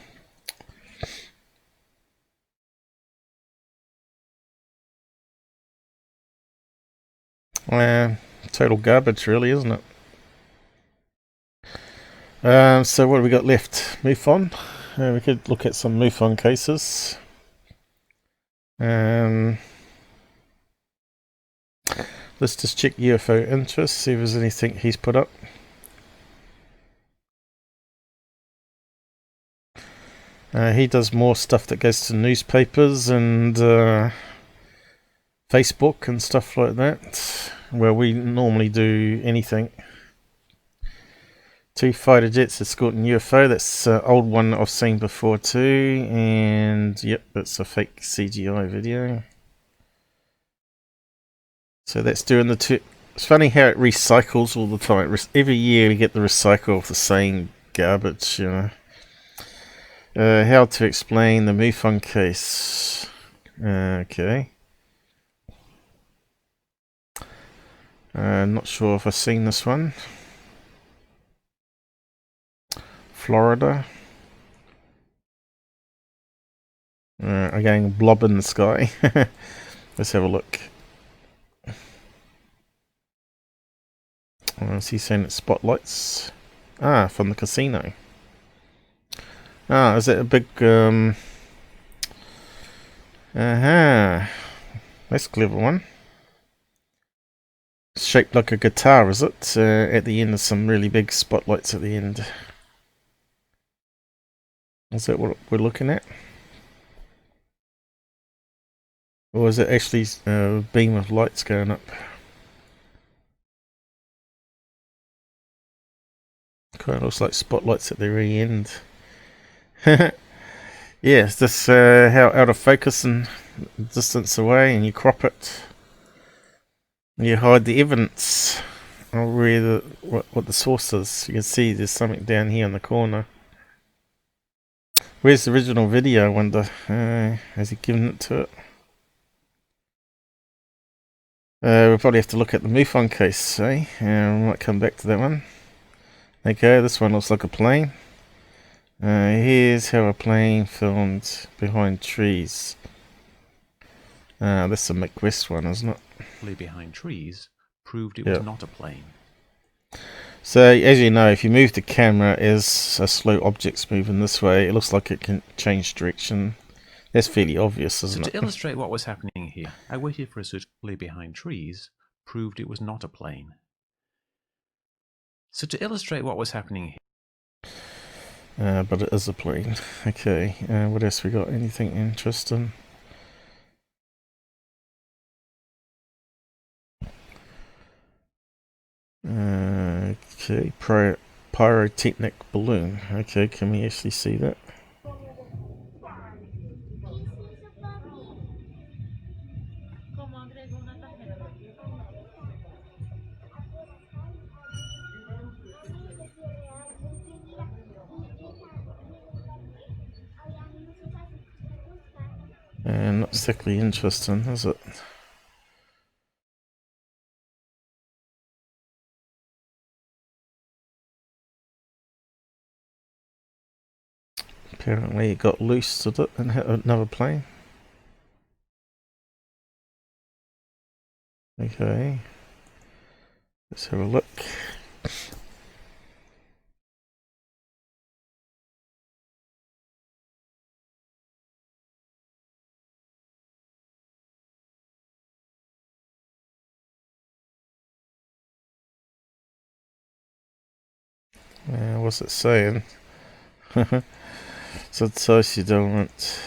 A: Total garbage, really, isn't it? So what have we got left? MUFON. We could look at some MUFON cases. Let's just check UFO interest, see if there's anything he's put up. He does more stuff that goes to newspapers and Facebook and stuff like that, where we normally do anything. 2 fighter jets escorting UFO, that's an old one I've seen before too, and yep, it's a fake CGI video. So that's doing the two. It's funny how it recycles all the time. Every year we get the recycle of the same garbage, you know. How to explain the MUFON case. Okay. Not sure if I've seen this one. Florida. Again, blob in the sky. Let's have a look. Is he saying it's spotlights? Ah, from the casino. Ah, is it a big that's a clever one. shaped like a guitar, is it? At the end, there's some really big spotlights at the end. Is that what we're looking at? Or is it actually a beam of lights going up? Kind of looks like spotlights at the very end. Yeah, it's this how out of focus and distance away, and you crop it. You hide the evidence of where what the source is. You can see there's something down here in the corner. Where's the original video, I wonder? Has he given it to it? We'll probably have to look at the MUFON case, eh? We might come back to that one. Okay, this one looks like a plane. Here's how a plane filmed behind trees. That's the McWest one, isn't it?
T: Behind trees proved it was not a plane.
A: So, as you know, if you move the camera as a slow object's moving this way, it looks like it can change direction. That's fairly obvious, isn't it?
T: To illustrate what was happening here, I waited for a suit behind trees proved it was not a plane. So to illustrate what was happening here.
A: But it is a plane. Okay, what else we got? Anything interesting? Okay, pyrotechnic balloon. Okay, can we actually see that? Not particularly interesting, is it? Apparently it got loose, did it, and hit another plane. Okay. Let's have a look. What's it saying? Subsocial element.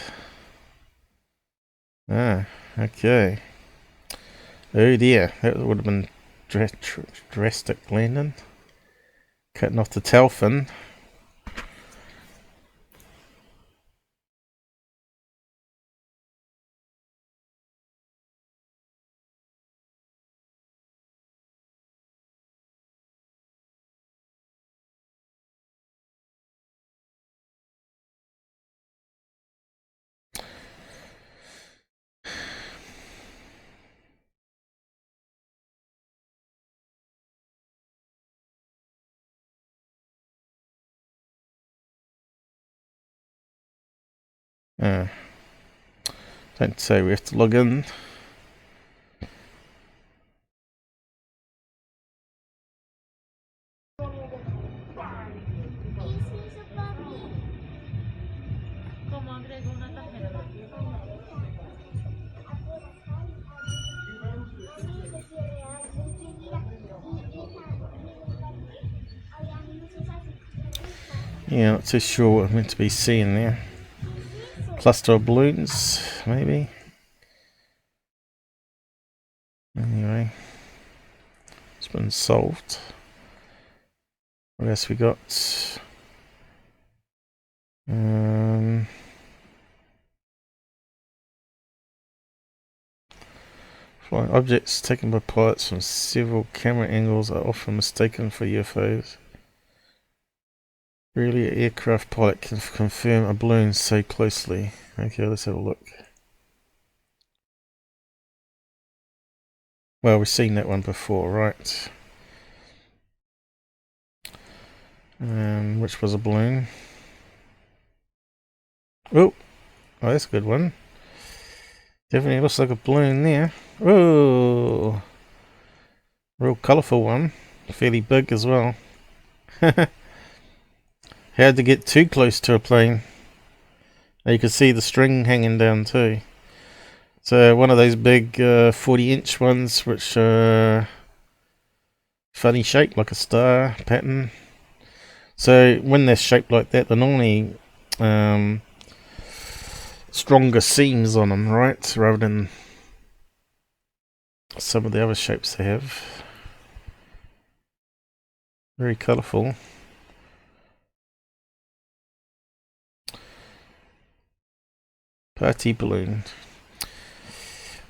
A: Okay. Oh dear, that would have been drastic blending. Cutting off the tail fin. Don't say we have to log in. Yeah, not too sure what I'm meant to be seeing there. Cluster of balloons, maybe. Anyway, it's been solved. What else we got? Flying objects taken by pilots from several camera angles are often mistaken for UFOs. Really, an aircraft pilot can confirm a balloon so closely. Okay, let's have a look. Well, we've seen that one before, right? Which was a balloon. Oh, that's a good one. Definitely looks like a balloon there. Oh, real colourful one. Fairly big as well. Had to get too close to a plane. You can see the string hanging down too. So one of those big 40-inch ones, which funny shape, like a star pattern. So when they're shaped like that, they're normally stronger seams on them, right? Rather than some of the other shapes they have. Very colourful. Party balloon.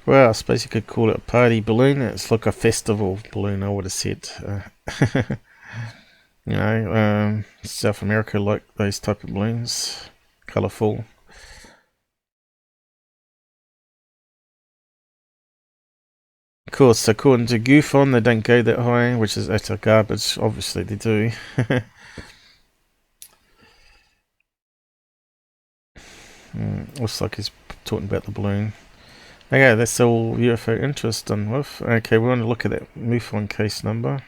A: Well, I suppose you could call it a party balloon. It's like a festival balloon, I would have said. You know, South America like those type of balloons. Colourful. Of course, according to GUFON, they don't go that high, which is utter garbage. Obviously, they do. Looks like he's talking about the balloon. Okay, that's all UFO interest done with. Okay, we want to look at that MUFON case number.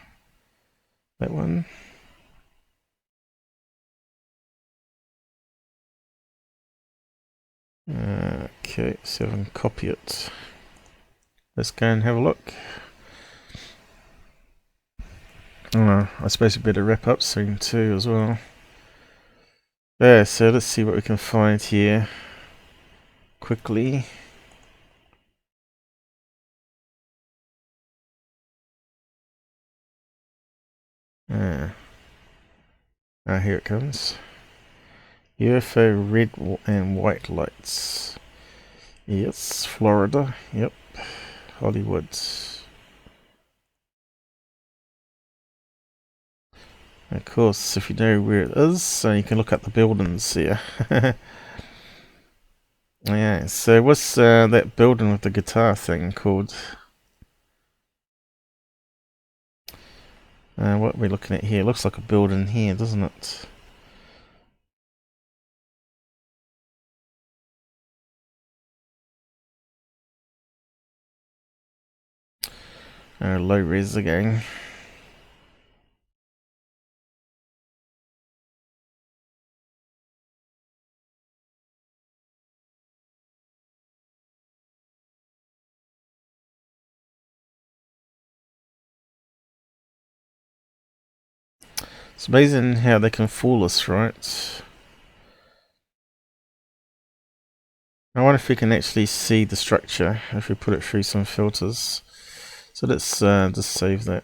A: That one. Okay, so I can copy it. Let's go and have a look. Oh, I suppose we better wrap up soon too as well. Yeah, so let's see what we can find here quickly. Here it comes. UFO red and white lights. Yes, Florida. Yep. Hollywood. Of course, if you know where it is, so you can look at the buildings here. Yeah, so what's that building with the guitar thing called? What are we looking at here? Looks like a building here, doesn't it? Low res again. It's amazing how they can fool us, right? I wonder if we can actually see the structure if we put it through some filters. So let's just save that.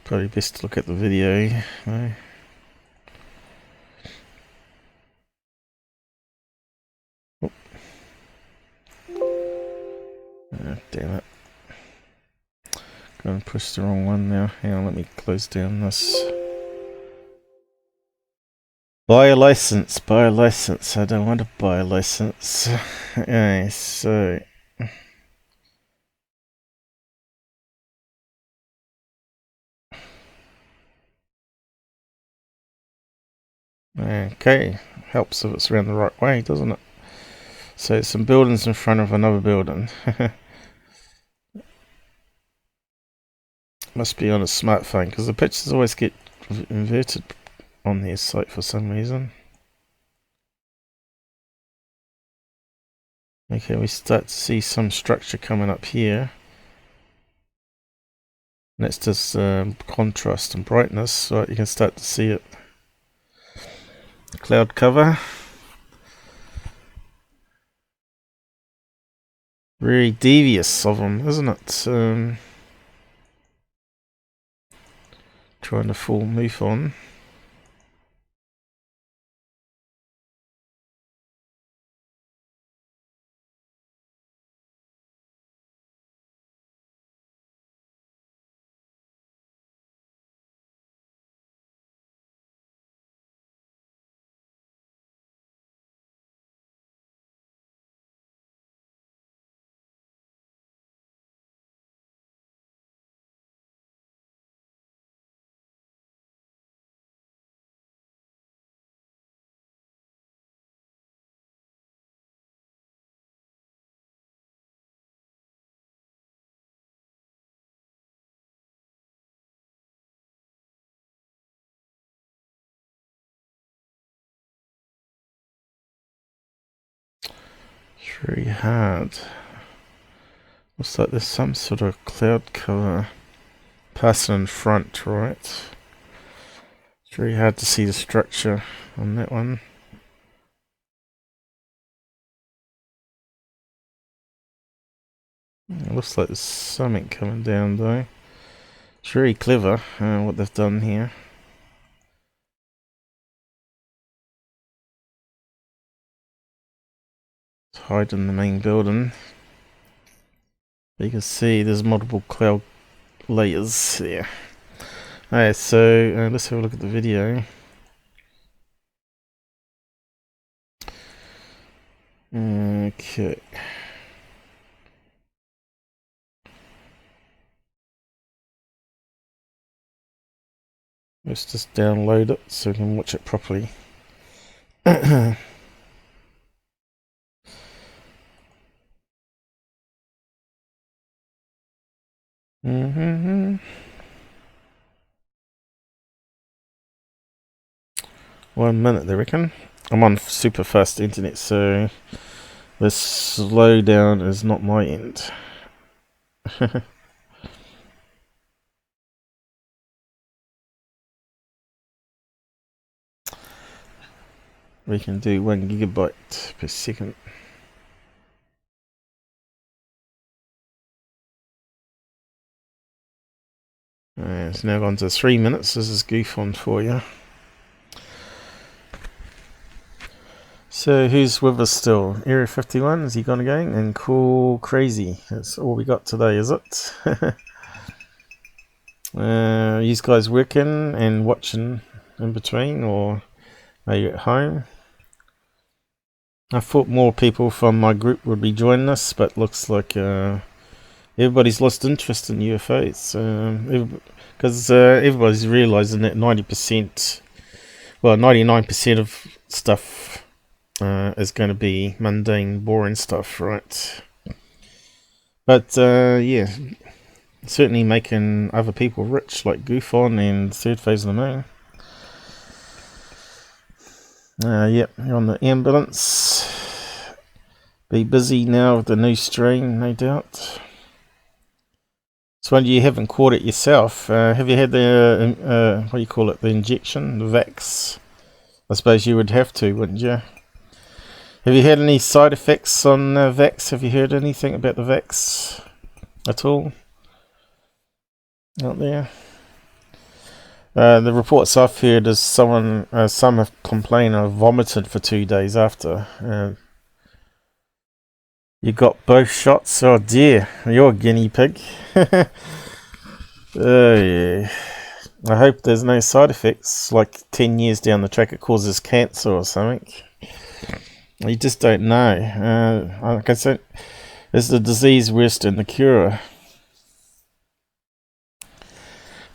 A: Probably best to look at the video. No? Damn it. Gonna push the wrong one now. Hang on, let me close down this. Buy a license, buy a license. I don't want to buy a license. Okay, so okay, helps if it's around the right way, doesn't it? So some buildings in front of another building. Must be on a smartphone because the pictures always get inverted on their site for some reason. Okay, we start to see some structure coming up here. And that's just contrast and brightness, so you can start to see it. Cloud cover. Very devious of them, isn't it? Trying to fool MUFON. very hard. Looks like there's some sort of cloud cover passing in front, right? It's very hard to see the structure on that one. It looks like there's something coming down though. It's very clever what they've done here. It's hiding the main building. You can see there's multiple cloud layers there. Alright, so let's have a look at the video. Okay. Let's just download it so we can watch it properly. Mm-hmm. 1 minute, they reckon. I'm on super fast internet, so the slowdown is not my end. We can do 1 gigabyte per second. It's now gone to 3 minutes. This is GUFON for you. So who's with us still? Area 51, is he gone again? And Cool Crazy. That's all we got today, is it? You guys working and watching in between, or are you at home? I thought more people from my group would be joining us, but looks like everybody's lost interest in UFOs. Because everybody's realizing that 90%, well 99% of stuff is going to be mundane, boring stuff, right? But yeah, certainly making other people rich, like GUFON and Third Phase of the Moon. Yep, you're on the ambulance. Be busy now with the new strain, no doubt. So when you haven't caught it yourself, have you had the, what do you call it, the injection, the vax? I suppose you would have to, wouldn't you? Have you had any side effects on vax? Have you heard anything about the vax at all out there? The reports I've heard is some have complained of vomited for 2 days after. You got both shots? Oh dear, you're a guinea pig. Oh yeah. I hope there's no side effects, like 10 years down the track it causes cancer or something. You just don't know. Like I said, is the disease worse than the cure?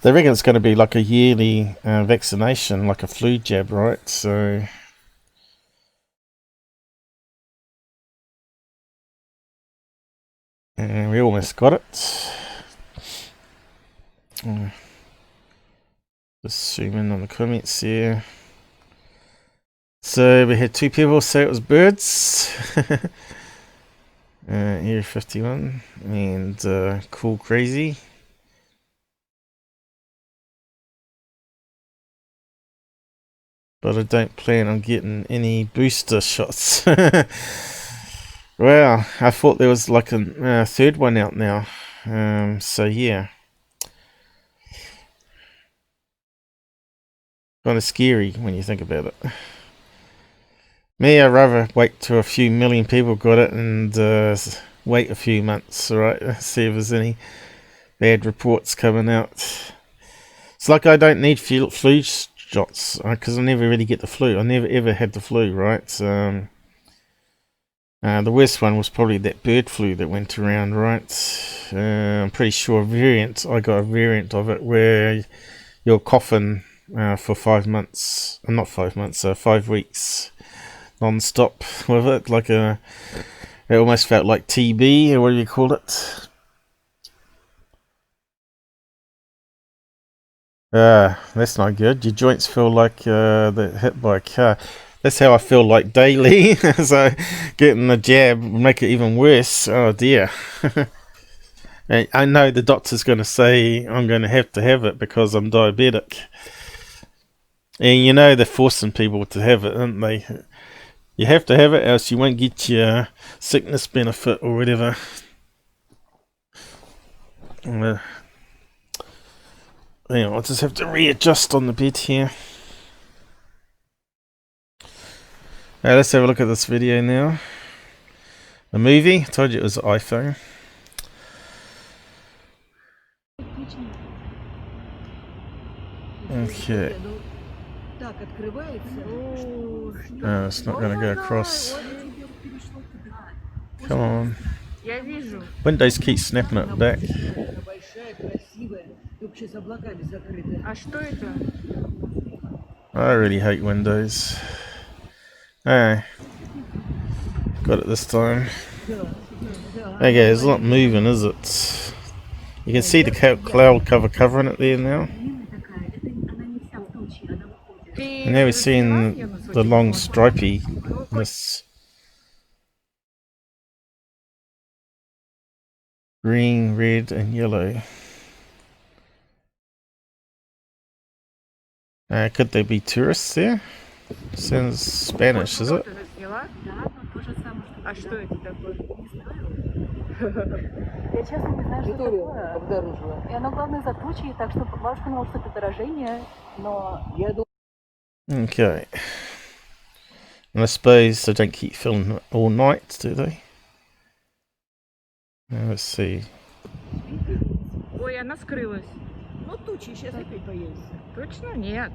A: They reckon it's going to be like a yearly vaccination, like a flu jab, right? So we almost got it. Just zoom in on the comments here. So we had 2 people say it was birds. Area 51 and Cool Crazy. But I don't plan on getting any booster shots. Well, I thought there was like a third one out now. So yeah. Kind of scary when you think about it. Me, I'd rather wait till a few million people got it and wait a few months, right? See if there's any bad reports coming out. It's like I don't need flu shots because I never really get the flu. I never ever had the flu, right? The worst one was probably that bird flu that went around, right? I'm pretty sure I got a variant of it where you're coughing for 5 months. Not 5 months, 5 weeks non-stop with it. Like it almost felt like TB, or what do you call it? That's not good. Your joints feel like they're hit by a car. That's how I feel like daily. So getting the jab will make it even worse. Oh dear. And I know the doctor's going to say I'm going to have it because I'm diabetic. And you know they're forcing people to have it, aren't they? You have to have it, else you won't get your sickness benefit or whatever. I'll just have to readjust on the bed here. Let's have a look at this video now. The movie, I told you it was an iPhone. Okay. It's not going to go across. Come on. Windows keep snapping it back. I really hate Windows. Got it this time. Okay, it's not moving, is it? You can see the cloud cover covering it there now. And now we're seeing the long stripiness. Green, red, and yellow. Could there be tourists there? Sounds Spanish, is it? Okay. And I suppose they don't keep filming all night, do they? Let's see.
D: Ой, она скрылась. Ну, тучи сейчас опять появится. Точно? Нет.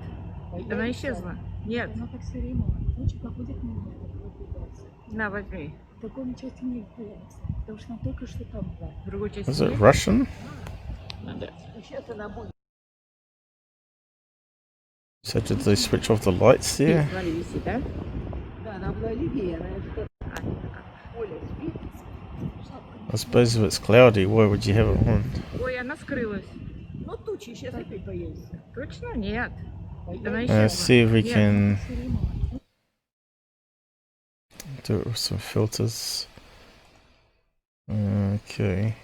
D: Она исчезла. Нет. Она так все время. Тучи походит на На, возьми. В таком части не появится. Потому что она только что там была. В другой части.
A: Is it Russian?
D: Надо. Сейчас она будет.
A: So did they switch off the lights there?
D: Смотри, висит, да? Да, она была левее. Она что-то... Оля, спит.
A: I suppose if it's cloudy, why would you have it on?
D: Ой, она скрылась. Ну, тучи сейчас опять появится. Точно? Нет. Она исчезла.
A: Let's see if we can do it with some filters. Okay.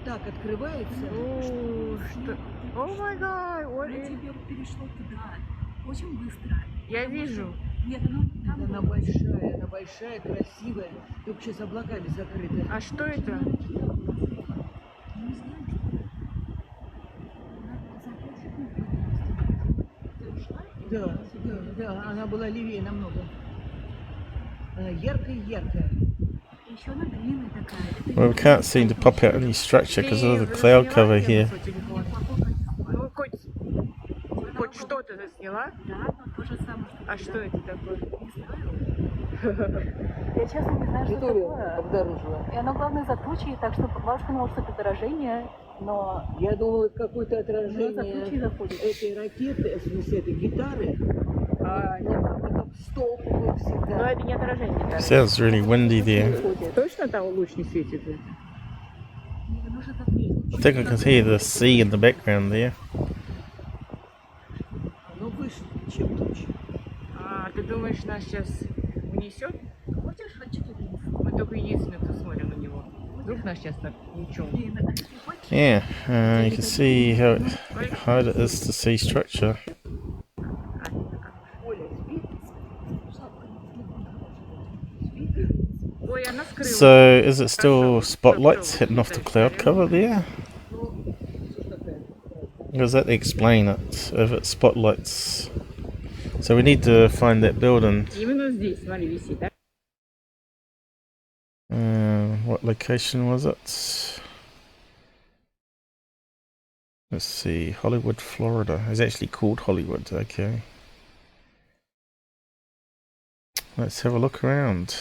D: Так, открывается. О, что? О май гад! Она тебе перешло туда. Очень быстро. Я вижу. Нет, она большая, красивая. Только сейчас облаками закрыта. А что это? Да, она была левее намного. Она яркая.
A: Well, we can't seem to pop out any structure because of the cloud cover here.
D: Ну, хоть что-то засняла? Да, то же самое. А что это такое?
U: Я честно не знаю, что такое. Обнаружила. И оно главное за тучей, так что бабушка думала, что это отражение, но...
D: Я думала, это какое-то отражение этой ракеты, в смысле, этой гитары. А там столб был всегда. Но это не отражение гитары.
A: Sounds really windy there.
D: Точно там луч не светит?
A: I think I can hear the sea in the background there.
D: Ну, выше, чем тучи. А, ты думаешь, нас сейчас унесет? Хочешь, мы только единственное, кто смотрим на него. Вдруг нас сейчас так ничего.
A: Yeah, you can see how hard it is to see structure. So, is it still spotlights hitting off the cloud cover there? Does that explain it, if it's spotlights? So we need to find that building. What location was it? Let's see, Hollywood, Florida. It's actually called Hollywood, okay. Let's have a look around.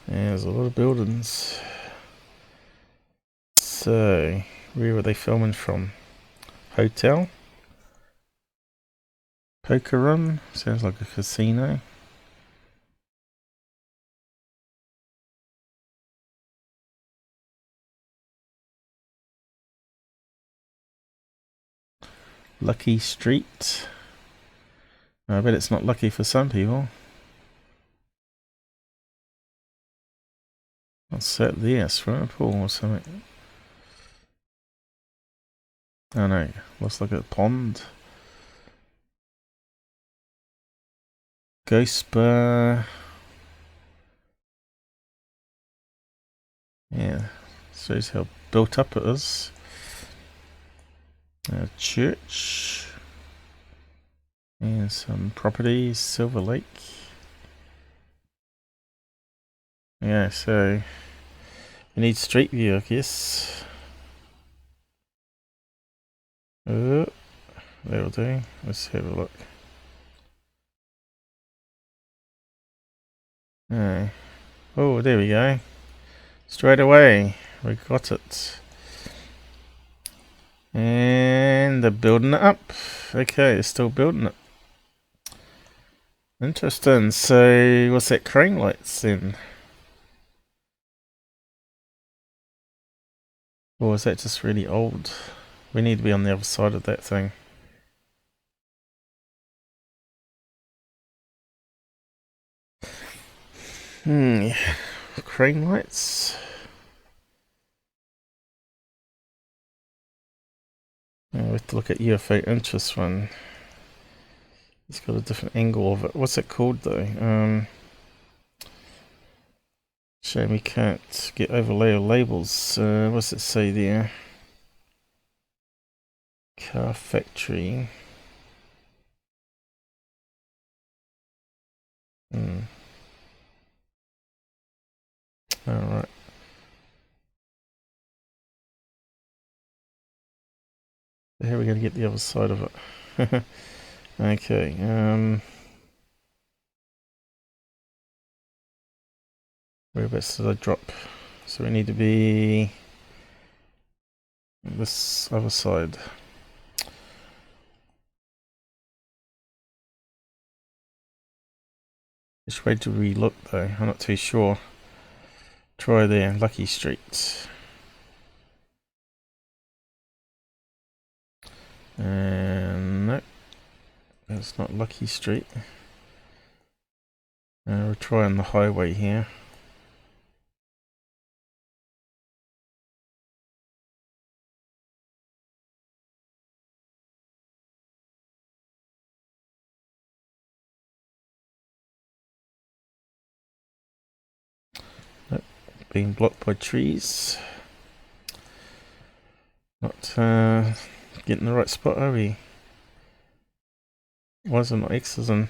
A: Yeah, there's a lot of buildings. So, where were they filming from? Hotel? Poker room? Sounds like a casino. Lucky Street. I bet it's not lucky for some people. What's that there? Swimming pool or something? Oh no, looks like a pond. Ghost bar. Yeah, shows how built up it is. A church. And some properties, Silver Lake. Yeah, so we need street view, I guess. Oh, that'll do. Let's have a look. Oh, there we go. Straight away, we got it. And they're building it up. Okay, they're still building it. Interesting. So, what's that, crane lights then? Or is that just really old? We need to be on the other side of that thing. Crane lights. We have to look at UFO interest one. It's got a different angle of it. What's it called though? Shame we can't get overlay of labels. What's it say there? Car factory. Alright. How are we going to get the other side of it? Okay, whereabouts did I drop? So we need to be this other side. Which way do we look though? I'm not too sure. Try there, Lucky Street. And no, that's not Lucky Street. We're trying the highway here. Nope, being blocked by trees. Not getting the right spot, are we? Why is it not accessing?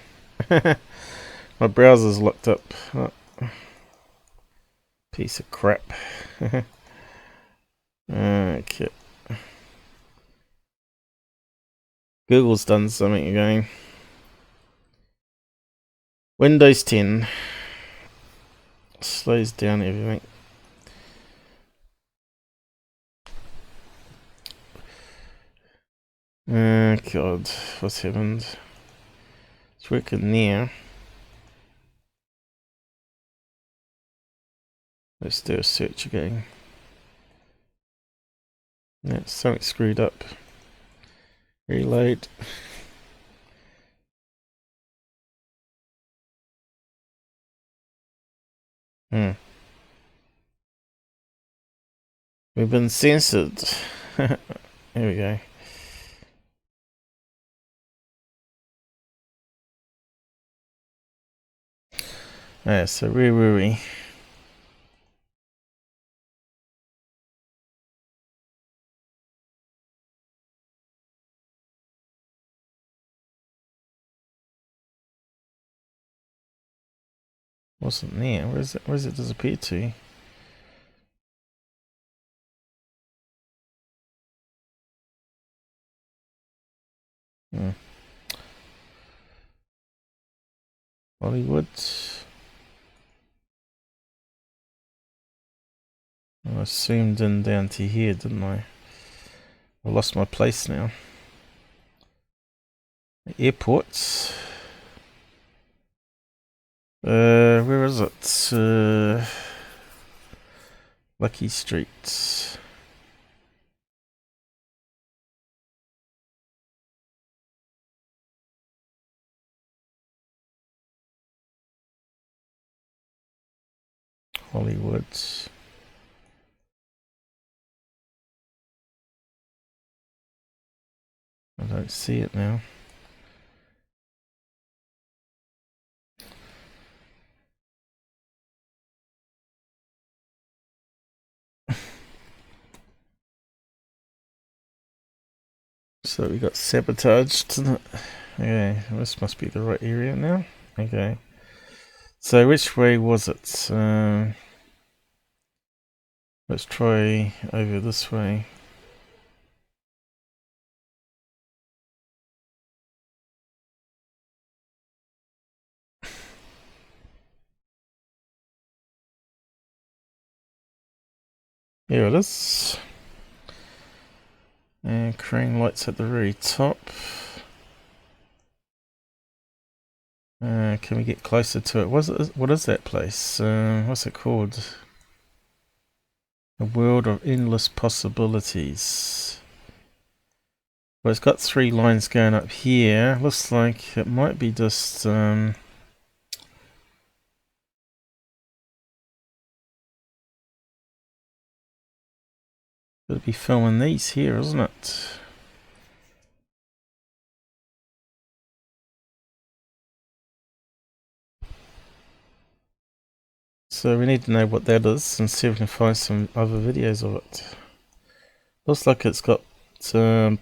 A: My browser's locked up. Oh. Piece of crap. Okay. Google's done something again. Windows 10 slows down everything. Oh god, what's happened? It's working there. Let's do a search again. Yeah, something screwed up. Reload. We've been censored. There we go. Yeah, so where were we? Wasn't there. Where's it disappeared to? Hollywood. I zoomed in down to here, didn't I? I lost my place now. Airport. Where is it? Lucky Street. Hollywood. I don't see it now. So we got sabotaged. Okay, this must be the right area now. Okay. So which way was it? Let's try over this way. Here it is. And crane lights at the very top. Can we get closer to it? What is that place? What's it called? A world of endless possibilities. Well, it's got 3 lines going up here. Looks like it might be just it'll be filming these here, isn't it? So we need to know what that is and see if we can find some other videos of it. Looks like it's got the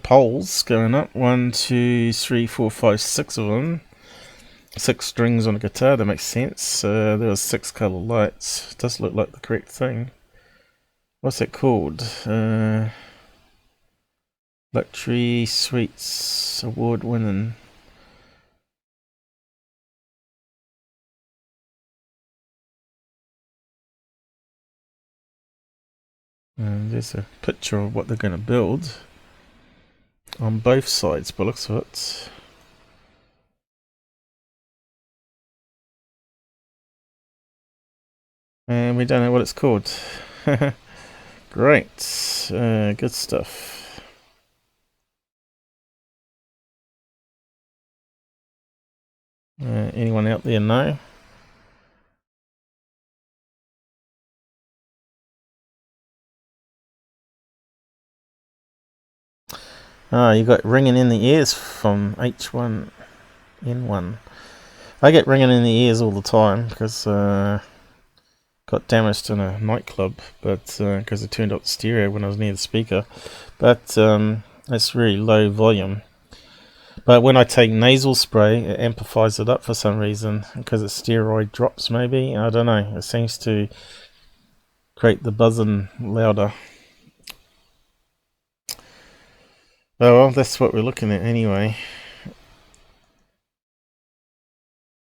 A: poles going up. 1, 2, 3, 4, 5, 6 of them. 6 strings on a guitar, that makes sense. There was 6 colour lights. Does look like the correct thing. What's it called? Luxury Suites award winning. And there's a picture of what they're going to build on both sides by the looks of it. And we don't know what it's called. Great. Good stuff. Anyone out there know? Ah, you got ringing in the ears from H1N1. I get ringing in the ears all the time because got damaged in a nightclub, but because I turned up the stereo when I was near the speaker. But it's really low volume. But when I take nasal spray, it amplifies it up for some reason because it's steroid drops. Maybe, I don't know. It seems to create the buzzing louder. Oh well, that's what we're looking at anyway.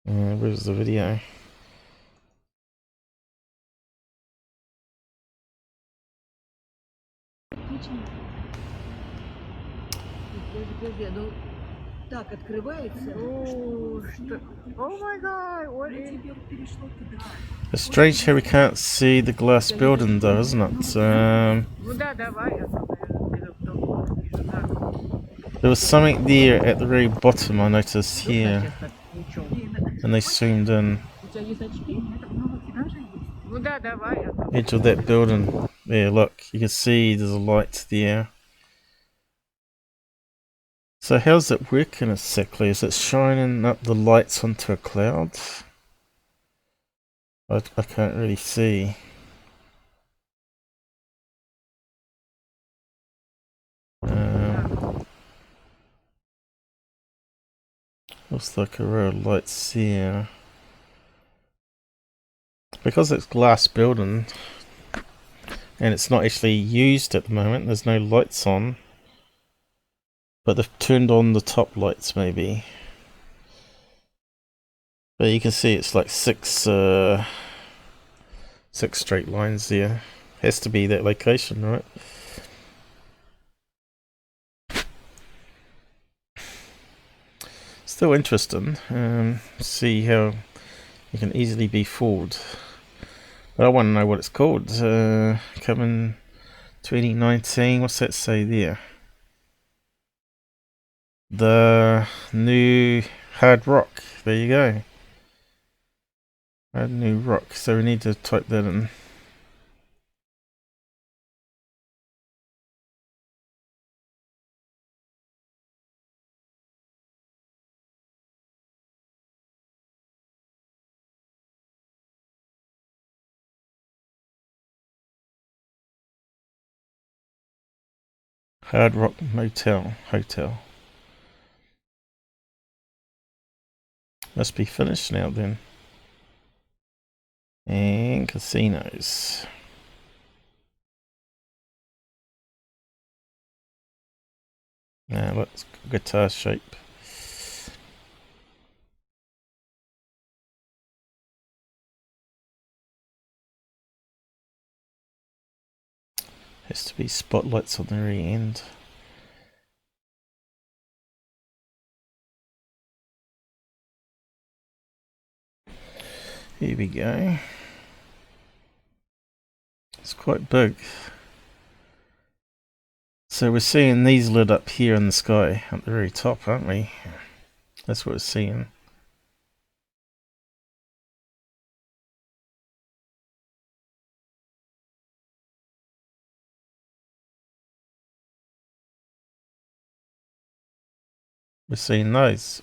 A: Where's the video?
D: Так открывается. О, что? Oh my god, what is...
A: It's strange how we can't see the glass building though, isn't it?
D: Ну да, давай.
A: There was something there at the very bottom I noticed here. And they zoomed in.
D: Ну да, давай.
A: Edge of that building. There, look, you can see there's a light there. So how's it working exactly? Is it shining up the lights onto a cloud? I can't really see. Looks like a row of lights here. Because it's glass building and it's not actually used at the moment, there's no lights on. But they've turned on the top lights maybe. But you can see it's like six 6 straight lines there. Has to be that location, right? Still interesting. See how you can easily be fooled. But I want to know what it's called. Coming 2019. What's that say there? The new hard rock. There you go. Hard new rock. So we need to type that in. Hard Rock Motel Hotel. Must be finished now then. And casinos. Now let's guitar shape. Has to be spotlights on the very end. Here we go. It's quite big. So we're seeing these lit up here in the sky at the very top, aren't we? That's what we're seeing. We're seeing those.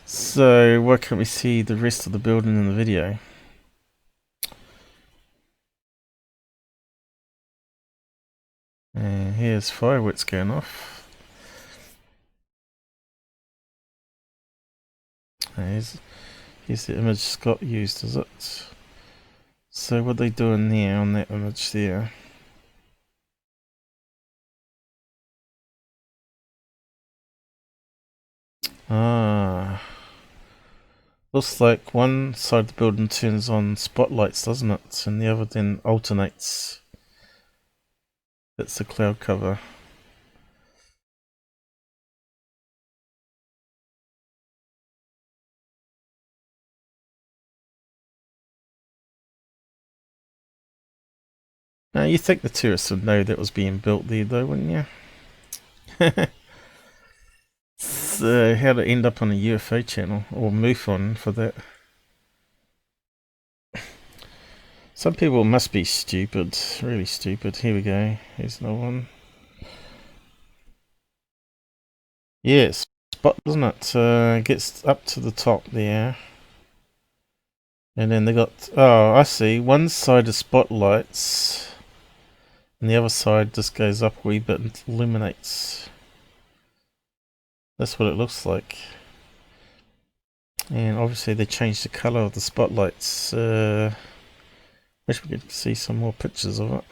A: So why can't we see the rest of the building in the video? And here's fireworks going off. Here's the image Scott used, is it? So what are they doing there on that image there? Ah, looks like one side of the building turns on spotlights, doesn't it? And the other then alternates. That's the cloud cover. Now you think the tourists would know that was being built there though, wouldn't you? So how'd it end up on a UFO channel? Or MUFON for that? Some people must be stupid, really stupid. Here we go, here's another one. Yes, spot, doesn't it? Gets up to the top there. And then they got, oh, I see, one side is spotlights. And the other side just goes up a wee bit and illuminates. That's what it looks like. And obviously they changed the colour of the spotlights. Wish we could see some more pictures of it.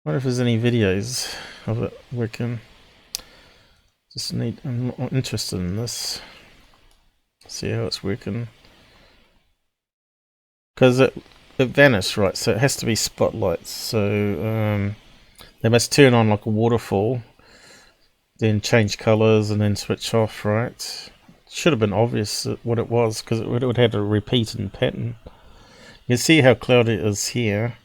A: Wonder if there's any videos of it working. I'm interested in this. See how it's working. Because it vanished, right? So it has to be spotlights. So they must turn on like a waterfall, then change colours and then switch off, right? Should have been obvious what it was, because it would have had a repeating pattern. You can see how cloudy it is here.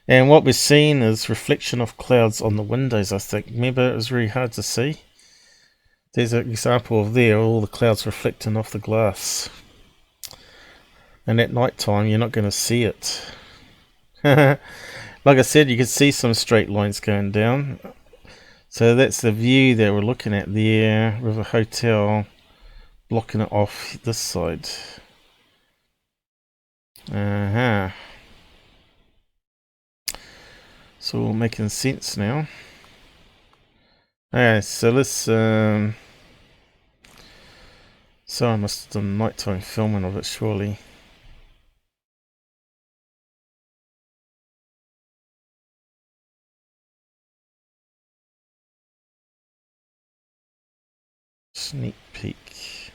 A: And what we're seeing is reflection of clouds on the windows, I think. Remember, it was really hard to see. There's an example of there, all the clouds reflecting off the glass. And at night time, you're not going to see it. Like I said, you can see some straight lines going down. So that's the view that we're looking at there, with a hotel blocking it off this side. It's all making sense now. Alright, so let's so I must have done nighttime filming of it, surely. Sneak peek.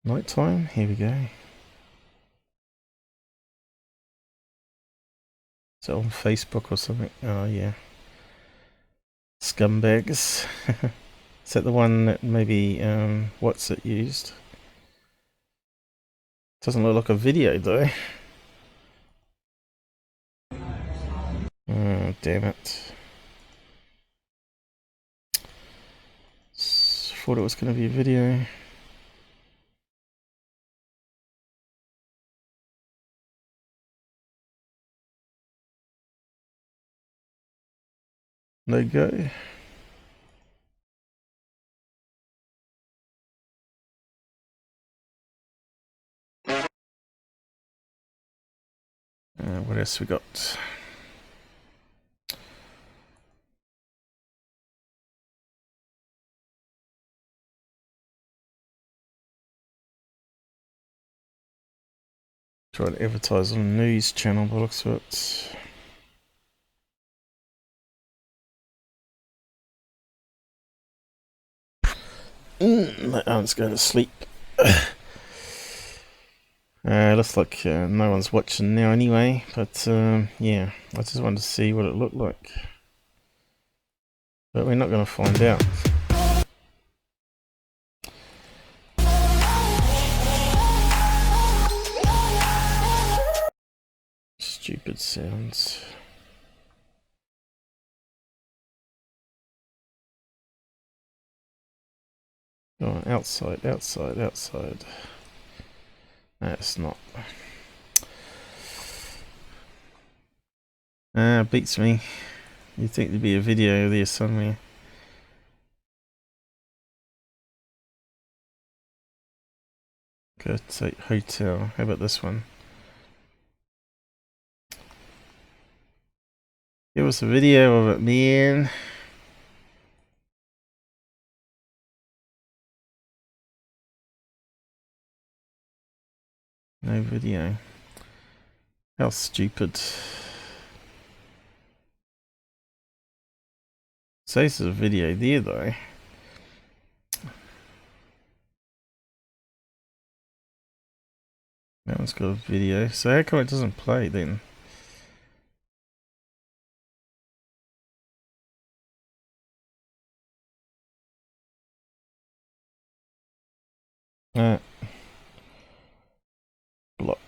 A: Nighttime? Here we go. Is it on Facebook or something? Oh yeah. Scumbags. Is that the one that maybe what's it used? Doesn't look like a video though. Oh, damn it. Thought it was going to be a video. No go. What else we got? Try to advertise on a news channel by the looks of it. My aunt's going to sleep. Looks like no one's watching now anyway, but yeah, I just wanted to see what it looked like. But we're not going to find out. Stupid sounds. Oh, outside, outside, outside. No, it's not. Beats me. You'd think there'd be a video there somewhere. Go to hotel. How about this one? Give us a video of it, man. No video. How stupid. Says there's a video there though. That one's got a video. So how come it doesn't play then? Block.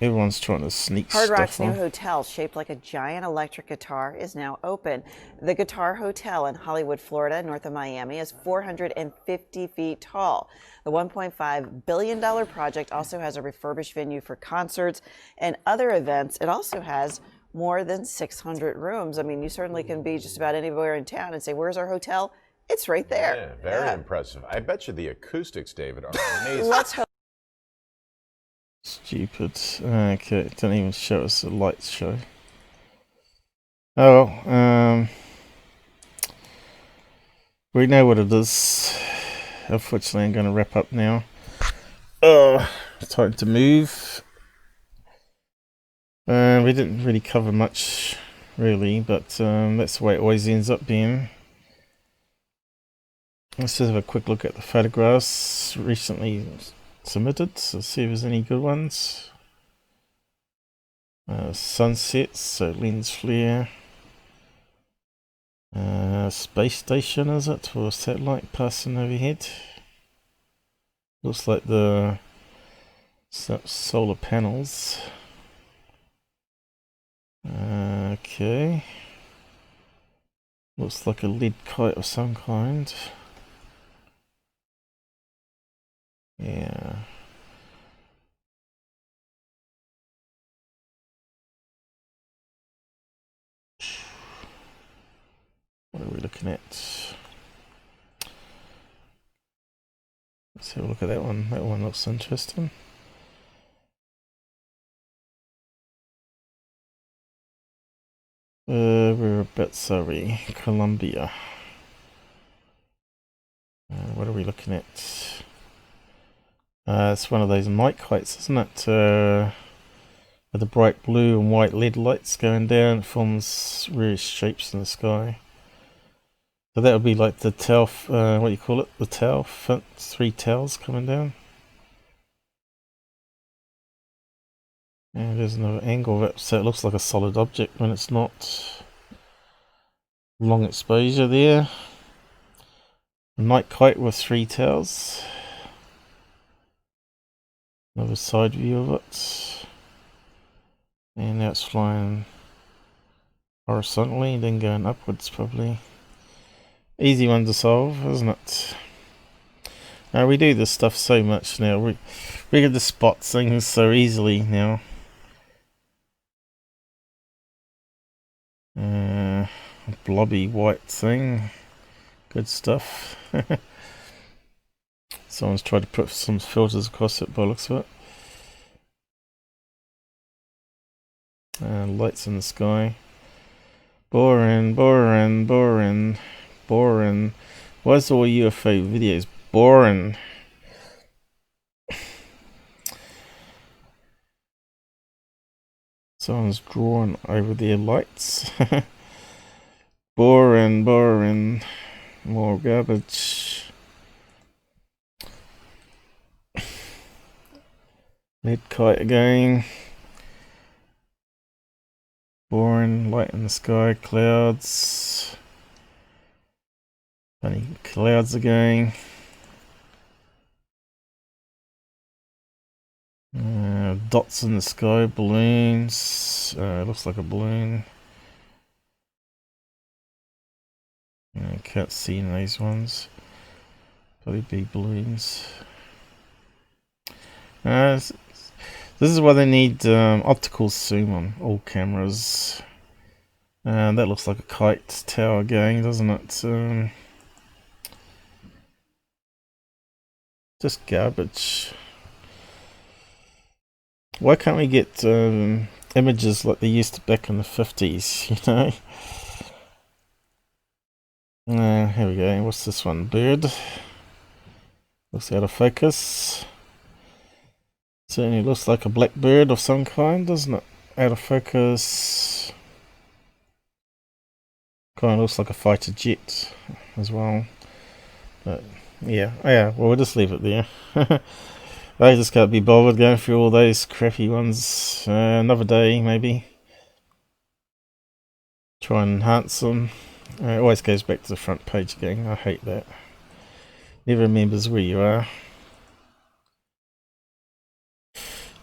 A: Everyone's trying to sneak
B: Hard
A: stuff
B: Rock's new
A: on.
B: hotel, shaped like a giant electric guitar, is now open. The Guitar Hotel in Hollywood, Florida, north of Miami, is 450 feet tall. The $1.5 billion project also has a refurbished venue for concerts and other events. It also has more than 600 rooms. I mean, you certainly can be just about anywhere in town and say, where's our hotel? It's right there.
V: Yeah, very impressive. I bet you the acoustics, David, are amazing.
B: Let's hope.
A: Stupid. Okay, it doesn't even show us the lights show. Oh well, we know what it is. Unfortunately, I'm going to wrap up now. Time to move. We didn't really cover much, really, but that's the way it always ends up being. Let's just have a quick look at the photographs recently submitted, so see if there's any good ones. Sunsets, so lens flare. Space station, is it? Or satellite passing overhead? Looks like the solar panels. Okay. Looks like a lead kite of some kind. Yeah. What are we looking at? Let's have a look at that one. That one looks interesting. We're a bit sorry. Colombia. What are we looking at? It's one of those night kites, isn't it? With the bright blue and white LED lights going down, it forms various shapes in the sky. So that would be like the tail, what do you call it? The tail, 3 tails coming down. And there's another angle of it, so it looks like a solid object when it's not. Long exposure there. A night kite with 3 tails. Another side view of it. And now it's flying horizontally, then going upwards probably. Easy one to solve, isn't it? Now we do this stuff so much now. We get to spot things so easily now. Blobby white thing. Good stuff. Someone's tried to put some filters across it by the looks of it. Lights in the sky. Boring, boring, boring, boring. Why is all UFO videos boring? Someone's drawn over their lights. Boring, boring. More garbage. Lead kite again. Boring, light in the sky, clouds. Funny clouds again. Dots in the sky, balloons. Looks like a balloon. I can't see in these ones. Probably big balloons. This is why they need optical zoom on all cameras. That looks like a kite tower going, doesn't it? Just garbage. Why can't we get images like they used to back in the 50s, you know? Here we go. What's this one? Bird. Looks out of focus. Certainly looks like a black bird of some kind, doesn't it? Out of focus. Kind of looks like a fighter jet as well. But yeah, well, we'll just leave it there. I just can't be bothered going through all those crappy ones. Another day, maybe. Try and enhance them. It always goes back to the front page again. I hate that. Never remembers where you are.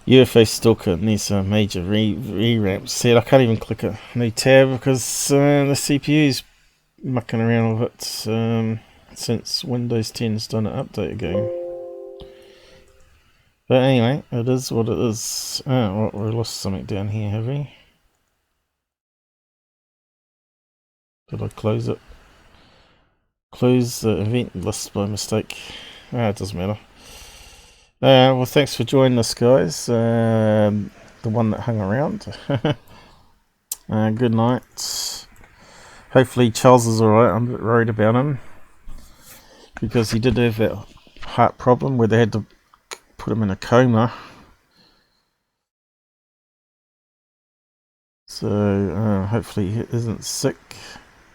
A: UFO Stalker needs a major re-ramp set. I can't even click a new tab because the CPU's mucking around with it since Windows 10's done an update again. But anyway, it is what it is. Oh, we lost something down here, have we? Did I close it? Close the event list by mistake. It doesn't matter. Well, thanks for joining us, guys. The one that hung around. Good night. Hopefully Charles is alright. I'm a bit worried about him. Because he did have that heart problem where they had to put him in a coma. So, hopefully he isn't sick.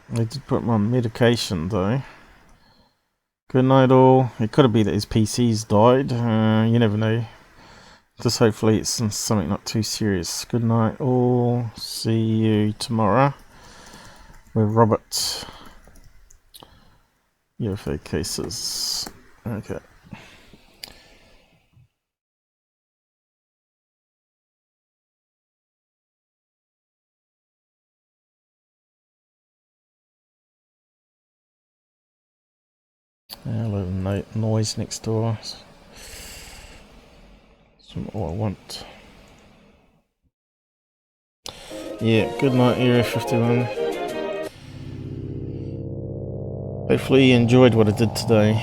A: They did put him on medication, though. Good night, all. It could have been that his PC's died. You never know. Just hopefully it's something not too serious. Good night, all. See you tomorrow with Robert. UFO cases. Okay. A little noise next door. That's what I want. Yeah, good night, Area 51. Hopefully you enjoyed what I did today.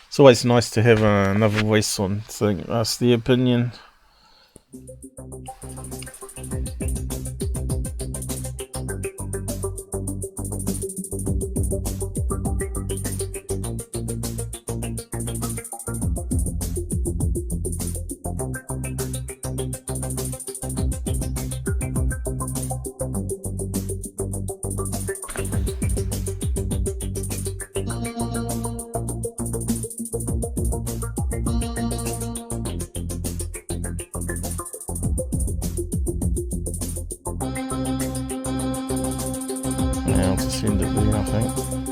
A: It's always nice to have another voice on thing. Ask the opinion. end it there, I think.